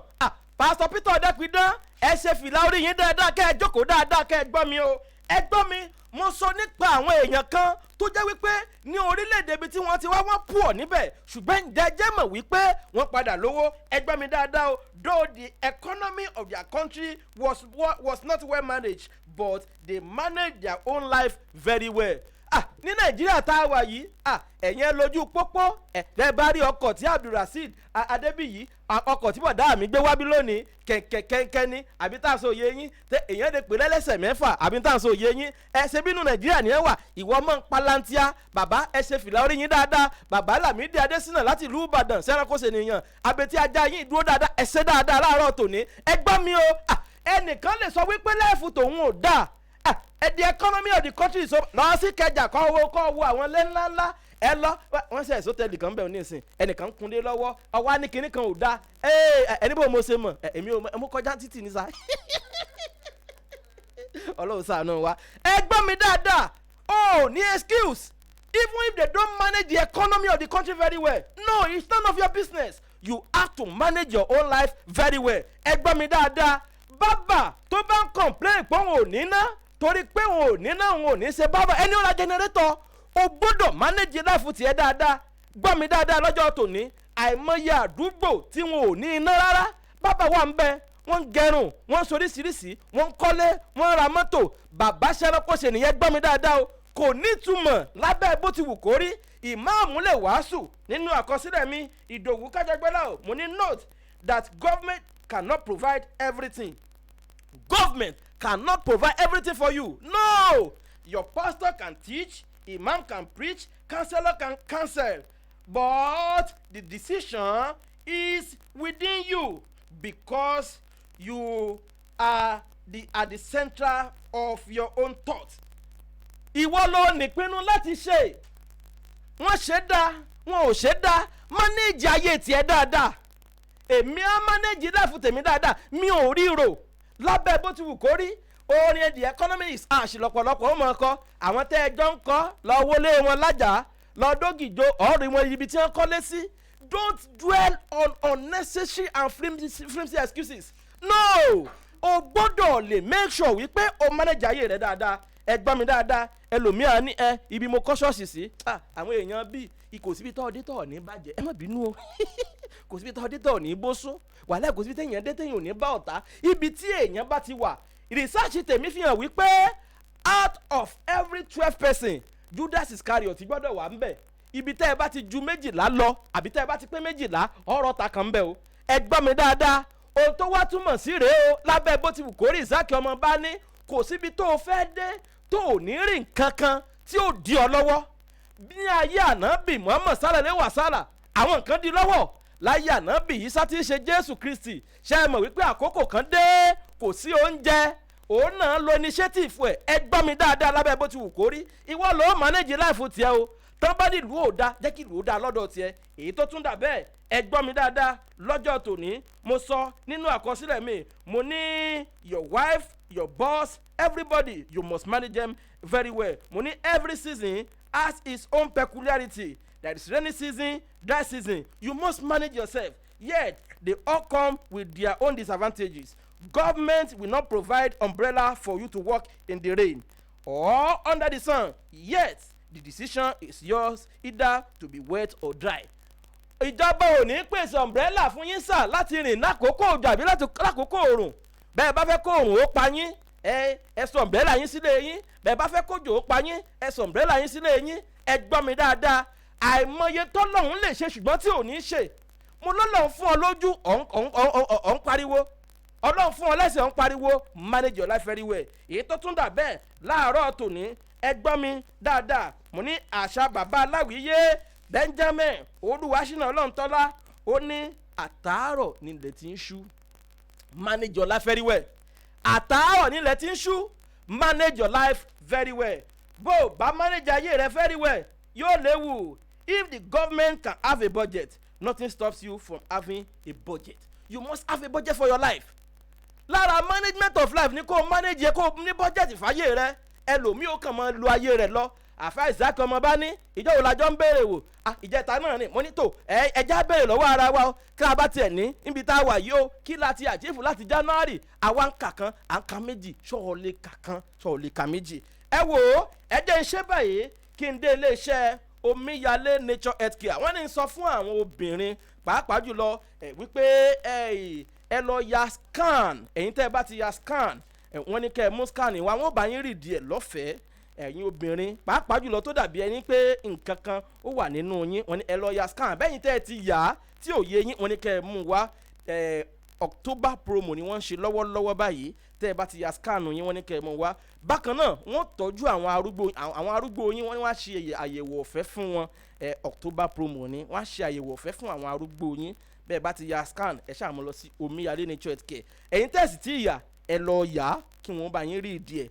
pásítọ̀ Peter Ọdẹ́pidán ẹ ṣe fìlà orí yín dáadáa kẹ́ ẹ jókòó dáadáa kẹ́ ẹ gbọ́ mi o ẹ gbọ́ mi mo sọ nípa àwọn èèyàn kan tó jẹ́ wípé ní orílẹ̀-èdè ibi tí wọ́n ti wá wọ́n pọ̀ níbẹ̀ ṣùgbọ́n jẹ́jẹ́ mọ̀ wípé wọ́n padà lówó ẹ gbọ́ mi dáadáa o though the economy of their country was not well managed but they managed their own life very well. ní Nàìjíríà tá a wà yìí ẹ̀yin ẹ lójú pópó ẹ bá rí ọkọ̀ tí Abdulrasheed Adébíyì ọkọ̀ tí bọ̀dá mi gbé wábí lónìí kẹ̀kẹ́ ní àbí tá a sọ òye yín èèyàn lè pè lẹ́lẹ́sẹ̀ mẹ́fà àbí tá a sọ òye yín ẹ ṣe bínú Nàìjíríà ní ẹ wà ìwọ mọ̀ ń palantia bàbá ẹ ṣe fìlà orí yín dáadáa bàbá Lámídì Adésínà láti ìlú Ìbàdàn sẹ́ránkóṣe nìyàn abetí ajá yín dúró dáadáa ẹ ṣe dáadáa láàárọ̀ tòní ẹ gbọ́ mi o ẹnìkan lè sọ wípé láìfù tòun ò dáa the economy of the country so lọ sí Kẹjà kọ́ wo àwọn ilé ńláńlá ẹ lọ wọ́n ṣe ẹ̀sọ́tẹ̀lì kan bẹ̀rù ní ìsìn ẹnìkan kúndé lọ́wọ́ ọwọ́ ní kinní kan ò dáa ẹni bó mo ṣe mọ̀ èmi ò mú kọjá títì ní sa Ọlọ́run ṣàánú wa ẹ gbọ́ mi dáadáa ní excuse even if they don't manage the economy of the country very well no it's none of your business you have to manage your own life very well ẹ gbọ́ mi dáadáa bàbá tó bá ń complain pé òun ò ní ná torí pé òun ò ní ná òun ò ní ṣe bàbá ẹni ó ra generator o gbọ́dọ̀ manage life tiẹ̀ dáadáa gbọ́ mi dáadáa lọ́jọ́ tòní àìmọye àdúgbò tí wọn ò ní iná rárá bàbá wà ń bẹ wọ́n ń gẹrun wọ́n ń soríṣiríṣi wọ́n ń kọ́lé wọ́n ń ra mọ́tò bàbá ṣẹlẹ́kọ̀ṣe nìyẹn gbọ́ mi dáadáa o kò nítumọ̀ lábẹ́ bó ti wù kó rí ìmáàmù lè wàásù nínú àkọsílẹ̀ mi Ìdòwú Kájọgbẹ́lá o mo ní note that government cannot provide everything government cannot provide everything for you no your pastor can teach imam can preach counselor can counsel but the decision is within you because you are at the central of your own thought. Ìwọ ló nípinnu láti ṣe. Wọ́n ṣe dá, wọn ò ṣe dá, manage ayé tiẹ̀ dáadáa. Èmi á manage life tèmi dáadáa, mi ò ríro. Lábẹ́ bó ti wù kó rí, orin the economy is ash lọ́pọ̀lọpọ̀ ó mọ̀ ọkọ. Àwọn tẹ́ ẹjọ́ ń kọ́ lọ wọlé wọn lájà, lọ dógìjó ọ̀rìn wọn ibi tí wọ́n kọ́lé sí. Don't dwell on unnecessary and flimsy excuses. No! O gbọ́dọ̀ lè make sure wípé o manage ayé rẹ dáadáa. Ẹ gbọ́ mi dáadáa, ẹlòmíà ní ibi mo kọ́ ṣọ́ọ̀ṣì sí. Àwọn èèyàn bíi kò síbi tọ́ ọdí tọ̀ ní bàjẹ́. Ẹ má bínú o. Kò síbi tọ́ ọdí tọ̀ ní bóṣó. Wàhálà kò síbi téèyàn dé téèyàn ò ní bá ọ̀tá. Ibi tí èèyàn bá ti wà. Research tèmi fi hàn wípé out of every 12 person, Judas Iscariot gbọ́dọ̀ wà ń bẹ̀. Ibi tẹ́ ẹ bá ti ju 12 lọ àbí tẹ́ ẹ bá ti pé 12 ọ̀rọ̀ ta kan ń bẹ̀ o. Ẹ gbọ́ mi dáadáa. Ohun tó wá túmọ̀ sí rèé o lábẹ́ bó ti wù kó rí Isaac ọmọ bá ní kò síbi tó o fẹ́ dé tó ò ní rìn kankan tí ó di ọ lọ́wọ́. Bí ayé ànábì Muhammad sálẹ̀ wàsálà àwọn nǹkan di lọ́wọ́ láyé ànábì Ìsá tí í ṣe Jésù Kristi ṣe é mọ̀ wípé àkókò kan dé kò sí oúnjẹ òun náà lo initiative ẹ̀. Ẹ gbọ́ mi dáadáa lábẹ́ bó ti wù kó rí ìwọ ló manage life tiẹ̀ o tán bá ní ìlú ò da jẹ́ kí ìlú ò da lọ́dọ̀ tiẹ̀ èyí tó tún dà bẹ́ẹ̀. Ẹ gbọ́ mi dáadáa lọ́jọ́ tòní mo sọ nínú àkọsílẹ̀ mi mo ní your wife your boss everybody you must manage them very well. Mo ní every season has its own peculiarity. There is rainy season, dry season. You must manage yourself. Yet they all come with their own disadvantages. Government will not provide umbrella for you to walk in the rain or under the sun. Yet the decision is yours either to be wet or dry. Ìjọba ò ní pèsè umbrella fún yín sà láti rìn lákòókò òjò àbí lákòókò òrùn. Bẹ́ẹ̀ bá fẹ́ kó òrùn ó pa yín ẹ sọ umbrella yín sílé yín. Bẹ́ẹ̀ bá fẹ́ kójò ó pa yín ẹ sọ umbrella yín sílé yín. Ẹ gbọ́ mi dáadáa àìmọye tọ́lọ́hún lè ṣe ṣùgbọ́n tí ò ní ṣe. Mo lọ́lọ́hún fún ọ lójú ọ̀ ń pariwo. Ọlọ́run fún ọ lẹ́sẹ̀ ọ̀ ń pariwo manage your life very well. Èyí tó tún dà bẹ́ẹ̀ láàárọ̀ tòní ẹ gbọ́ mi dáadáa. Mo ní àṣà bàbá aláwìyé Benjamin Olúwaṣínà Ọlọ́run-tọ́lá ó ní àtàárọ̀ nílẹ̀ tí ń ṣú manage your life very well. Àtàárọ̀ nílẹ̀ tí ń ṣú manage your life very well. Bó o bá manage ayé rẹ very well yóò léwu. If the government can have a budget, nothing stops you from having a budget. You must have a budget for your life. Lára management of life ni kó o manage yẹ kó o ní budget fàyè rẹ. Ẹlòmíì ó kàn máa lo ayé rẹ lọ. Àfáà Isaac ọmọ bá ní ìjọ wo lajọ ń béèrè wò ìjẹta náà ni mo ní tò ẹja béèrè lọ́wọ́ ara wa o kí a bá tiẹ̀ ní níbi tá a wà yìí o kí láti àjífù láti January àwa ń kà kan à ń ka méjì ṣọ́ọ̀lì kà kan ṣọ́ọ̀lì kà méjì. Ẹ wò ó ẹ jẹ́ ń ṣe báyìí kí n dé iléeṣẹ́ Omíyalé Nature Health Care. Wọ́n ní sọ fún àwọn obìnrin pàápàá jùlọ wípé ẹ lọ ya scan ẹ̀yin tẹ́ ẹ bá ti ya scan wọ́n ní kẹ́ ẹ mú scan wa wọ́n bá yín rìdí ẹ̀ lọ́fẹ̀ẹ́ ẹ̀yin obìnrin pàápàá jùlọ tó dàbí ẹni pé nǹkan kan ó wà nínú yín wọ́n ní ẹ lọ ya scan bẹ́yìn tẹ́ ẹ ti yà á tí ò yé yín wọ́n ní kẹ́ ẹ mú wá October promo ni wọ́n ń ṣe lọ́wọ́lọ́wọ́ báyìí tẹ́ ẹ bá ti ya scan yín wọ́n ní kẹ́ ẹ mú wá. Bákan náà wọ́n tọ́jú àwọn arúgbó yín wọ́n wá ṣe àyẹ̀wò ọ̀fẹ́ fún wọn October promo ni wọ́n á ṣe àyẹ̀wò ọ̀fẹ́ fún àwọn arúgbó yín bẹ́ẹ̀ bá ti ya scan ẹ ṣáà mú lọ sí Omíyalé Nature Health Care. Ẹ̀yin tẹ́ ẹ sì ti yà ẹ lọ yà á kí wọ́n bá yín rí ìdí ẹ̀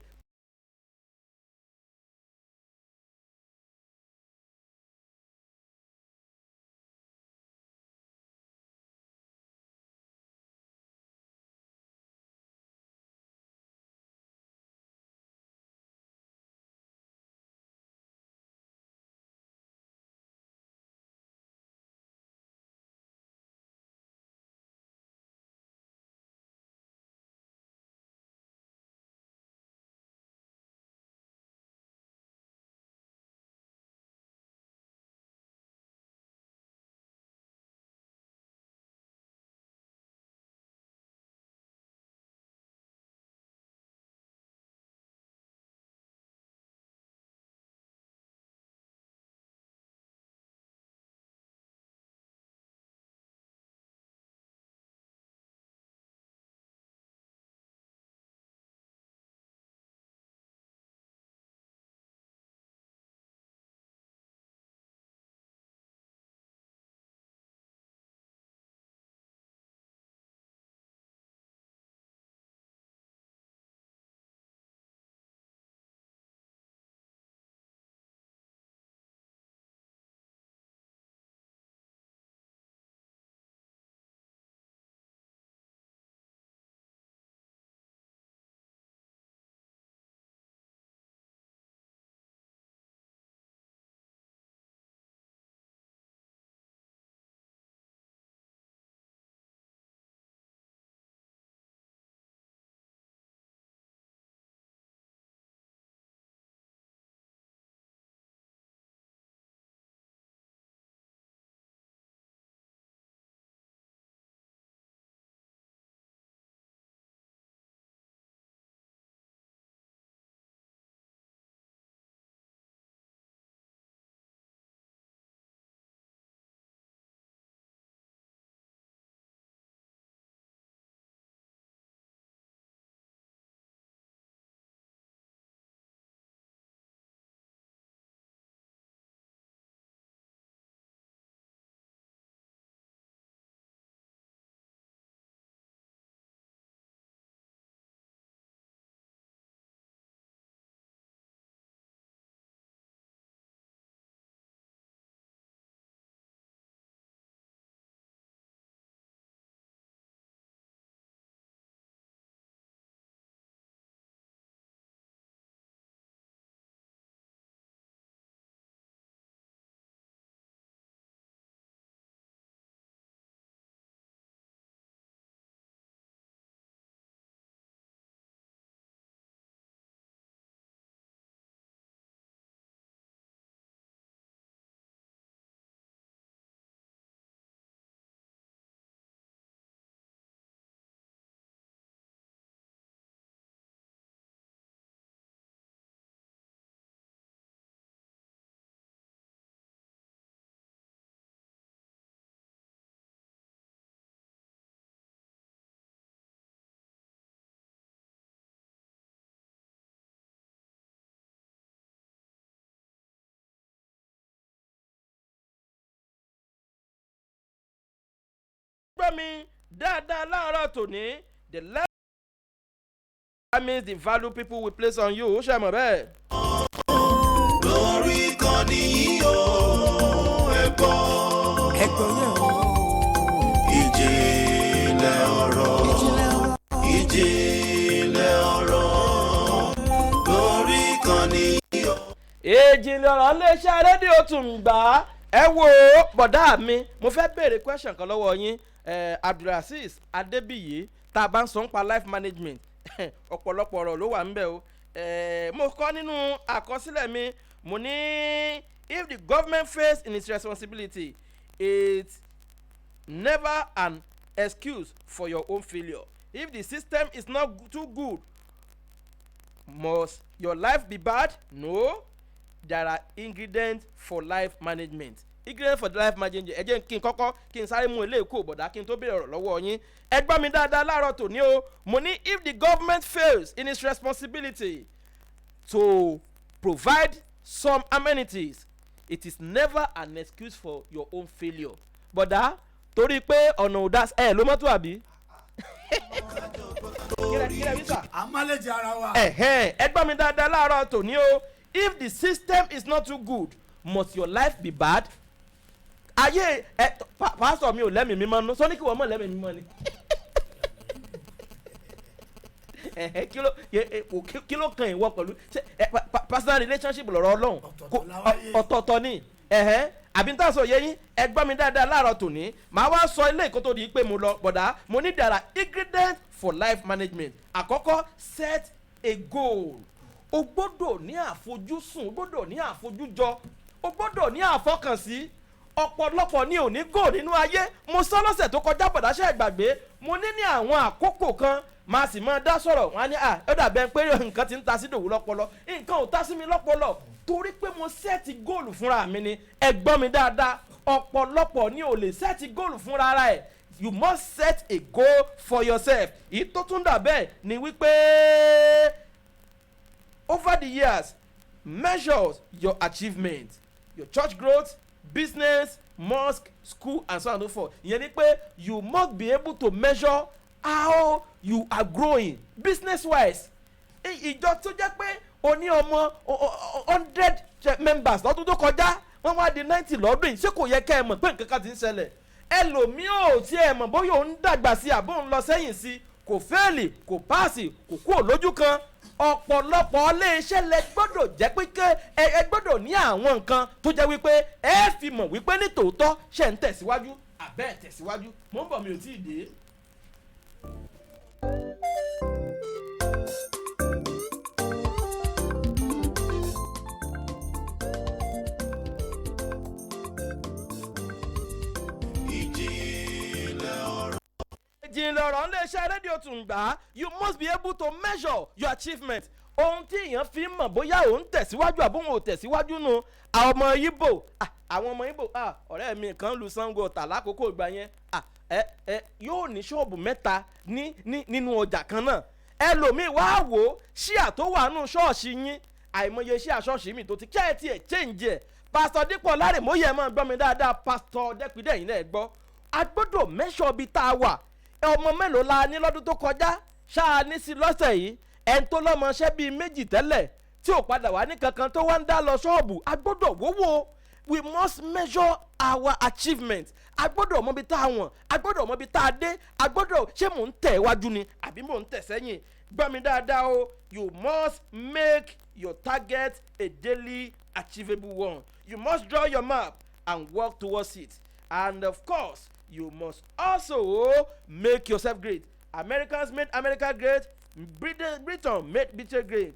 gbọ́ mi dáadáa láàárọ̀ tòní the level determines the value people will place on you ó ṣe mọ̀ bẹ́ẹ̀. lórí ìkànnì yìí ó ẹ̀gbọ́n yẹn o. ìjìnlẹ̀ ọ̀rọ̀ lórí ìkànnì yìí ó. ìjìnlẹ̀ ọ̀rọ̀ iléeṣẹ́ rédíò Tùǹgbà ẹ wo bọ̀dá mi mo fẹ́ béèrè question kan lọ́wọ́ yín Abdulaziz Adébíyì tá a bá ń sọ nípa life management ọ̀pọ̀lọpọ̀ ọ̀rọ̀ ló wà ńbẹ̀ o mo kọ́ nínú àkọsílẹ̀ mi mo ní if the government fails in its responsibility it's never an excuse for your own failure. If the system is not too good, must your life be bad? No. There are ingredients for life management. Ingredients for life management. Ẹ jẹ́ kí n kọ́kọ́ kí n sáré mú ilé ìkó bọ̀dá kí n tó béèrè ọ̀rọ̀ lọ́wọ́ yín. Ẹ gbọ́ mi dáadáa láàárọ̀ tòní o. Mo ní if the government fails in its responsibility to provide some amenities, it is never an excuse for your own failure. Bọ̀dá torí pé ọ̀nà ò dá ẹ ló mọ́tò àbí. àmàlẹ́jì ara wa. ẹ gbọ́ mi dáadáa láàárọ̀ tòní o. If the system is not too good, must your life be bad? Ayé pásítọ̀ mi ò lẹ́mìí mímọ́ nú sọ ní kí wọ́n mọ̀ lẹ́mìí mímọ́ ni. Kí ló kan ìwọ pẹ̀lú personal relationship lọ́rọ̀ Ọlọ́run ọ̀tọ̀ọ̀tọ̀ ni àbí tá a sọ yẹ yín ẹ gbọ́ mi dáadáa láàárọ̀ tòní màá wá sọ ilé ìkó tó di pé mo lọ bọ̀dá mo ní there are ingredients for life management. Àkọ́kọ́ set a goal. O gbọ́dọ̀ ní àfojúsùn o gbọ́dọ̀ ní àfojújọ o gbọ́dọ̀ ní àfọkànsí. Ọ̀pọ̀lọpọ̀ ní òní goal nínú ayé mo sọ lọ́sẹ̀ tó kọjá bọ̀dá ṣe gbàgbé mo ní àwọn àkókò kan máa sì máa dá sọ̀rọ̀ wọn á ní ó dàbẹ̀ pé nǹkan ti ń ta sí dòwú lọ́pọlọ nǹkan ò ta sí mi lọ́pọlọ torí pé mo sẹ́ẹ̀tì góòlù fúnra mi ni ẹ gbọ́ mi dáadáa ọ̀pọ̀lọpọ̀ ni ò lè sẹ́ẹ̀tì góòlù fúnra ara ẹ̀ you must set a goal for yourself. Èyí tó tún dà bẹ́ẹ̀ ni wípé over the years measure your achievement your church growth business mosque school and so on and so forth. Ìyẹn ni pé you must be able to measure how you are growing business wise. Ìjọ tó jẹ́ pé o ní ọmọ 100 members lọ́dún tó kọjá wọ́n wá di 90 lọ́dún yìí ṣé kò yẹ kẹ́ ẹ mọ̀ pé nǹkan kan ti ń ṣẹlẹ̀. Ẹlòmíì ò tí ẹ mọ̀ bóyá òun dàgbà sí àbó ń lọ sẹ́yìn sí kò fẹ́ẹ̀lì kò páàsì kò kúrò lójú kan. Ọ̀pọ̀lọpọ̀ iléeṣẹ́ lẹ gbọ́dọ̀ jẹ́ pé ẹ gbọ́dọ̀ ní àwọn nǹkan tó jẹ́ wípé ẹ fi mọ̀ wípé ní tòótọ́ ṣe ń tẹ̀síwájú àbẹ́ tẹ̀síwájú mo ń bọ̀ mi ò tí ì dé. ìjìnlẹ̀ ọ̀rọ̀ iléeṣẹ́ rédíò Tùǹgbà you must be able to measure your achievement. Ohun tí èèyàn fi ń mọ̀ bóyá òun tẹ̀síwájú àbóhùn ò tẹ̀síwájú nu àwọn ọmọ Ìgbò ọ̀rẹ́ mi kan lu Ṣàngó Ọ̀tà lákòókò ìgbà yẹn yóò ní ṣọ́ọ̀bù mẹ́ta nínú ọjà kan náà. Ẹlòmíì wá wò ó ṣíà tó wà nù ṣọ́ọ̀ṣì yín àìmọye ṣíà ṣọ́ọ̀ṣì mi tó ti kí ẹ tiẹ̀ change ẹ̀. Pásítọ̀ Dípọ̀ Lárèmóyè máa gbọ́ mi dáadáa Pásítọ̀ Dẹ́pidẹ́ yìí náà gbọ́. A gbọ́dọ̀ measure bí tá a wà. Ọmọ mélòó la ní lọ́dún tó kọjá ṣáà ní sí lọ́sẹ̀ yìí ẹni tó lọ́mọṣẹ́ bíi méjì tẹ́lẹ̀ tí ò padà wá ní kankan tó wá ń dá lọ ṣọ́ọ̀bù a gbọ́dọ̀ wówó. We must measure our achievement. A gbọ́dọ̀ mọ bí tá a wọ̀n a gbọ́dọ̀ mọ bí tá a dé a gbọ́dọ̀ ṣé mò ń tẹ̀ wájú ni àbí mò ń tẹ̀ sẹ́yìn. Gbọ́ mi dáadáa o you must make your target a daily achievable one. You must draw your map and work towards it. And of course you must also make yourself great. Americans made America great. Britain made Britain great.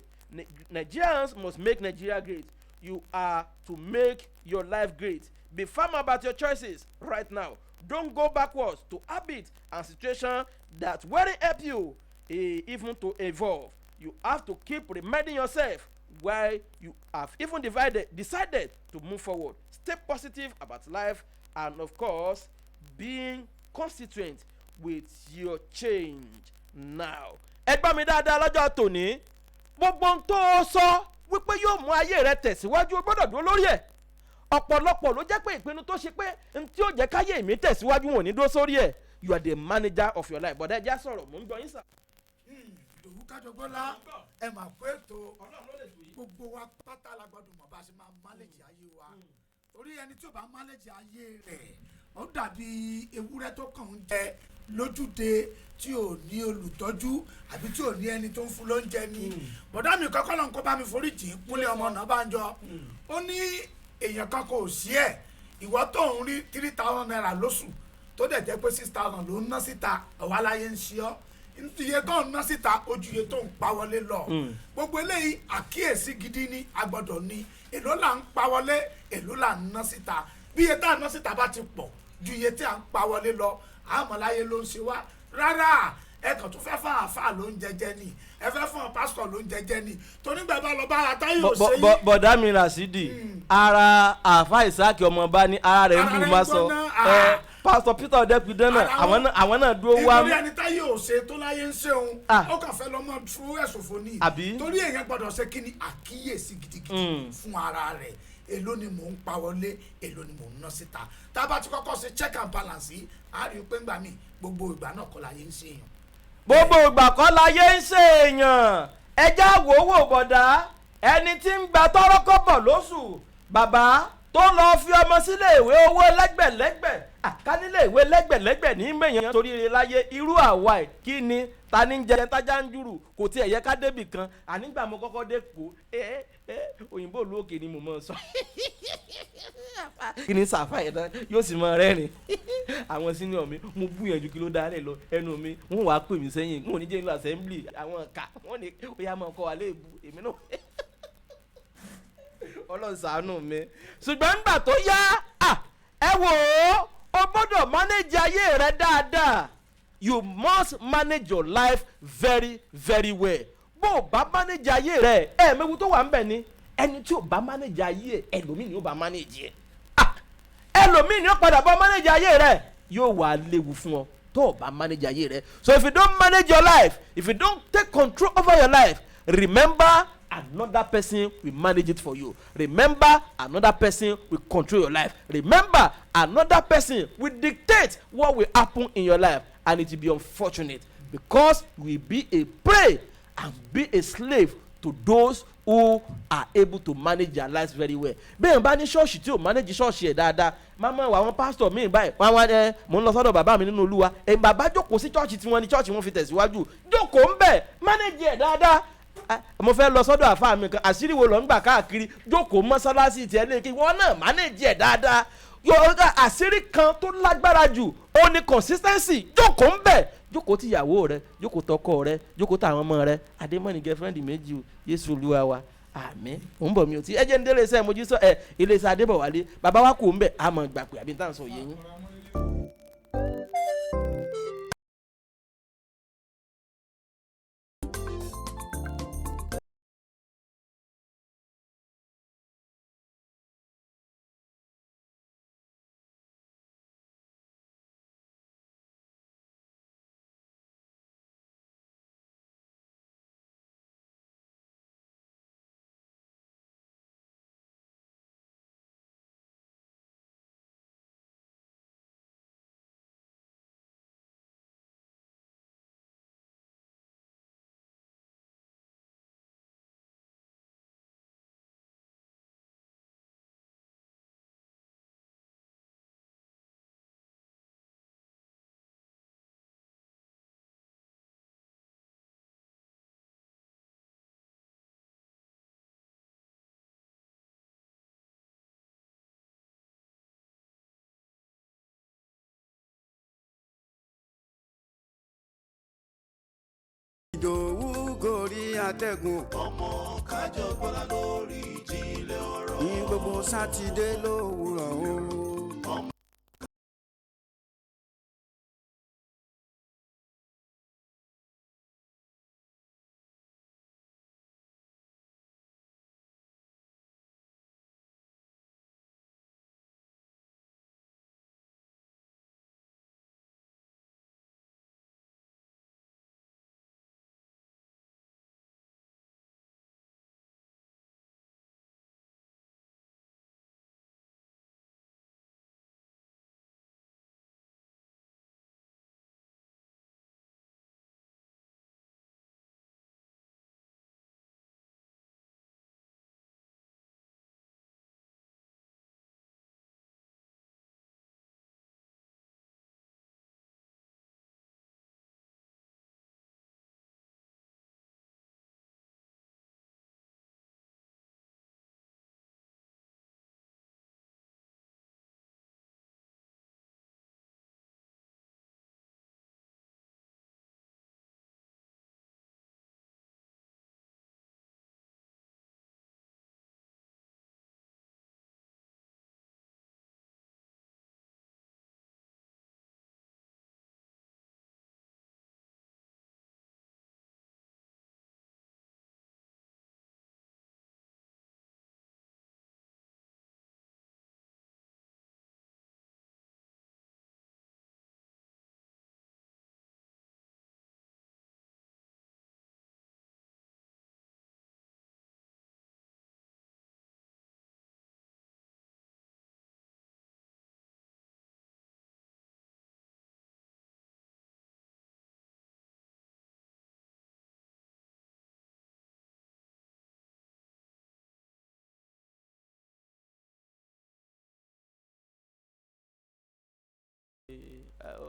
Nigerians must make Nigeria great. You are to make your life great. Be firm about your choices right now. Don't go backwards to habits and situations that won't help you even to evolve. You have to keep reminding yourself why you have even decided to move forward. Stay positive about life and of course being constituent with your change now. Ẹ gbọ́ mi dáadáa lọ́jọ́ tòní gbogbo ohun tó sọ wípé yóò mú ayé rẹ tẹ̀síwájú o gbọ́dọ̀ dúró lórí ẹ̀. Ọ̀pọ̀lọpọ̀ ló jẹ́ pé ìpinnu tó ṣe pé n tí ó jẹ́ káyé mi tẹ̀síwájú wọn ò ní dúró sórí ẹ̀ you are the manager of your life. Bọ̀dá ẹja sọ̀rọ̀ mò ń gbọ́ yín sà. Ìdòwú Kájọgbọ́lá ẹ mà kó ètò gbogbo wa pátá la gbọ́dọ̀ mọ̀ bá a ṣe máa máléjì ayé wa torí ẹni tí ò bá máléjì ayé rẹ̀ ó dàbí ewúrẹ́ tó kàn ń jẹ lójúde tí ò ní olùtọ́jú àbí tí ò ní ẹni tó ń fún lóúnjẹ ni bọ̀dá mi kọ́kọ́ lọ́n kó bá mi forí jìn Kúnlé ọmọ Ọ̀nàbánjọ ó ní èèyàn kan kò sí ẹ̀ ìwọ tó ń rí 3,000 naira lóṣù tó dẹ̀ jẹ́ pé 6,000 ló ń ná síta ọ̀wá láyé ń ṣe ọ́ iye tó ń ná síta ojú iye tó ń pa wọlé lọ gbogbo eléyìí àkíyèsí gidi ni a gbọ́dọ̀ ní èló là ń pa wọlé èló là ń ná síta bí iye tá à ń ná síta bá ti pọ̀ ju iye tí à ń pa wọlé lọ àmọ̀láyé ló ń ṣe wá rárá ẹ kàn tún fẹ́ fún àáfàá ló ń jẹjẹ ni ẹ fẹ́ fún pásítọ̀ ló ń jẹjẹ ni tonígbà bá lọ bá ara táyé ò ṣe yìí. bọ̀dá mi Rasidi ara àáfàá Ìsáàkì ọmọọba ní ara rẹ̀ ń lù má sọ pásítọ̀ Peter Ọ̀dẹ́pidán náà àwọn náà dúró wá. ìtòrí ẹni táyé ò ṣe tó láyé ń ṣeun ó kàn fẹ́ lọ́mọ tú ẹ̀sùn fún ni torí èèyàn gbọ́dọ̀ ṣe kí ni àkíyèsí gidigidi fún ara rẹ̀ èló ni mò ń pa wọlé èló ni mò ń ná síta tá a bá ti kọ́kọ́ ṣe check and balance yìí a rí i pé ńgbà míì gbogbo ìgbà náà kọ́ láyé ń ṣe èèyàn. gbogbo ìgbà kọ́ láyé ń ṣe èèyàn ẹja wòówò bọ̀dá ẹni tí ń gba tọ́rọ́kọ́bọ̀ lóṣù bàbá tó lọ fi ọmọ sílé ìwé owó lẹ́gbẹ̀lẹ́gbẹ̀ àkánilé ìwé lẹ́gbẹ̀lẹ́gbẹ̀ ní mẹ̀yàn torí rẹ̀ láyé irú àwa ẹ̀ kí ni ta ní jẹ tájá ń jùrù kò tiẹ̀ yẹ ká débì kan ànígbà mo kọ́kọ́ dé kó òyìnbó ìlú òkè ni mo mọ̀ sọ kí ni sàfà yẹn tán yóò sì mọ rẹ́rìn àwọn senior mi mo gbìyànjú kí ló dálẹ̀ lọ ẹnu mi wọ́n wàá pè mí sẹ́yìn wọn ò ní jẹ́ ìlú assembly àwọn ọ̀ka wọ́n ní ó yá máa kọ́ wa léèbù èmi náà Ọlọ́run ṣàánú mi ṣùgbọ́n nígbà tó yá ẹ wò ó o gbọ́dọ̀ manage ayé rẹ dáadáa you must manage your life very very well bó o bá manage ayé rẹ mẹ́wu tó wà ń bẹ̀ ni ẹni tí o bá manage ayé ẹlòmíì ni ó bá manage ẹlòmíì ni ó padà bọ́ manage ayé rẹ yóò wà léwu fún ọ tó o bá manage ayé rẹ so if you don't manage your life if you don't take control over your life remember another person will manage it for you. Remember, another person will control your life. Remember, another person will dictate what will happen in your life. And it will be unfortunate because you will be a prey and be a slave to those who are able to manage their lives very well. Bẹ́ẹ̀ bá ní ṣọ́ọ̀ṣì tí ò manage ṣọ́ọ̀ṣì ẹ̀ dáadáa máa wà àwọn pásítọ̀ míì báyìí wọ́n wá mò ń lọ sọ́dọ̀ bàbá mi nínú Olúwa bàbá jókòó sí ṣọ́ọ̀ṣì tí wọ́n ní ṣọ́ọ̀ṣì wọn fi tẹ̀síwájú jókòó ń bẹ̀ manage ẹ̀ dáadáa mo fẹ́ lọ sọ́dọ̀ àfáà mi kan àṣírí wo lọ ń gbà káàkiri jókòó mọ́sálásí tiẹ̀ lé kí wọ́n náà manage ẹ̀ dáadáa yọ̀ọ́gá àṣírí kan tó lágbára jù ó ní consistency jókòó ń bẹ̀ jókòó ti ìyàwó rẹ jókòó tọkọ rẹ jókòó táwọn ọmọ rẹ adémọ́ni girlfriend méjì o Jésù Olúwa wa àmín ò ń bọ̀ mi ò tí ẹ jẹ́ ń délé iṣẹ́ mojú sọ ilé iṣẹ́ Adébọ̀wálé bàbá wa kò ń bẹ̀ àmọ́ gbà pé àbí táwọn sọ yé yín. Ìdòwú gorí àtẹ̀gùn. ọmọ Kájọgbọ́lá lórí ìjìnlẹ̀ ọ̀rọ̀. ní gbogbo sátidé lówùrọ̀ o.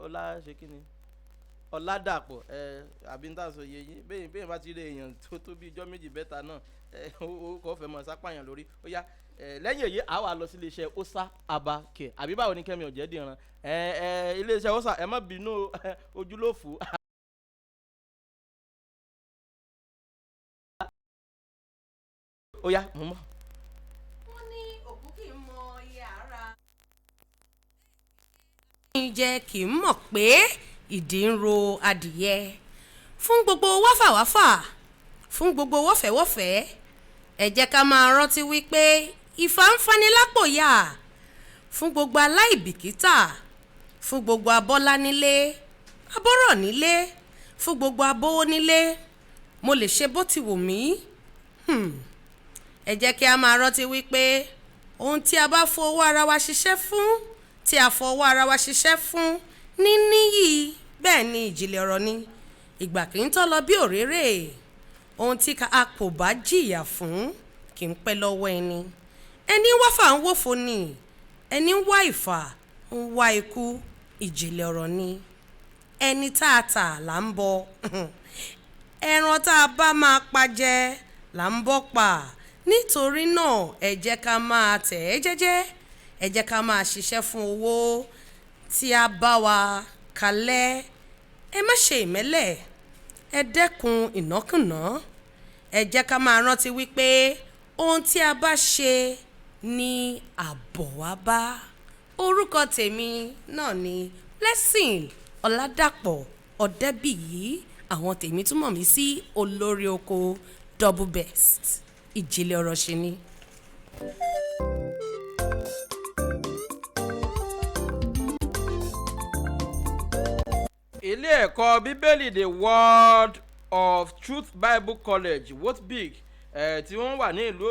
ọlá ṣe kí ni ọ̀làdàpọ̀ àbí ní tàṣọ yẹ yín bẹ́ẹ̀ bá ti rí èèyàn tó bí ijọ́ méjì bẹ́ta náà ó kọ́ fẹ́ mọ̀ sápàyàn lórí ó yá lẹ́yìn èyí àwa lọ sí iléeṣẹ́ osa abakẹ́ àbí báwo ni Kẹ́mi Ọ̀jẹ̀dìran iléeṣẹ́ osa ẹ má bínú ojúlófù. ó yá mo mọ̀. wọ́n ní òkú kì í mọ iye ara. jẹ́ kì í mọ̀ pé ìdí ń ro adìyẹ fún gbogbo wáfàwáfà fún gbogbo wọ́fẹ̀wọ́fẹ̀ ẹ jẹ́ ká máa rántí wípé ìfà ń fani lápò yá fún gbogbo aláìbìkítà fún gbogbo abọ́lá nílé abọ́rọ̀ nílé fún gbogbo abówó nílé mo lè ṣe bó ti wù mí ẹ jẹ́ kí a máa rántí wípé ohun tí a bá fọwọ́ ara wa ṣiṣẹ́ fún tí a fọwọ́ ara wa ṣiṣẹ́ fún níníyì bẹ́ẹ̀ ni ìjìnlẹ̀ ọ̀rọ̀ ni ìgbà kì í tọ́ lọ bí òréré ohun tí a kò bá jìyà fún kì í pẹ́ lọ́wọ́ ẹni ẹni ń wáfà ń wòfo ni ẹni ń wá ìfà ń wá ikú ìjìnlẹ̀ ọ̀rọ̀ ni ẹni tá a tà là ń bọ ẹran tá a bá máa pa jẹ là ń bọ́ pa nítorí náà ẹ jẹ́ ká máa tẹ̀ ẹ́ jẹ́jẹ́ ẹ jẹ́ ká máa ṣiṣẹ́ fún owó tí a bá wa kalẹ̀ ẹ má ṣe ìmẹ́lẹ̀ ẹ dẹ́kun ìnákùná ẹ jẹ́ ká máa rántí wípé ohun tí a bá ṣe ni àbọ̀ wá bá orúkọ tèmi náà ni Blessing Ọládàpọ̀ Ọ̀dẹ́bíyì àwọn tèmi túmọ̀ mí sí olórí oko double best ìjìnlẹ̀ ọ̀rọ̀ ṣe ni. ilé ẹ̀kọ́ bíbélì the Word of Truth Bible College Wotbig tí wọ́n wà ní ìlú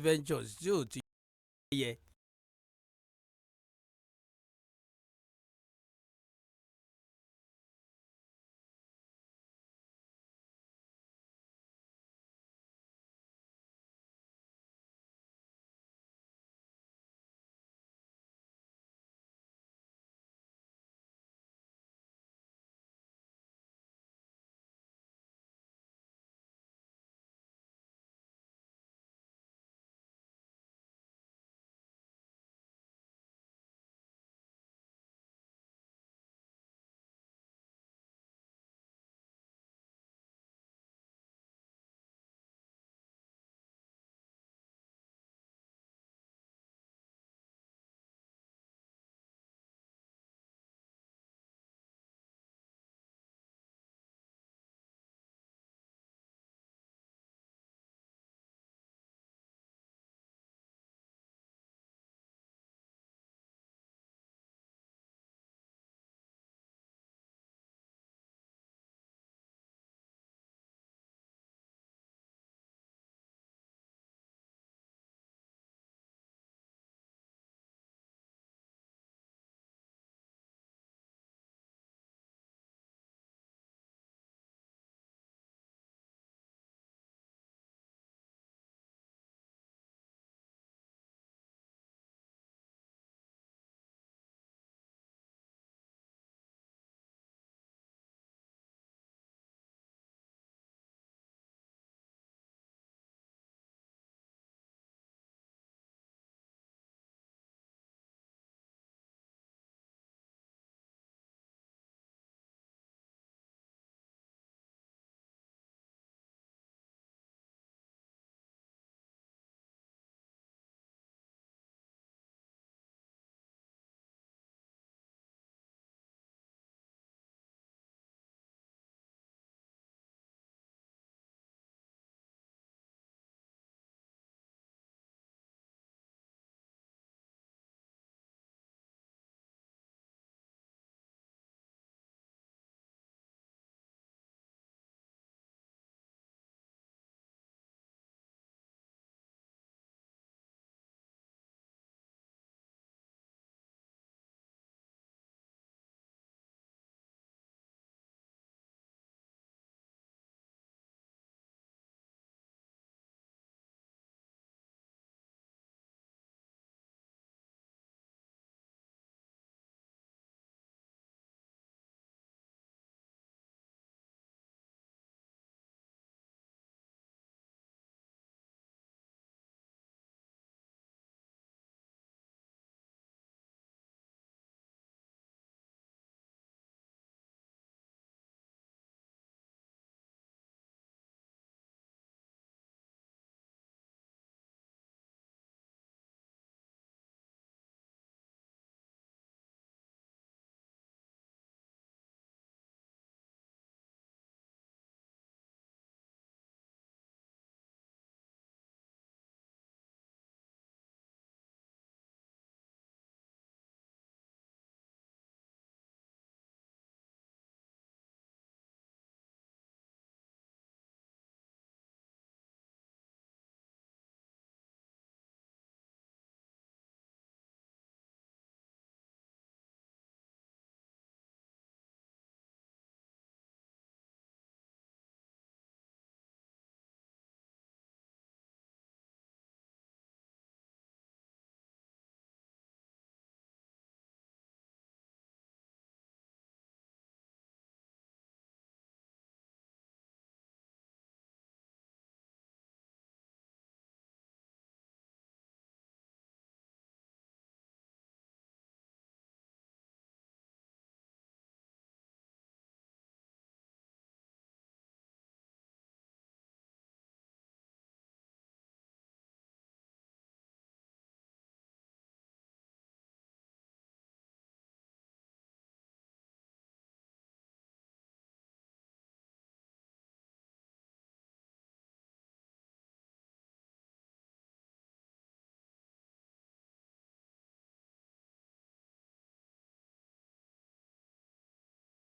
Ventures tí ò ti yẹ.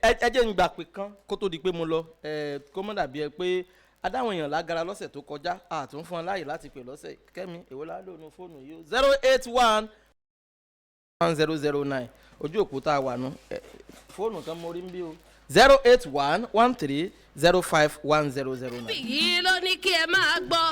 ẹ jẹ́ ń gbà pé kán kó tó di pé mo lọ kó mọ́ dàbí ẹ pé adáwọn èèyàn lágara lọ́sẹ̀ tó kọjá àtún fún ọ láàyè láti pè lọ́sẹ̀ kẹ́mi èwo ládùn ní fóònù yìí 081-1009 ojú òpó tá a wà nù fóònù kan mo rí ń bí o 081-1305-1009. yìí ló ní kí ẹ máa gbọ́.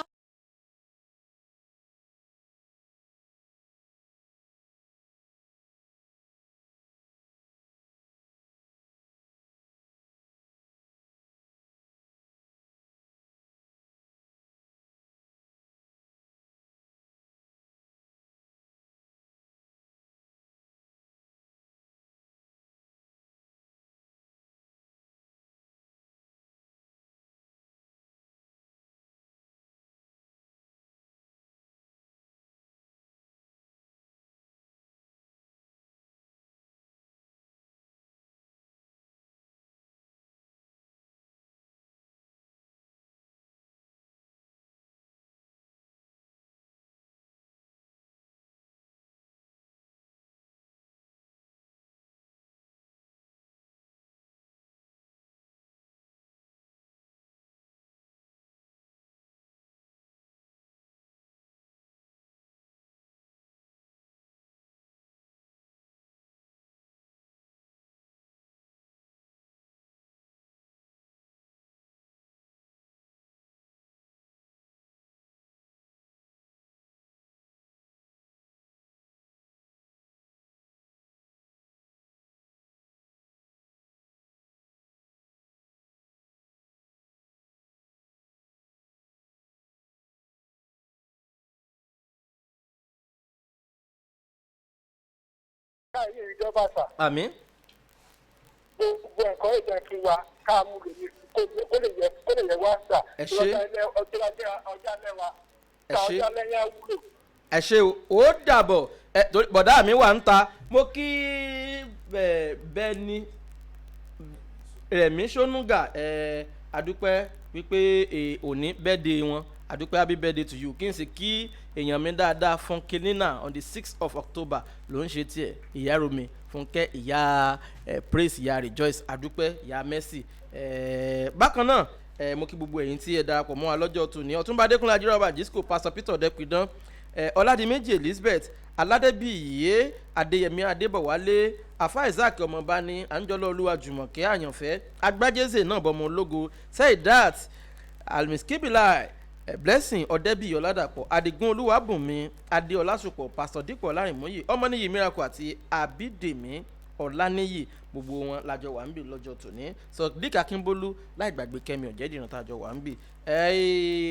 káyé ìjọba sà. àmín. gbogbo ẹ̀kọ́ ìjọ kí wa ká mú lèmi kó lè yẹ wá sà. ẹ ṣe ọjà lẹ́wà ká ọjà lẹ́yìn àwúlò. ẹ ṣe ó dàbọ̀ bọ̀dá mi wà ń ta mo kí bẹ́ẹ̀ni rẹ̀mí sọ́nùgà adúpẹ́ wípé òní bẹ́ẹ̀dẹ̀ wọn adúpẹ́ happy birthday to you kí n sì kí èèyàn mi dáadáa Fúnkẹ́ Nínà on the 6th of October ló ń ṣe tiẹ̀ ìyá Romi Fúnkẹ́ ìyá Praise ìyá Rejoice adúpẹ́ ìyá Mercy bákan náà mo kí gbogbo ẹ̀yin tí ẹ darapọ̀ mọ́ wa lọ́jọ́ tòní Ọ̀túnba Adékúnlé Ajírọ̀bà Jísíkò Pastor Peter Ọ̀dẹ́pidán Ọládìméjì Elizabeth Aládébíyìí Adéyẹmí Adébọ̀wálé Àfá Isaac Ọmọbani Àńjọlọ́ Olúwa Jùmọ̀kẹ́ Àyànfẹ́ Agbájézè náà bọ́mọ ológo Seidat Almiskibila Blessing Ọ̀dẹ́bíyì Ọládàpọ̀ Adigun Olúwàbùnmi Adéọlásùpọ̀ Pastor Dípọ̀ Ọlárìnmóyè Ọmọníyì Miracle àti Abídèmí Ọláníyì gbogbo wọn lájọ wà ń bì lọ́jọ́ tòní Sodiq Akínbólú láì gbàgbé Kẹ́mi Ọ̀jẹ́dìran tájọ wà ń bì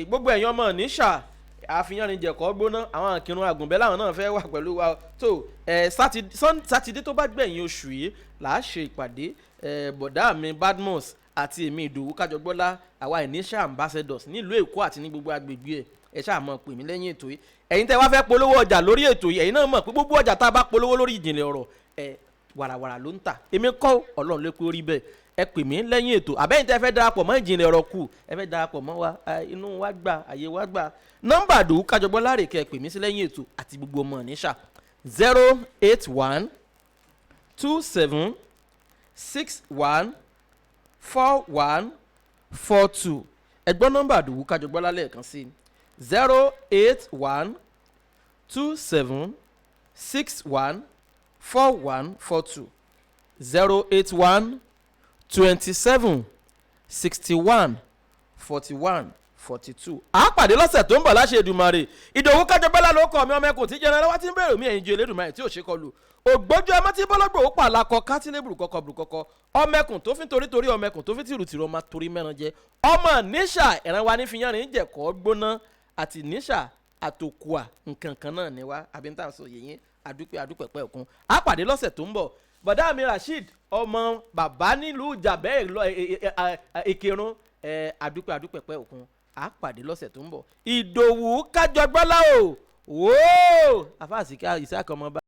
gbogbo ẹ̀yin ọmọ níṣà àfihàn ní jẹ̀kọ́ gbóná àwọn akínrun àgùnbẹ́ làwọn náà fẹ́ wà pẹ̀lú wa tó sátidé tó bá gbẹ̀yìn oṣù yìí là á ṣe ìpàdé bọ̀dá mi Badmus àti èmi Ìdòwú Kájọgbọ́lá àwa initial ambassadors nílùú Èkó àti ní gbogbo agbègbè ẹ ṣáà mọ̀ pè mí lẹ́yìn ètò yìí ẹ̀yin tẹ́ wá fẹ́ polówó ọjà lórí ètò yìí ẹ̀yin náà mọ̀ pé gbogbo ọjà tá a bá polówó lórí ìjìnlẹ̀ ọ̀rọ̀ wàràwàrà ló ń tà èmi kọ́ Ọlọ́run ló pé ó rí bẹ́ẹ̀ ẹ pè mí lẹ́yìn ètò àbẹ́yìn tẹ́ fẹ́ darapọ̀ mọ́ ìjìnlẹ̀ ọ̀rọ̀ kù ẹ fẹ́ darapọ̀ mọ́ wa inú wa gbà àyè wa gbà nọ́mbà Ìdòwú Kájọgbọ́lá rè kẹ́ ẹ pè mí sí lẹ́yìn ètò àti gbogbo ọmọ níṣà 081 27 61 41 42 ẹgbọ́n nọ́mbà Ìdòwú Kájọgbọ́lá lẹ́ẹ̀kan sí 081 27 61 41 42 081 27 61 41 42. a pàdé lọ́sẹ̀ tó ń bọ̀ láṣẹ Èdùmàrè Ìdòwú Kájọgbọ́lá ló kọ́ mi ọmọ ẹkùn tí jẹrẹ lọ́wọ́ tí ń bèrè mí ẹ̀yìn ju Elédùmarè tí ò ṣe kọlù ògbójú ẹmọ tí bọ́lọ́gbò ó pàlàkọ kátìlé burúkọkọ ọmọ ẹkùn tó fi torítorí ọmọ ẹkùn tó fi tìrùtìrù ọmọ torí mẹ́ran jẹ ọmọ níṣà ẹ̀ràn wa ní fi yánrin jẹ̀kọ́ gbóná àti níṣà àtòkùà nǹkan kan náà ni wá àbíntà sọ yẹ̀yìn adúpẹ́ pẹ́ òkun a pàdé lọ́sẹ̀ tó ń bọ̀ bọ̀dá mi Rasheed ọmọ bàbá nílùú Ìjàbẹ́ Ìkìrun adúpẹ́ pẹ́ òkun a pàdé lọ́sẹ̀ tó ń bọ̀ Ìdòwú Kájọgbọ́lá o wò ó àfáàsì ká ìsáàkọ́ ọmọ bá.